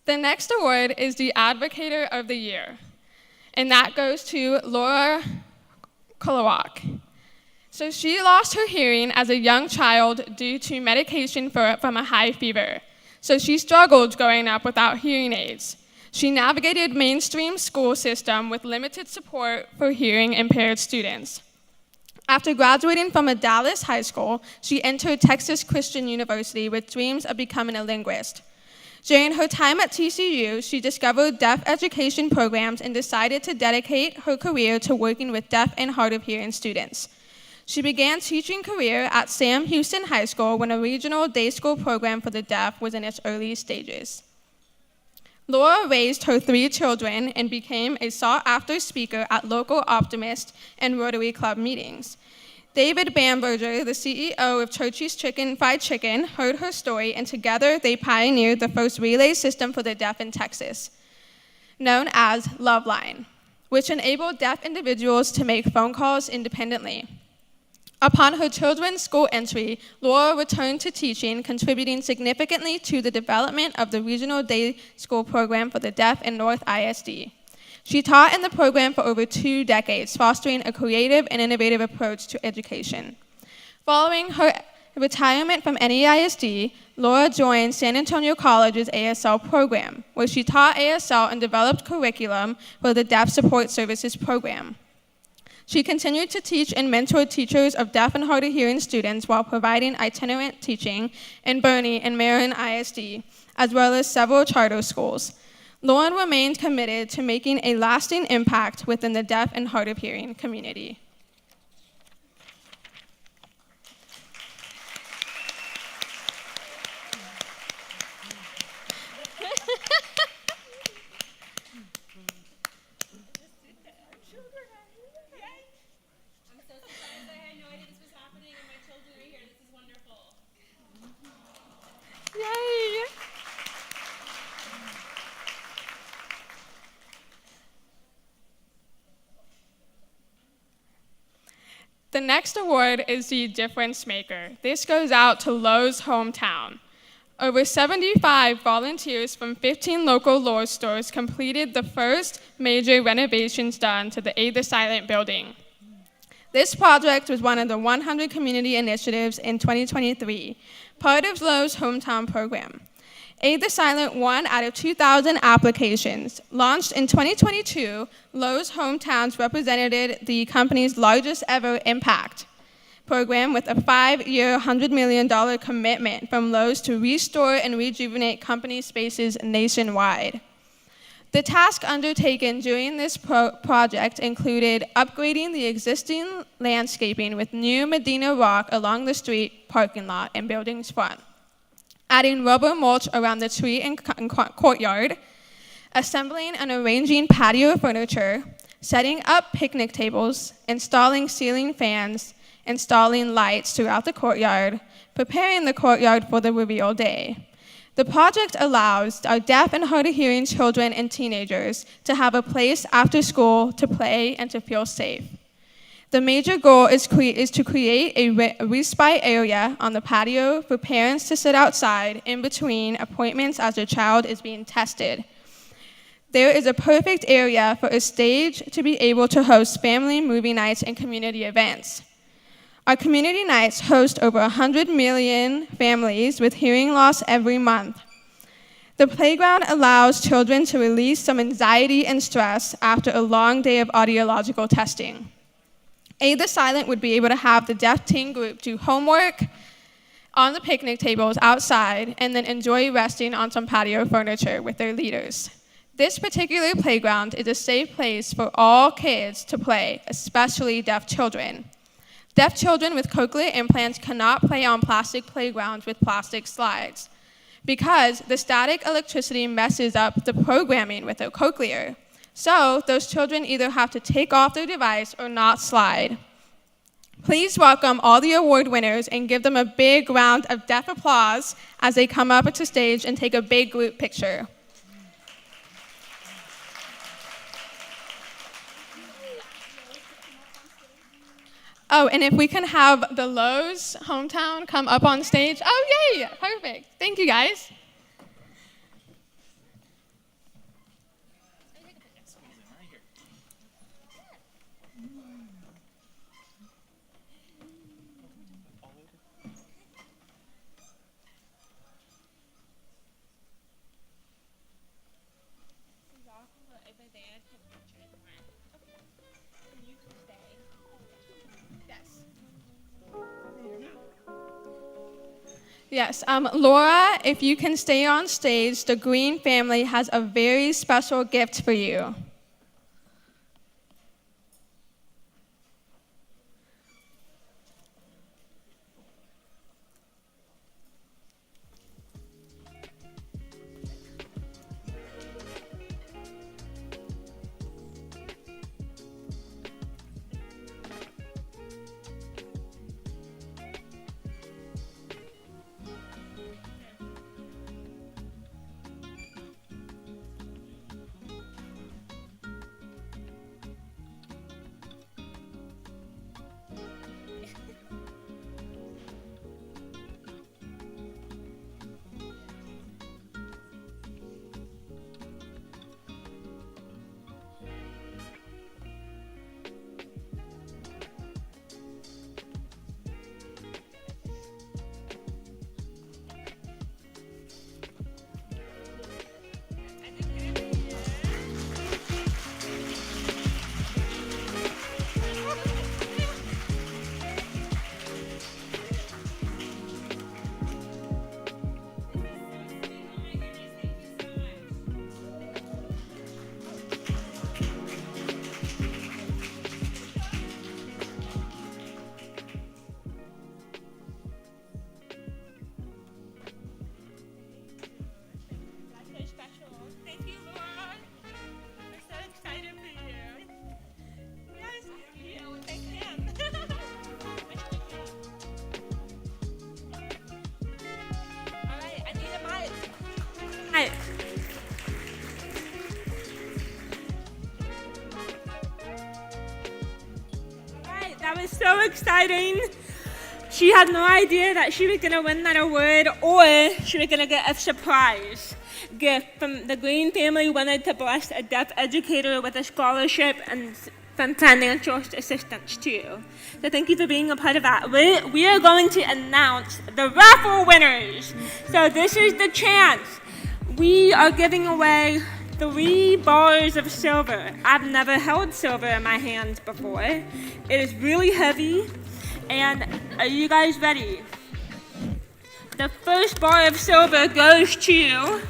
The next award is the Advocator of the Year, and that goes to Laura Kolowak. So she lost her hearing as a young child due to medication from a high fever. So she struggled growing up without hearing aids. She navigated mainstream school system with limited support for hearing impaired students. After graduating from a Dallas high school, she entered Texas Christian University with dreams of becoming a linguist. During her time at TCU, she discovered deaf education programs and decided to dedicate her career to working with deaf and hard of hearing students. She began teaching career at Sam Houston High School when a regional day school program for the deaf was in its early stages. Laura raised her 3 children and became a sought-after speaker at local Optimist and Rotary Club meetings. David Bamberger, the CEO of Churchy's Fried Chicken, heard her story, and together they pioneered the first relay system for the deaf in Texas, known as Loveline, which enabled deaf individuals to make phone calls independently. Upon her children's school entry, Laura returned to teaching, contributing significantly to the development of the regional day school program for the deaf in North ISD. She taught in the program for over 2 decades, fostering a creative and innovative approach to education. Following her retirement from NEISD, Laura joined San Antonio College's ASL program, where she taught ASL and developed curriculum for the Deaf Support Services program. She continued to teach and mentor teachers of deaf and hard of hearing students while providing itinerant teaching in Bernie and Marin ISD, as well as several charter schools. Lauren remained committed to making a lasting impact within the deaf and hard of hearing community. Yay! The next award is the Difference Maker. This goes out to Lowe's hometown. Over 75 volunteers from 15 local Lowe's stores completed the first major renovations done to the Aid the Silent building. This project was one of the 100 community initiatives in 2023, part of Lowe's hometown program. Aid the Silent 1 out of 2,000 applications. Launched in 2022, Lowe's Hometowns represented the company's largest ever impact program with a 5-year, $100 million commitment from Lowe's to restore and rejuvenate company spaces nationwide. The task undertaken during this project included upgrading the existing landscaping with new Medina rock along the street, parking lot, and building's front, adding rubber mulch around the tree and courtyard, assembling and arranging patio furniture, setting up picnic tables, installing ceiling fans, installing lights throughout the courtyard, preparing the courtyard for the reveal day. The project allows our deaf and hard of hearing children and teenagers to have a place after school to play and to feel safe. The major goal is to create a respite area on the patio for parents to sit outside in between appointments as their child is being tested. There is a perfect area for a stage to be able to host family movie nights and community events. Our community nights host over 100 million families with hearing loss every month. The playground allows children to release some anxiety and stress after a long day of audiological testing. Aid the Silent would be able to have the deaf teen group do homework on the picnic tables outside and then enjoy resting on some patio furniture with their leaders. This particular playground is a safe place for all kids to play, especially deaf children. Deaf children with cochlear implants cannot play on plastic playgrounds with plastic slides because the static electricity messes up the programming with their cochlear. So those children either have to take off their device or not slide. Please welcome all the award winners and give them a big round of deaf applause as they come up to stage and take a big group picture. Oh, and if we can have the Lowe's hometown come up on stage. Oh, yay, perfect. Thank you, guys. Yes, Laura, if you can stay on stage, the Green family has a very special gift for you. That was so exciting. She had no idea that she was going to win that award or she was going to get a surprise gift from the Green family. Wanted to bless a deaf educator with a scholarship and some financial assistance too. So thank you for being a part of that. We are going to announce the raffle winners. So this is the chance. We are giving away 3 bars of silver. I've never held silver in my hands before. It is really heavy. And are you guys ready? The first bar of silver goes to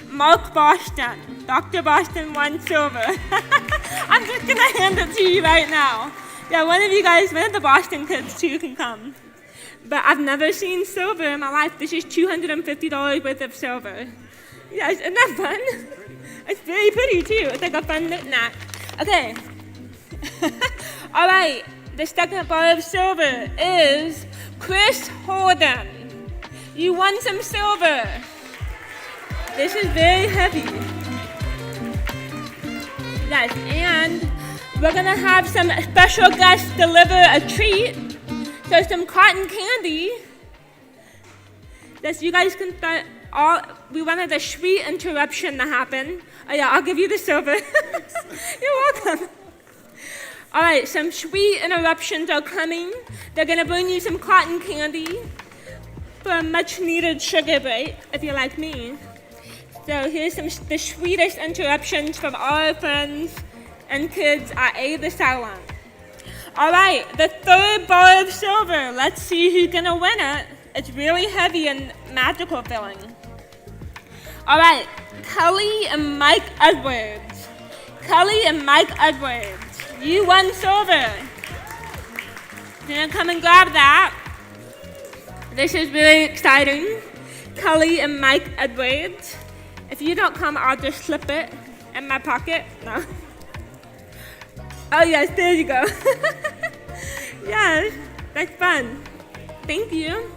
Mark Boston. Dr. Boston won silver. I'm just going to hand it to you right now. Yeah, one of the Boston kids too can come. But I've never seen silver in my life. This is $250 worth of silver. Yeah, isn't that fun? It's very pretty too. It's like a fun knick-knack. Okay. All right. The second bar of silver is Chris Holden. You won some silver. This is very heavy. Yes, and we're gonna have some special guests deliver a treat. So some cotton candy. That you guys can start. We wanted a sweet interruption to happen. Oh yeah, I'll give you the silver. You're welcome. All right, some sweet interruptions are coming. They're gonna bring you some cotton candy for a much needed sugar break, if you're like me. So here's the sweetest interruptions from our friends and kids at A the Silent. All right, the third bar of silver. Let's see who's gonna win it. It's really heavy and magical feeling. All right, Kelly and Mike Edwards. Kelly and Mike Edwards, you won silver. You're gonna come and grab that. This is really exciting. Kelly and Mike Edwards. If you don't come, I'll just slip it in my pocket. No. Oh yes, there you go. Yes, that's fun. Thank you.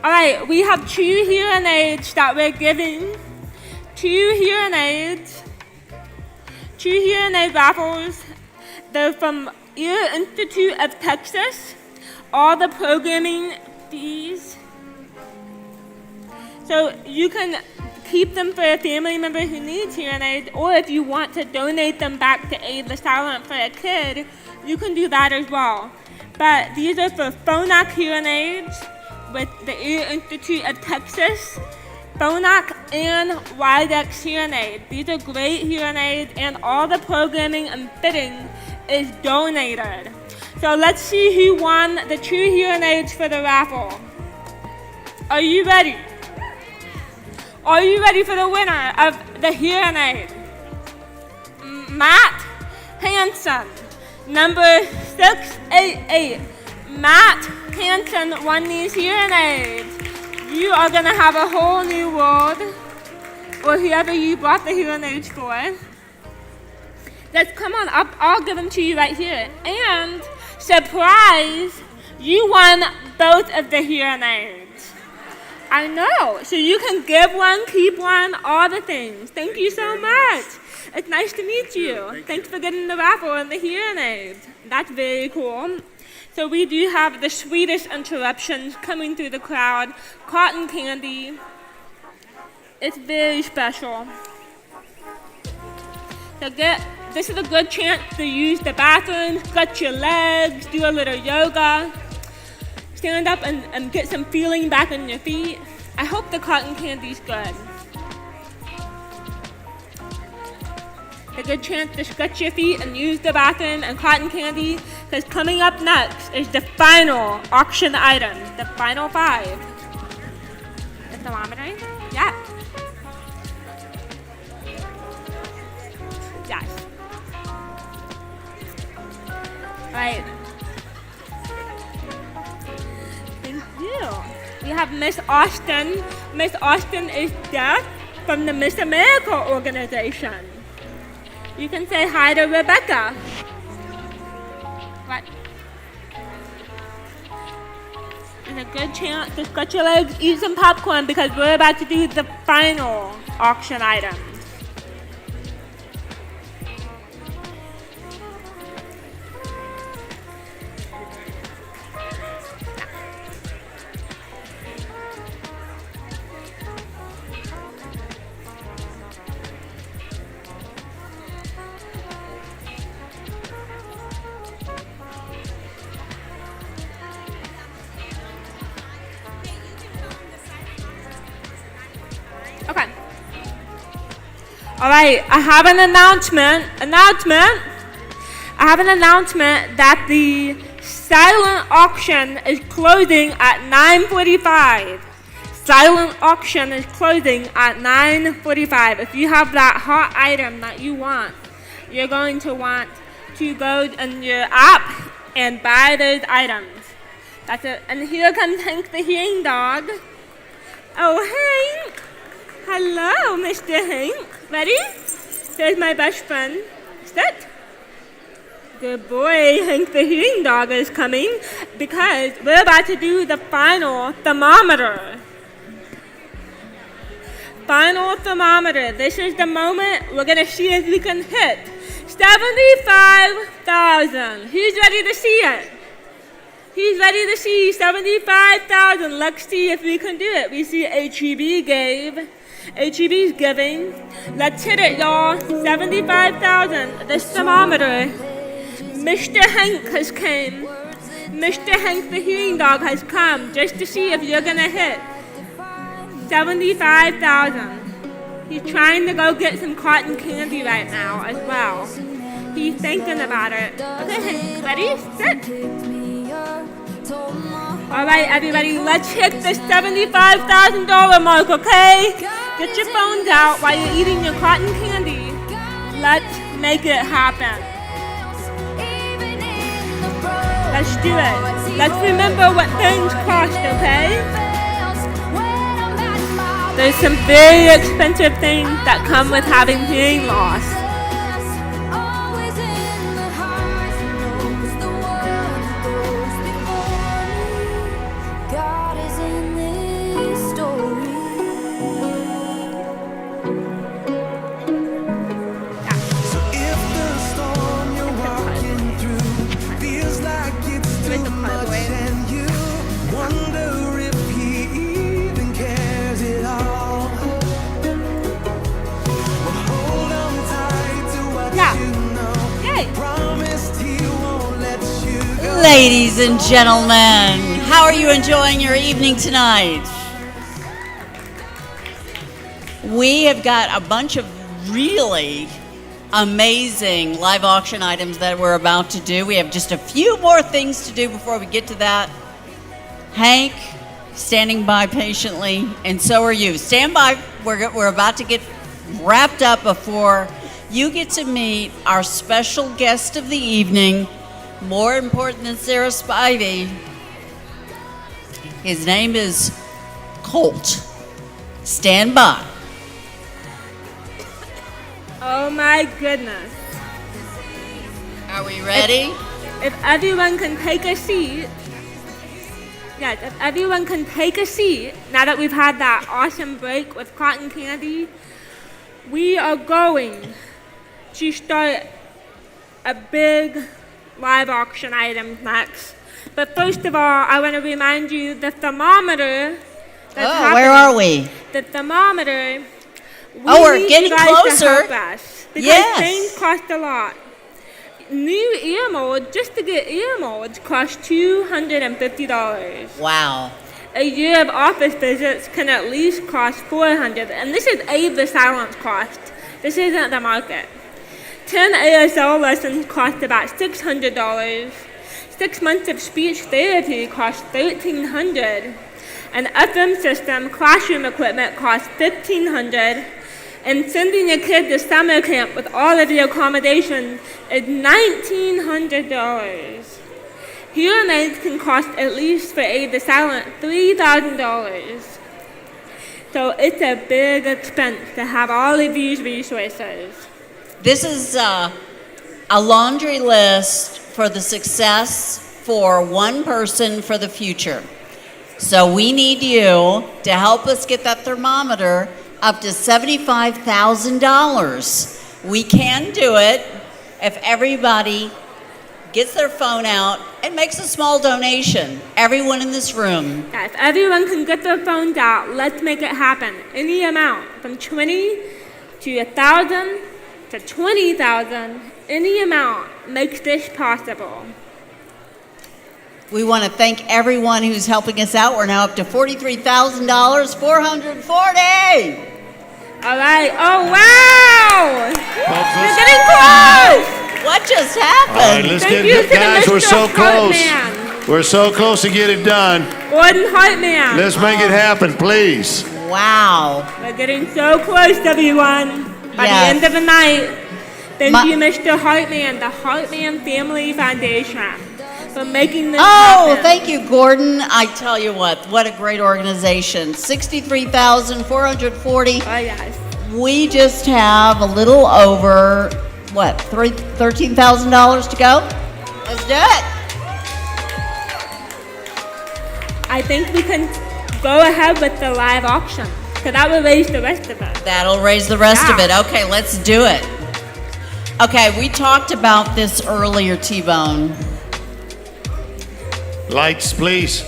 All right, we have 2 hearing aids that we're giving. 2 hearing aids. 2 hearing aid raffles. They're from Ear Institute of Texas. All the programming fees. So you can keep them for a family member who needs hearing aids, or if you want to donate them back to Aid the Silent for a kid, you can do that as well. But these are for Phonak hearing aids with the Ear Institute of Texas, Phonak and Widex hearing aids. These are great hearing aids, and all the programming and fitting is donated. So let's see who won the 2 hearing aids for the raffle. Are you ready? Are you ready for the winner of the hearing aid? Matt Hansen, number 688. Matt Hansen won these hearing aids. You are going to have a whole new world, or whoever you bought the hearing aids for. Just come on up, I'll give them to you right here. And surprise, you won both of the hearing aids. I know. So you can give one, keep one, all the things. Thank you so much. It's nice to meet you. Thanks for getting the raffle and the hearing aids. That's very cool. So we do have the sweetest interruptions coming through the crowd. Cotton candy. It's very special. So this is a good chance to use the bathroom, stretch your legs, do a little yoga. Stand up and get some feeling back in your feet. I hope the cotton candy's good. A good chance to stretch your feet and use the bathroom and cotton candy, because coming up next is the final auction item, the final 5. The thermometer? Yeah. Yes. All right. Thank you. We have Miss Austin. Miss Austin is Deaf from the Miss America organization. You can say hi to Rebecca. What? And a good chance to stretch your legs, eat some popcorn, because we're about to do the final auction item. Okay. All right, I have an announcement. I have an announcement that the silent auction is closing at 9:45. Silent auction is closing at 9:45. If you have that hot item that you want, you're going to want to go in your app and buy those items. That's it. And here comes Hank the hearing dog. Oh, Hank. Hello, Mr. Hank. Ready? There's my best friend. Sit. Good boy. Hank the hearing dog is coming because we're about to do the final thermometer. Final thermometer. This is the moment we're going to see if we can hit 75,000. Who's ready to see it? He's ready to see 75,000. Let's see if we can do it. We see HEB gave. HEB's giving. Let's hit it, y'all. 75,000. This thermometer. Mr. Hank has came. Mr. Hank the hearing dog has come just to see if you're gonna hit 75,000. He's trying to go get some cotton candy right now as well. He's thinking about it. Okay, ready, set. All right, everybody, let's hit the $75,000 mark, okay? Get your phones out while you're eating your cotton candy. Let's make it happen. Let's do it. Let's remember what things cost, okay? There's some very expensive things that come with having hearing loss. Ladies and gentlemen, how are you enjoying your evening tonight? We have got a bunch of really amazing live auction items that we're about to do. We have just a few more things to do before we get to that. Hank, standing by patiently, and so are you. Stand by. We're about to get wrapped up before you get to meet our special guest of the evening. More important than Sarah Spivey. His name is Colt. Stand by. Oh my goodness. Are we ready? If everyone can take a seat. Yes, if everyone can take a seat, now that we've had that awesome break with cotton candy, we are going to start a big live auction item next. But first of all, I want to remind you the thermometer that's where are we? The thermometer. We're getting closer. To help us because yes. Things cost a lot. New ear molds, just to get ear molds, cost $250. Wow. A year of office visits can at least cost $400, and this is the silence cost. This isn't the market. 10 ASL lessons cost about $600. 6 months of speech therapy cost $1,300. An FM system, classroom equipment cost $1,500. And sending a kid to summer camp with all of the accommodations is $1,900. Hearing aids can cost, at least for the silent, $3,000. So it's a big expense to have all of these resources. This is a laundry list for the success for one person for the future. So we need you to help us get that thermometer up to $75,000. We can do it if everybody gets their phone out and makes a small donation. Everyone in this room. Yeah, if everyone can get their phones out, let's make it happen. Any amount, from 20 to 1,000 to 20,000, any amount makes this possible. We want to thank everyone who's helping us out. We're now up to $43,000, $440. All right. Oh, wow. We're getting close. What just happened? All right, let's get it, guys. We're so close. We're so close to get it done. Gordon Hartman. Let's make it happen, please. Wow. We're getting so close, everyone. By the end of the night, thank you, Mr. Hartman, the Hartman Family Foundation, for making this happen. Thank you, Gordon. I tell you what a great organization. $63,440. Oh, yes. We just have a little over, $13,000 to go? Let's do it. I think we can go ahead with the live auction, because that will raise the rest of it. That'll raise the rest of it. Okay, let's do it. Okay, we talked about this earlier, T-Bone. Lights, please.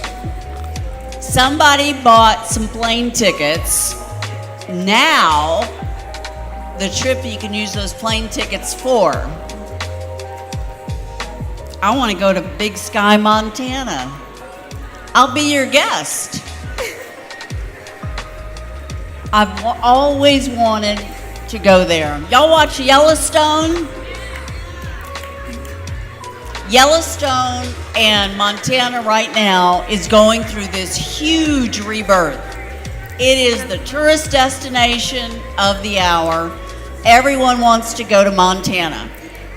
Somebody bought some plane tickets. Now, the trip you can use those plane tickets for. I want to go to Big Sky, Montana. I'll be your guest. I've always wanted to go there. Y'all watch Yellowstone? Yellowstone and Montana right now is going through this huge rebirth. It is the tourist destination of the hour. Everyone wants to go to Montana.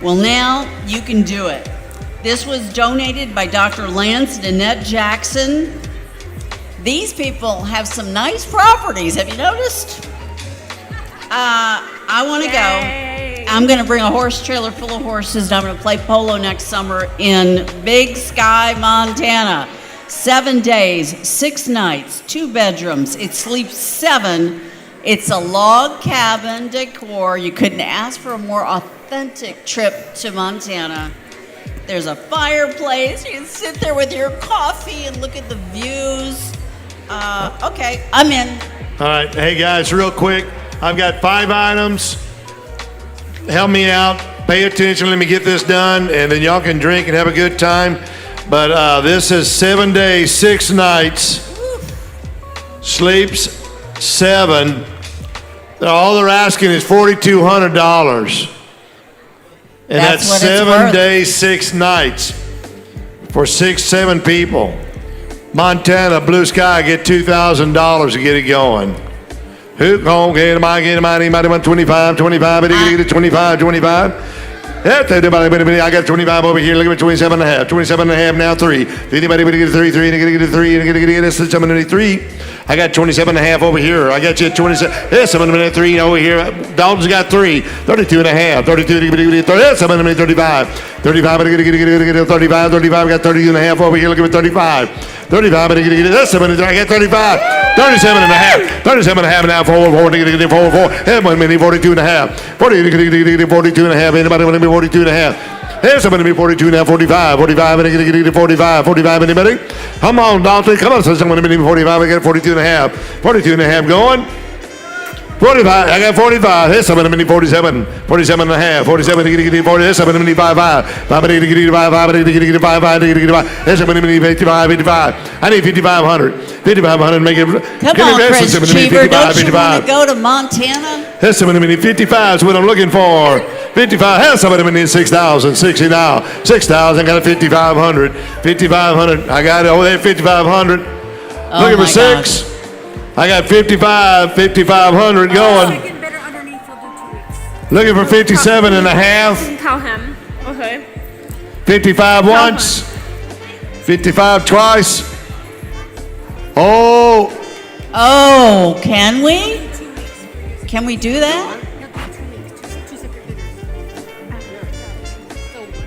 Well, now you can do it. This was donated by Dr. Lance and Annette Jackson. These people have some nice properties. Have you noticed? I want to go. I'm going to bring a horse trailer full of horses, and I'm going to play polo next summer in Big Sky, Montana. 7 days, 6 nights, 2 bedrooms. It sleeps 7. It's a log cabin decor. You couldn't ask for a more authentic trip to Montana. There's a fireplace. You can sit there with your coffee and look at the views. Okay, I'm in. All right. Hey, guys, real quick. I've got 5 items. Help me out. Pay attention. Let me get this done, and then y'all can drink and have a good time. But this is 7 days, 6 nights. Sleeps 7. All they're asking is $4,200. And that's 7 days, 6 nights for 6, 7 people. Montana, blue sky, get $2,000 to get it going. Who gonna get anybody want 25, 25, 25. I got 25 over here. Look at 27 and a half. 27 and a half now, 3. Anybody want to get a 3? 3, and get a 3, and get a 3. I got 27 and a half over here. I got you at 27. Yes, I'm going to 3 over here. Dalton's got 3. 32 and a half. 32, yes, I'm going to 35. 35, I'm going to get 35. 35, I got 32 and a half over here. Look at 35. 35, I'm going to get this. I got 35. 37 and a half. 37 and a half now. 4. 42 and a half. 42 and a half. Anybody want to be 42 and a half? Here's somebody to be 42 now, 45. 45, and I get 45. 45, anybody? Come on, Dalton. Come on, someone to be 45. I got 42 and a half. 42 and a half going. 45, I got 45. Here's somebody to be 47. 47 and a half. 47, to get 40. Here's somebody to be 55. 5, to get 5. 5, to get 5. 5, to get 5. Here's somebody to be 55. 55. I need 5,500. 5,500, make it. Come on, Chris Cheever. Don't you want to go to Montana? Here's somebody to be 55 is what I'm looking for. 55. Here's somebody to be 6,000. 60 now. 6,000. I got a 5,500. 5,500. I got it over there. 5,500. Looking for 6. I got 55, 5,500 going. Looking for 57 and a half. Tell him. Okay. 55 once. 55 twice. Oh. Oh, can we? Can we do that?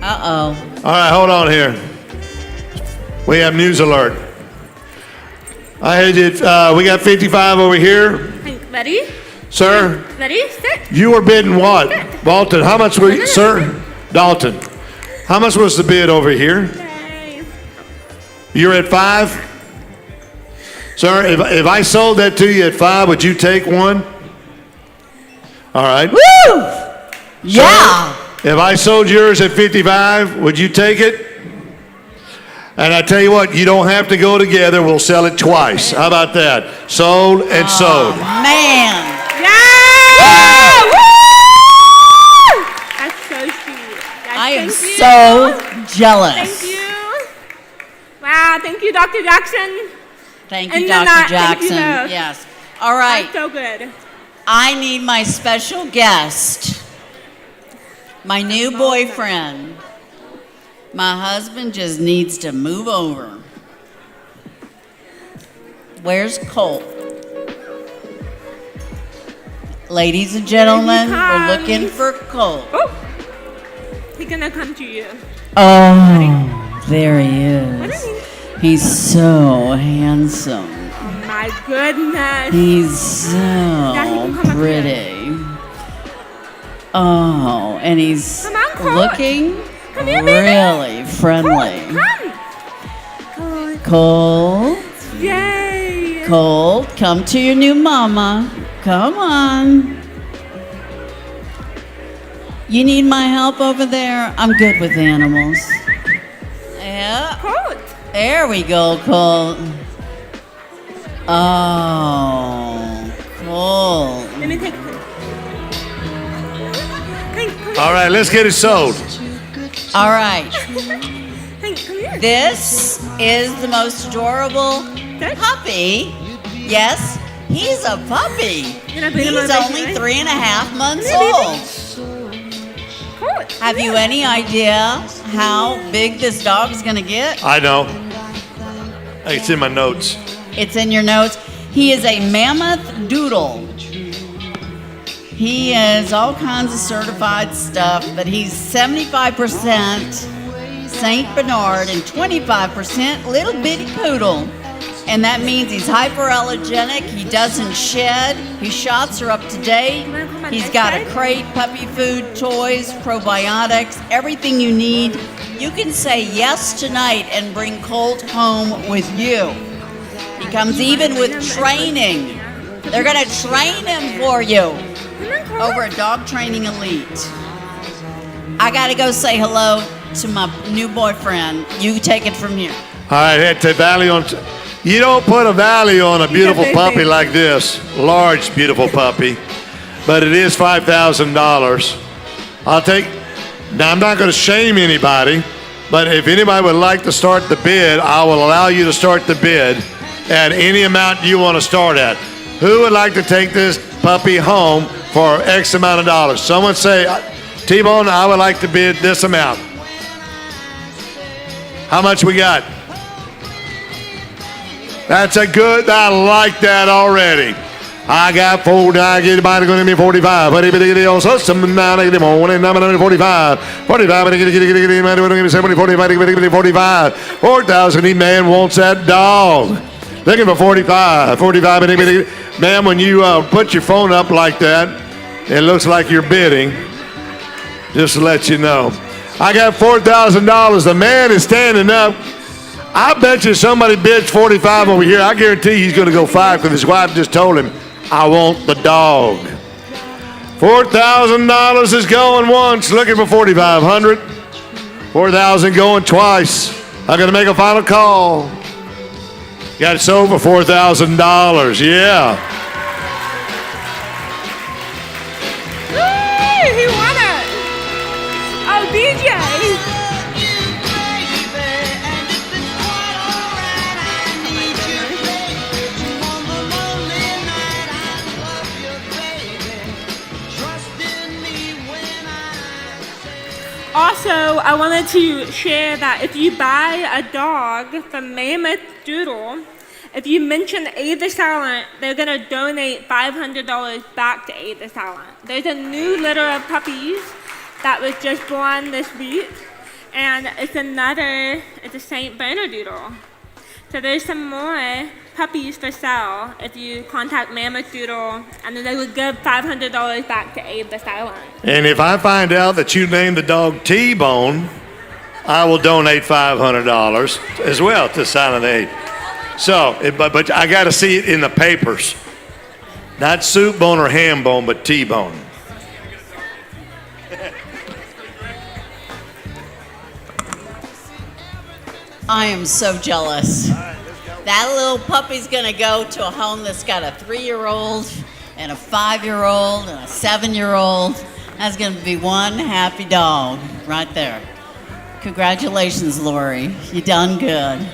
Uh-oh. All right, hold on here. We have news alert. I had it. We got 55 over here. Ready? Sir? Ready? Sit. You were bidding what? Dalton, how much were you, sir? Dalton, how much was the bid over here? You're at 5? Sir, if I sold that to you at 5, would you take one? All right. Woo! Yeah. Sir, if I sold yours at 55, would you take it? And I tell you what, you don't have to go together. We'll sell it twice. How about that? Sold and sold. Man. Yeah! Woo! That's so sweet. I am so jealous. Thank you. Wow, thank you, Dr. Jackson. Thank you, Dr. Jackson. Yes. All right. That's so good. I need my special guest, my new boyfriend. My husband just needs to move over. Where's Colt? Ladies and gentlemen, we're looking for Colt. Oh, he's gonna come to you. Oh, there he is. He's so handsome. Oh my goodness. He's so pretty. Oh, and he's looking really friendly. Colt. Yay. Colt, come to your new mama. Come on. You need my help over there? I'm good with animals. Yeah. Colt. There we go, Colt. Oh, Colt. Let me take it. All right, let's get it sold. All right. This is the most adorable puppy. Yes, he's a puppy. He's only 3.5 months old. Have you any idea how big this dog is going to get? I know. It's in my notes. It's in your notes. He is a mammoth doodle. He is all kinds of certified stuff, but he's 75% Saint Bernard and 25% little bitty poodle. And that means he's hyperallergenic, he doesn't shed, his shots are up to date, he's got a crate, puppy food, toys, probiotics, everything you need. You can say yes tonight and bring Colt home with you. He comes even with training. They're gonna train him for you over at Dog Training Elite. I gotta go say hello to my new boyfriend. You take it from here. All right, hit the value on. You don't put a value on a beautiful puppy like this, large, beautiful puppy, but it is $5,000. I'll take. Now I'm not going to shame anybody, but if anybody would like to start the bid, I will allow you to start the bid at any amount you want to start at. Who would like to take this puppy home for X amount of dollars? Someone say, T-Bone, I would like to bid this amount. How much we got? That's a good, I like that already. I got 40, I get anybody going to be 45. But if it on some now, negative 45. 45, but get 70, 45. 4,000, he man wants that dog. Looking for 45. 45, ma'am, when you put your phone up like that, it looks like you're bidding. Just to let you know. I got $4,000. The man is standing up. I bet you somebody bids 45 over here. I guarantee he's going to go 5 because his wife just told him, I want the dog. $4,000 is going once, looking for 4,500. 4,000 going twice. I'm going to make a final call. Got it sold for $4,000. Yeah. Woo! He won it. Oh, DJ. Also, I wanted to share that if you buy a dog from Mammoth Doodle, if you mention Aid the Silent, they're going to donate $500 back to Aid the Silent. There's a new litter of puppies that was just born this week, and it's a St. Bernard Doodle. So there's some more puppies for sale if you contact Mammoth Doodle, and then they would give $500 back to Aid the Silent. And if I find out that you named the dog T-Bone, I will donate $500 as well to Silent Aid. So, but I got to see it in the papers. Not soup bone or ham bone, but T-Bone. I am so jealous. That little puppy's gonna go to a home that's got a 3-year-old and a 5-year-old and a 7-year-old. That's gonna be one happy dog right there. Congratulations, Lori. You done good.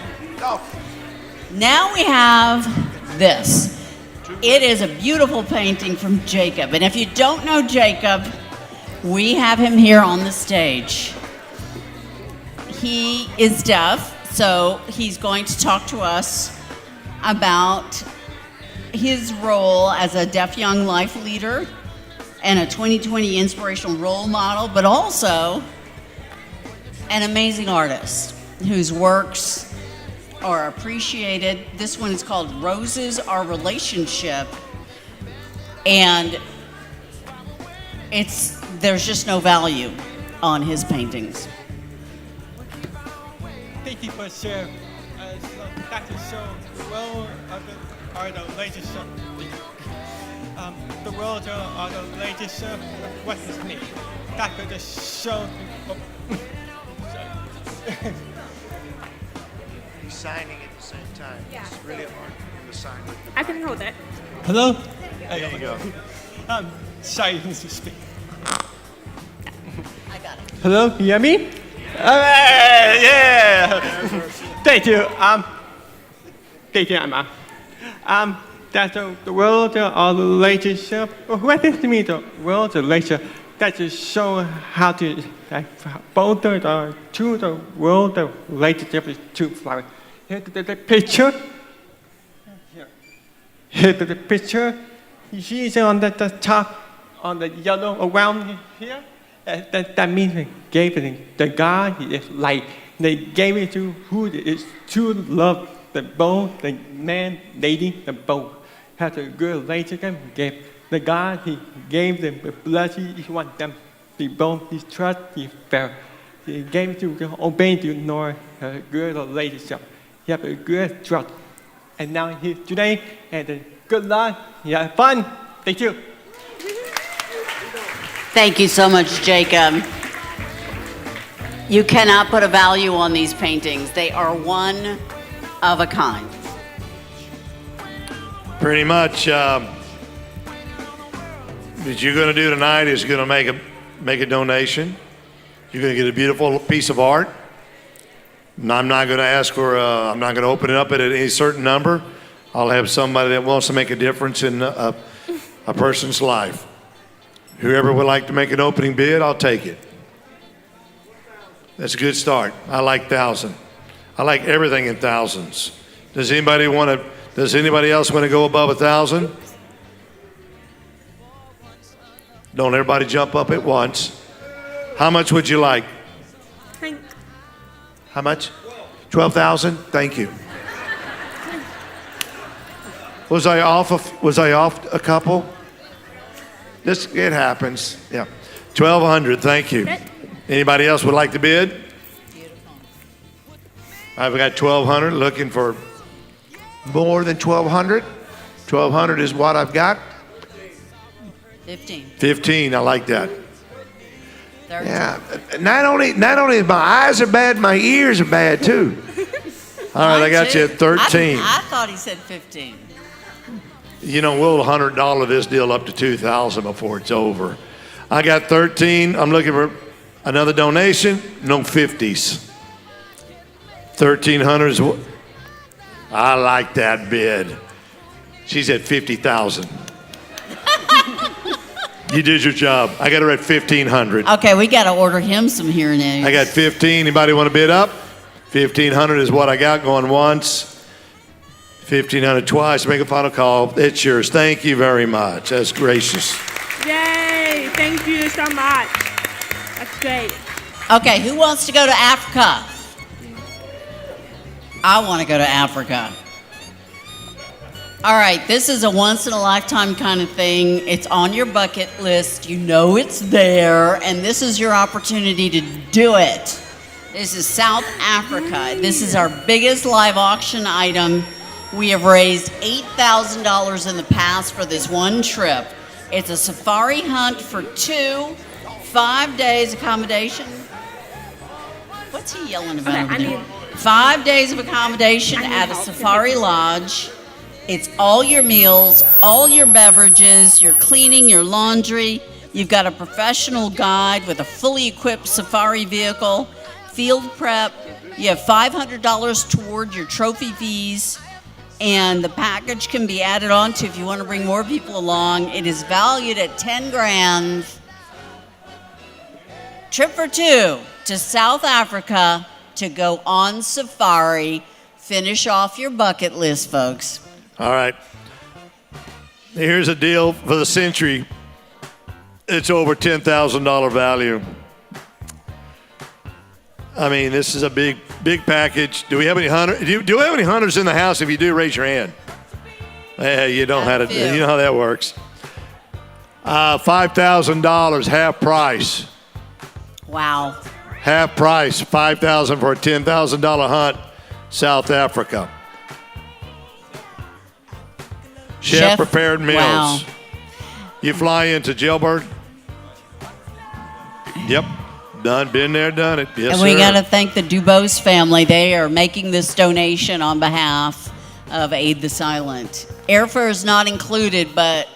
Now we have this. It is a beautiful painting from Jacob. And if you don't know Jacob, we have him here on the stage. He is deaf. So he's going to talk to us about his role as a deaf young life leader and a 2020 inspirational role model, but also an amazing artist whose works are appreciated. This one is called Roses Our Relationship, and there's just no value on his paintings. Thank you for sharing. That is so the world are the latest. The world are the latest. What is me? That could just show. He's signing at the same time. Yeah. It's really hard to sign with the I can hold it. Hello? There you go. Sorry, to speak. I got it. Hello, you hear me? Yeah. Thank you. Thank you, Emma. That's the world of relationship. What is to me the world of relationship? That just show how to both are to the world of relationship is two flowers. Here's the picture. Here's the picture. She's on the top, on the yellow around here. That means they gave it. The God is light. They gave it to who is true love. The both, the man, lady, the both has a good relationship. Gave the God, He gave them the blessing. He wants them to both His trust, His fair. He gave it to obey to ignore a good relationship. He have a good trust. And now here today, and good luck. You have fun. Thank you. Thank you so much, Jacob. You cannot put a value on these paintings. They are one of a kind. Pretty much, what you're going to do tonight is going to make a donation. You're going to get a beautiful piece of art. And I'm not going to ask for, I'm not going to open it up at any certain number. I'll have somebody that wants to make a difference in a person's life. Whoever would like to make an opening bid, I'll take it. That's a good start. I like 1,000. I like everything in thousands. Does anybody else want to go above 1,000? Don't everybody jump up at once. How much would you like? How much? 12,000? Thank you. Was I off a couple? It happens. Yeah. 1,200, thank you. Anybody else would like to bid? I've got 1,200, looking for more than 1,200. 1,200 is what I've got. 15. 15, I like that. 13. Yeah. Not only my eyes are bad, my ears are bad too. All right, I got you at 13. I thought he said 15. You know, we'll $100 this deal up to 2,000 before it's over. I got 13. I'm looking for another donation. No 50s. 1,300 is what? I like that bid. She's at 50,000. You did your job. I got her at 1,500. Okay, we got to order him some hearing aids. I got 15. Anybody want to bid up? 1,500 is what I got going once. 1,500 twice. Make a final call. It's yours. Thank you very much. That's gracious. Yay! Thank you so much. That's great. Okay, who wants to go to Africa? I want to go to Africa. All right, this is a once-in-a-lifetime kind of thing. It's on your bucket list. You know it's there, and this is your opportunity to do it. This is South Africa. This is our biggest live auction item. We have raised $8,000 in the past for this one trip. It's a safari hunt for 2, 5 days accommodation. What's he yelling about over there? 5 days of accommodation at a safari lodge. It's all your meals, all your beverages, your cleaning, your laundry. You've got a professional guide with a fully equipped safari vehicle, field prep. You have $500 toward your trophy fees, and the package can be added on to if you want to bring more people along. It is valued at $10,000. Trip for 2 to South Africa to go on safari. Finish off your bucket list, folks. All right. Here's a deal for the century. It's over $10,000 value. I mean, this is a big package. Do we have any hunters? Do we have any hunters in the house? If you do, raise your hand. You don't have to. You know how that works. $5,000, half price. Wow. Half price, $5,000 for a $10,000 hunt, South Africa. Chef prepared meals. Wow. You fly into Jailbird? Yep. Done. Been there, done it. Yes, and we sir. got to thank the Dubose family. They are making this donation on behalf of Aid the Silent. Airfare is not included, but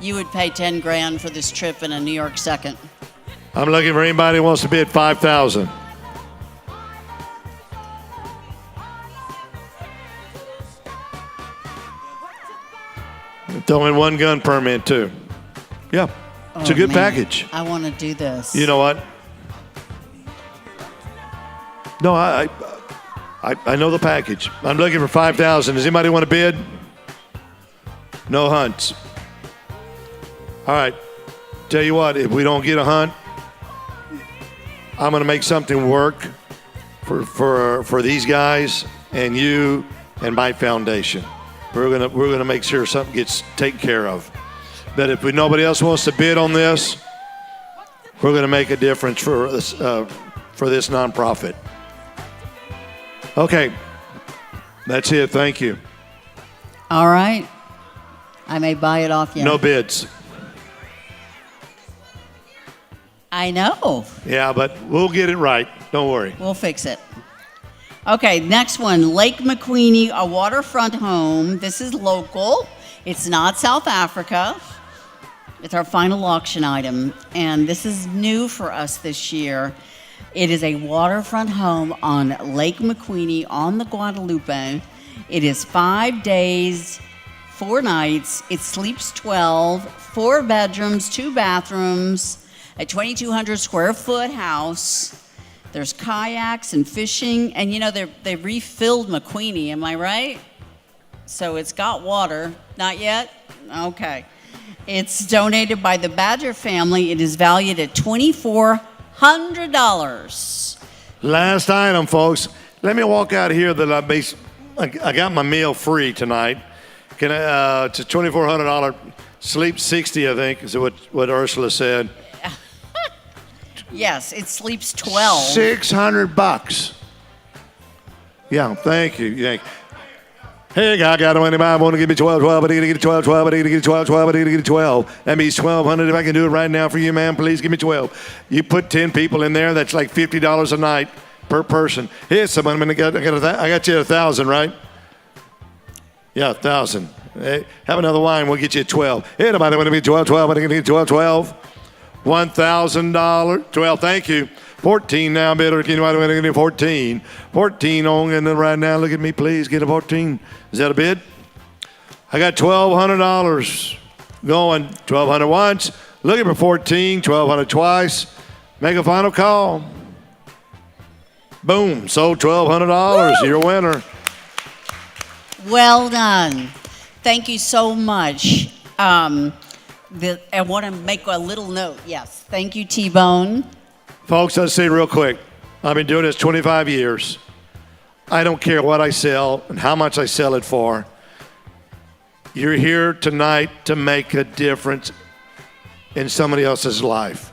you would pay $10,000 for this trip in a New York second. I'm looking for anybody who wants to bid $5,000. Throw in 1 gun permit too. Yeah, it's a good package. I want to do this. You know what? No, I know the package. I'm looking for 5,000. Does anybody want to bid? No hunts. All right. Tell you what, if we don't get a hunt, I'm going to make something work for these guys and you and my foundation. We're gonna make sure something gets taken care of. But if nobody else wants to bid on this, we're going to make a difference for this nonprofit. Okay, that's it. Thank you. All right. I may buy it off you. No bids. I know. Yeah, but we'll get it right. Don't worry. We'll fix it. Okay, next one. Lake McQueenie, a waterfront home. This is local. It's not South Africa. It's our final auction item, and this is new for us this year. It is a waterfront home on Lake McQueenie on the Guadalupe. It is 5 days, 4 nights. It sleeps 12, 4 bedrooms, 2 bathrooms, a 2,200 square foot house. There's kayaks and fishing, and you know, they refilled McQueenie, am I right? So it's got water. Not yet? Okay. It's donated by the Badger family. It is valued at $2,400. Last item, folks. Let me walk out of here that I got my meal free tonight. Can I, it's a $2,400, sleep 60, I think, is what Ursula said. Yes, it sleeps 12. $600. Yeah, thank you. Thank you. Hey, I got anybody want to give me 12, but I need to get 12, but I need to get 12, but I need to get 12. That means 1,200. If I can do it right now for you, man, please give me 12. You put 10 people in there, that's like $50 a night per person. Here's someone, I got you at 1,000, right? Yeah, 1,000. Hey, have another wine, we'll get you at 12. Hey, anybody want to be 12, but I can get 12, 12. $1,000. 12, thank you. 14 now, bidder. Anybody want to get 14? 14 on, and then right now, look at me, please, get a 14. Is that a bid? I got $1,200 going. 1,200 once. Looking for 14. 1,200 twice. Make a final call. Boom. Sold $1,200. You're a winner. Well done. Thank you so much. I want to make a little note. Yes. Thank you, T-Bone. Folks, let's say real quick. I've been doing this 25 years. I don't care what I sell and how much I sell it for. You're here tonight to make a difference in somebody else's life.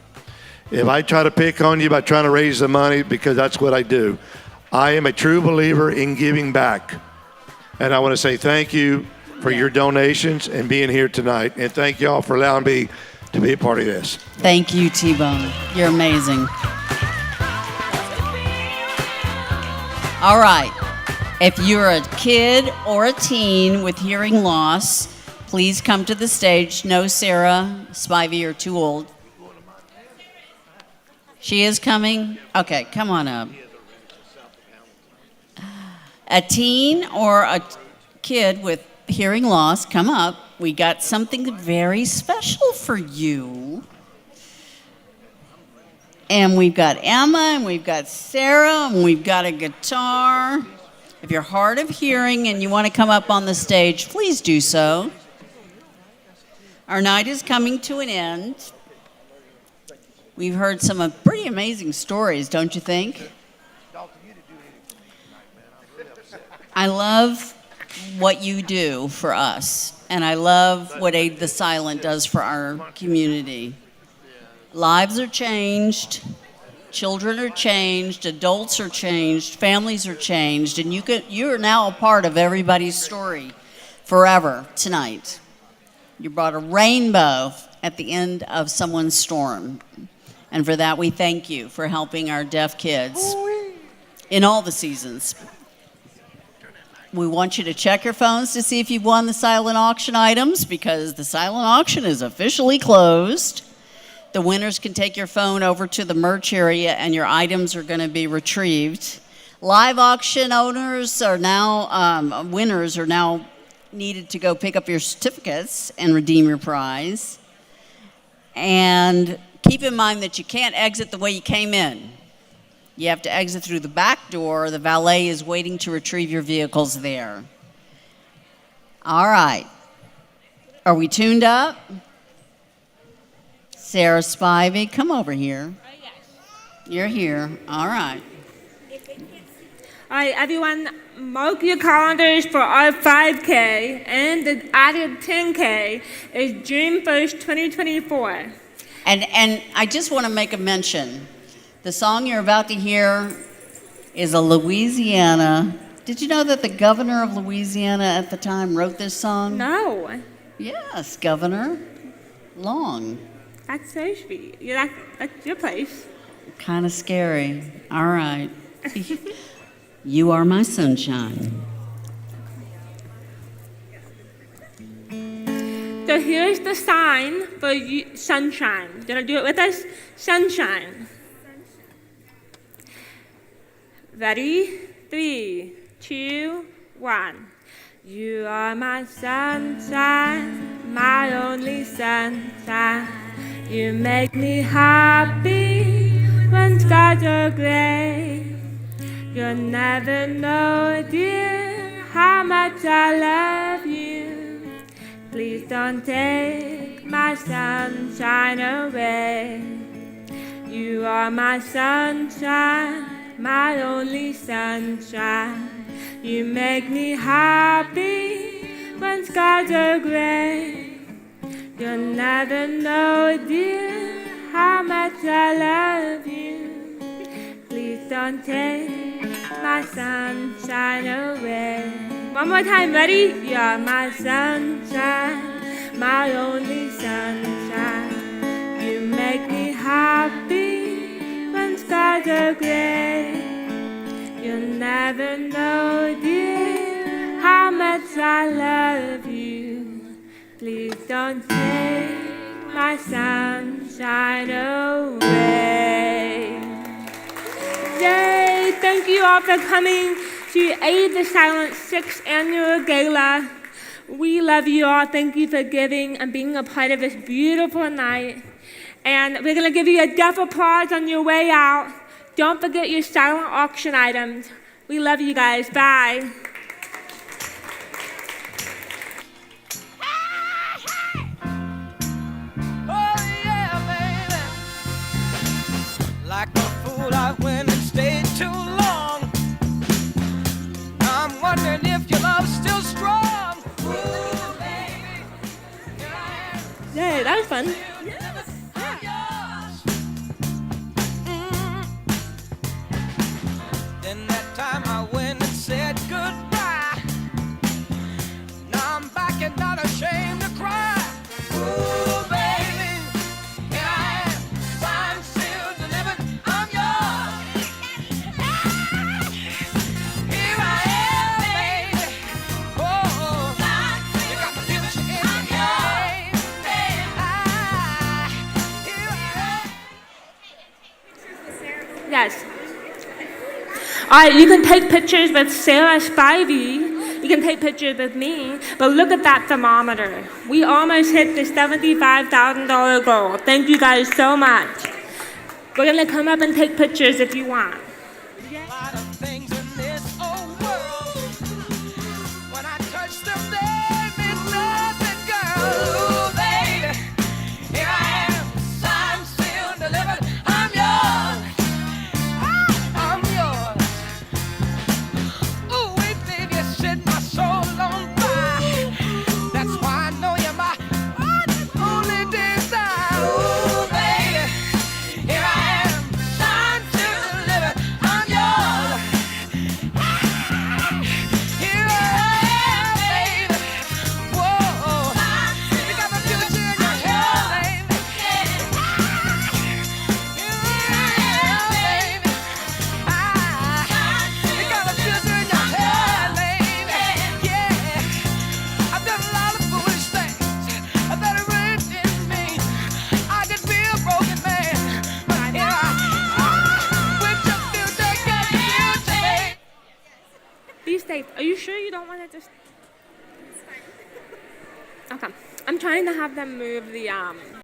If I try to pick on you by trying to raise the money, because that's what I do, I am a true believer in giving back. And I want to say thank you for your donations and being here tonight. And thank you all for allowing me to be a part of this. Thank you, T-Bone. You're amazing. All right. If you're a kid or a teen with hearing loss, please come to the stage. No, Sarah, Spivey, you're too old. She is coming? Okay, come on up. A teen or a kid with hearing loss, come up. We got something very special for you. And we've got Emma, and we've got Sarah, and we've got a guitar. If you're hard of hearing and you want to come up on the stage, please do so. Our night is coming to an end. We've heard some pretty amazing stories, don't you think? I love what you do for us, and I love what Aid the Silent does for our community. Lives are changed, children are changed, adults are changed, families are changed, and you are now a part of everybody's story forever tonight. You brought a rainbow at the end of someone's storm, and for that we thank you for helping our deaf kids in all the seasons. We want you to check your phones to see if you've won the silent auction items, because the silent auction is officially closed. The winners can take your phone over to the merch area and your items are going to be retrieved. Live auction owners are now, winners are now needed to go pick up your certificates and redeem your prize. And keep in mind that you can't exit the way you came in. You have to exit through the back door. The valet is waiting to retrieve your vehicles there. All right. Are we tuned up? Sarah Spivey, come over here. You're here. All right. All right, everyone, mark your calendars for our 5K, and the added 10K is June 1st, 2024. And I just want to make a mention. The song you're about to hear is a Louisiana. Did you know that the governor of Louisiana at the time wrote this song? No. Yes, Governor Long. That's so sweet. Yeah, that's your place. Kind of scary. All right. You are my sunshine. So here's the sign for you, sunshine. Gonna do it with us? Sunshine. Ready? 3, 2, 1. You are my sunshine, my only sunshine. You make me happy when skies are gray. You'll never know, dear, how much I love you. Please don't take my sunshine away. You are my sunshine, my only sunshine. You make me happy when skies are gray. You'll never know, dear, how much I love you. Please don't take my sunshine away. One more time, ready? You're my sunshine, my only sunshine. You make me happy when skies are gray. You'll never know, dear, how much I love you. Please don't take my sunshine away. Yay! Thank you all for coming to Aid the Silent 6th Annual Gala. We love you all. Thank you for giving and being a part of this beautiful night. And we're going to give you a deaf applause on your way out. Don't forget your silent auction items. We love you guys. Bye. Like a fool, I went and stayed too long. I'm wondering if your love's still strong. Ooh, baby. Yay, that was fun. Then that time I went and said goodbye. Now I'm back and not ashamed to cry. Ooh, baby, here I am, signed, sealed, delivered, I'm yours. Here I am, baby. Oh, you got the future in your hand. Yes. All right, you can take pictures with Sarah Spivey. You can take pictures with me. But look at that thermometer. We almost hit the $75,000 goal. Thank you guys so much. We're going to come up and take pictures if you want. A lot of things in this old world. When I touch them, they mean nothing, girl. Ooh, baby, here I am, signed, sealed, delivered, I'm yours. I'm yours. Ooh, wait, baby, you set my soul on fire. That's why I know you're my one and only desire. Ooh, baby, here I am, signed, sealed, delivered, I'm yours. Here I am, baby. Whoa, you got my future in your hands, baby. Here I am, baby. You got my future in your hands, baby. Yeah, I've done a lot of foolish things that it really didn't mean. I could be a broken man, but here I am with your future, got future, baby. Be safe. Are you sure you don't want to just... Okay. I'm trying to have them move the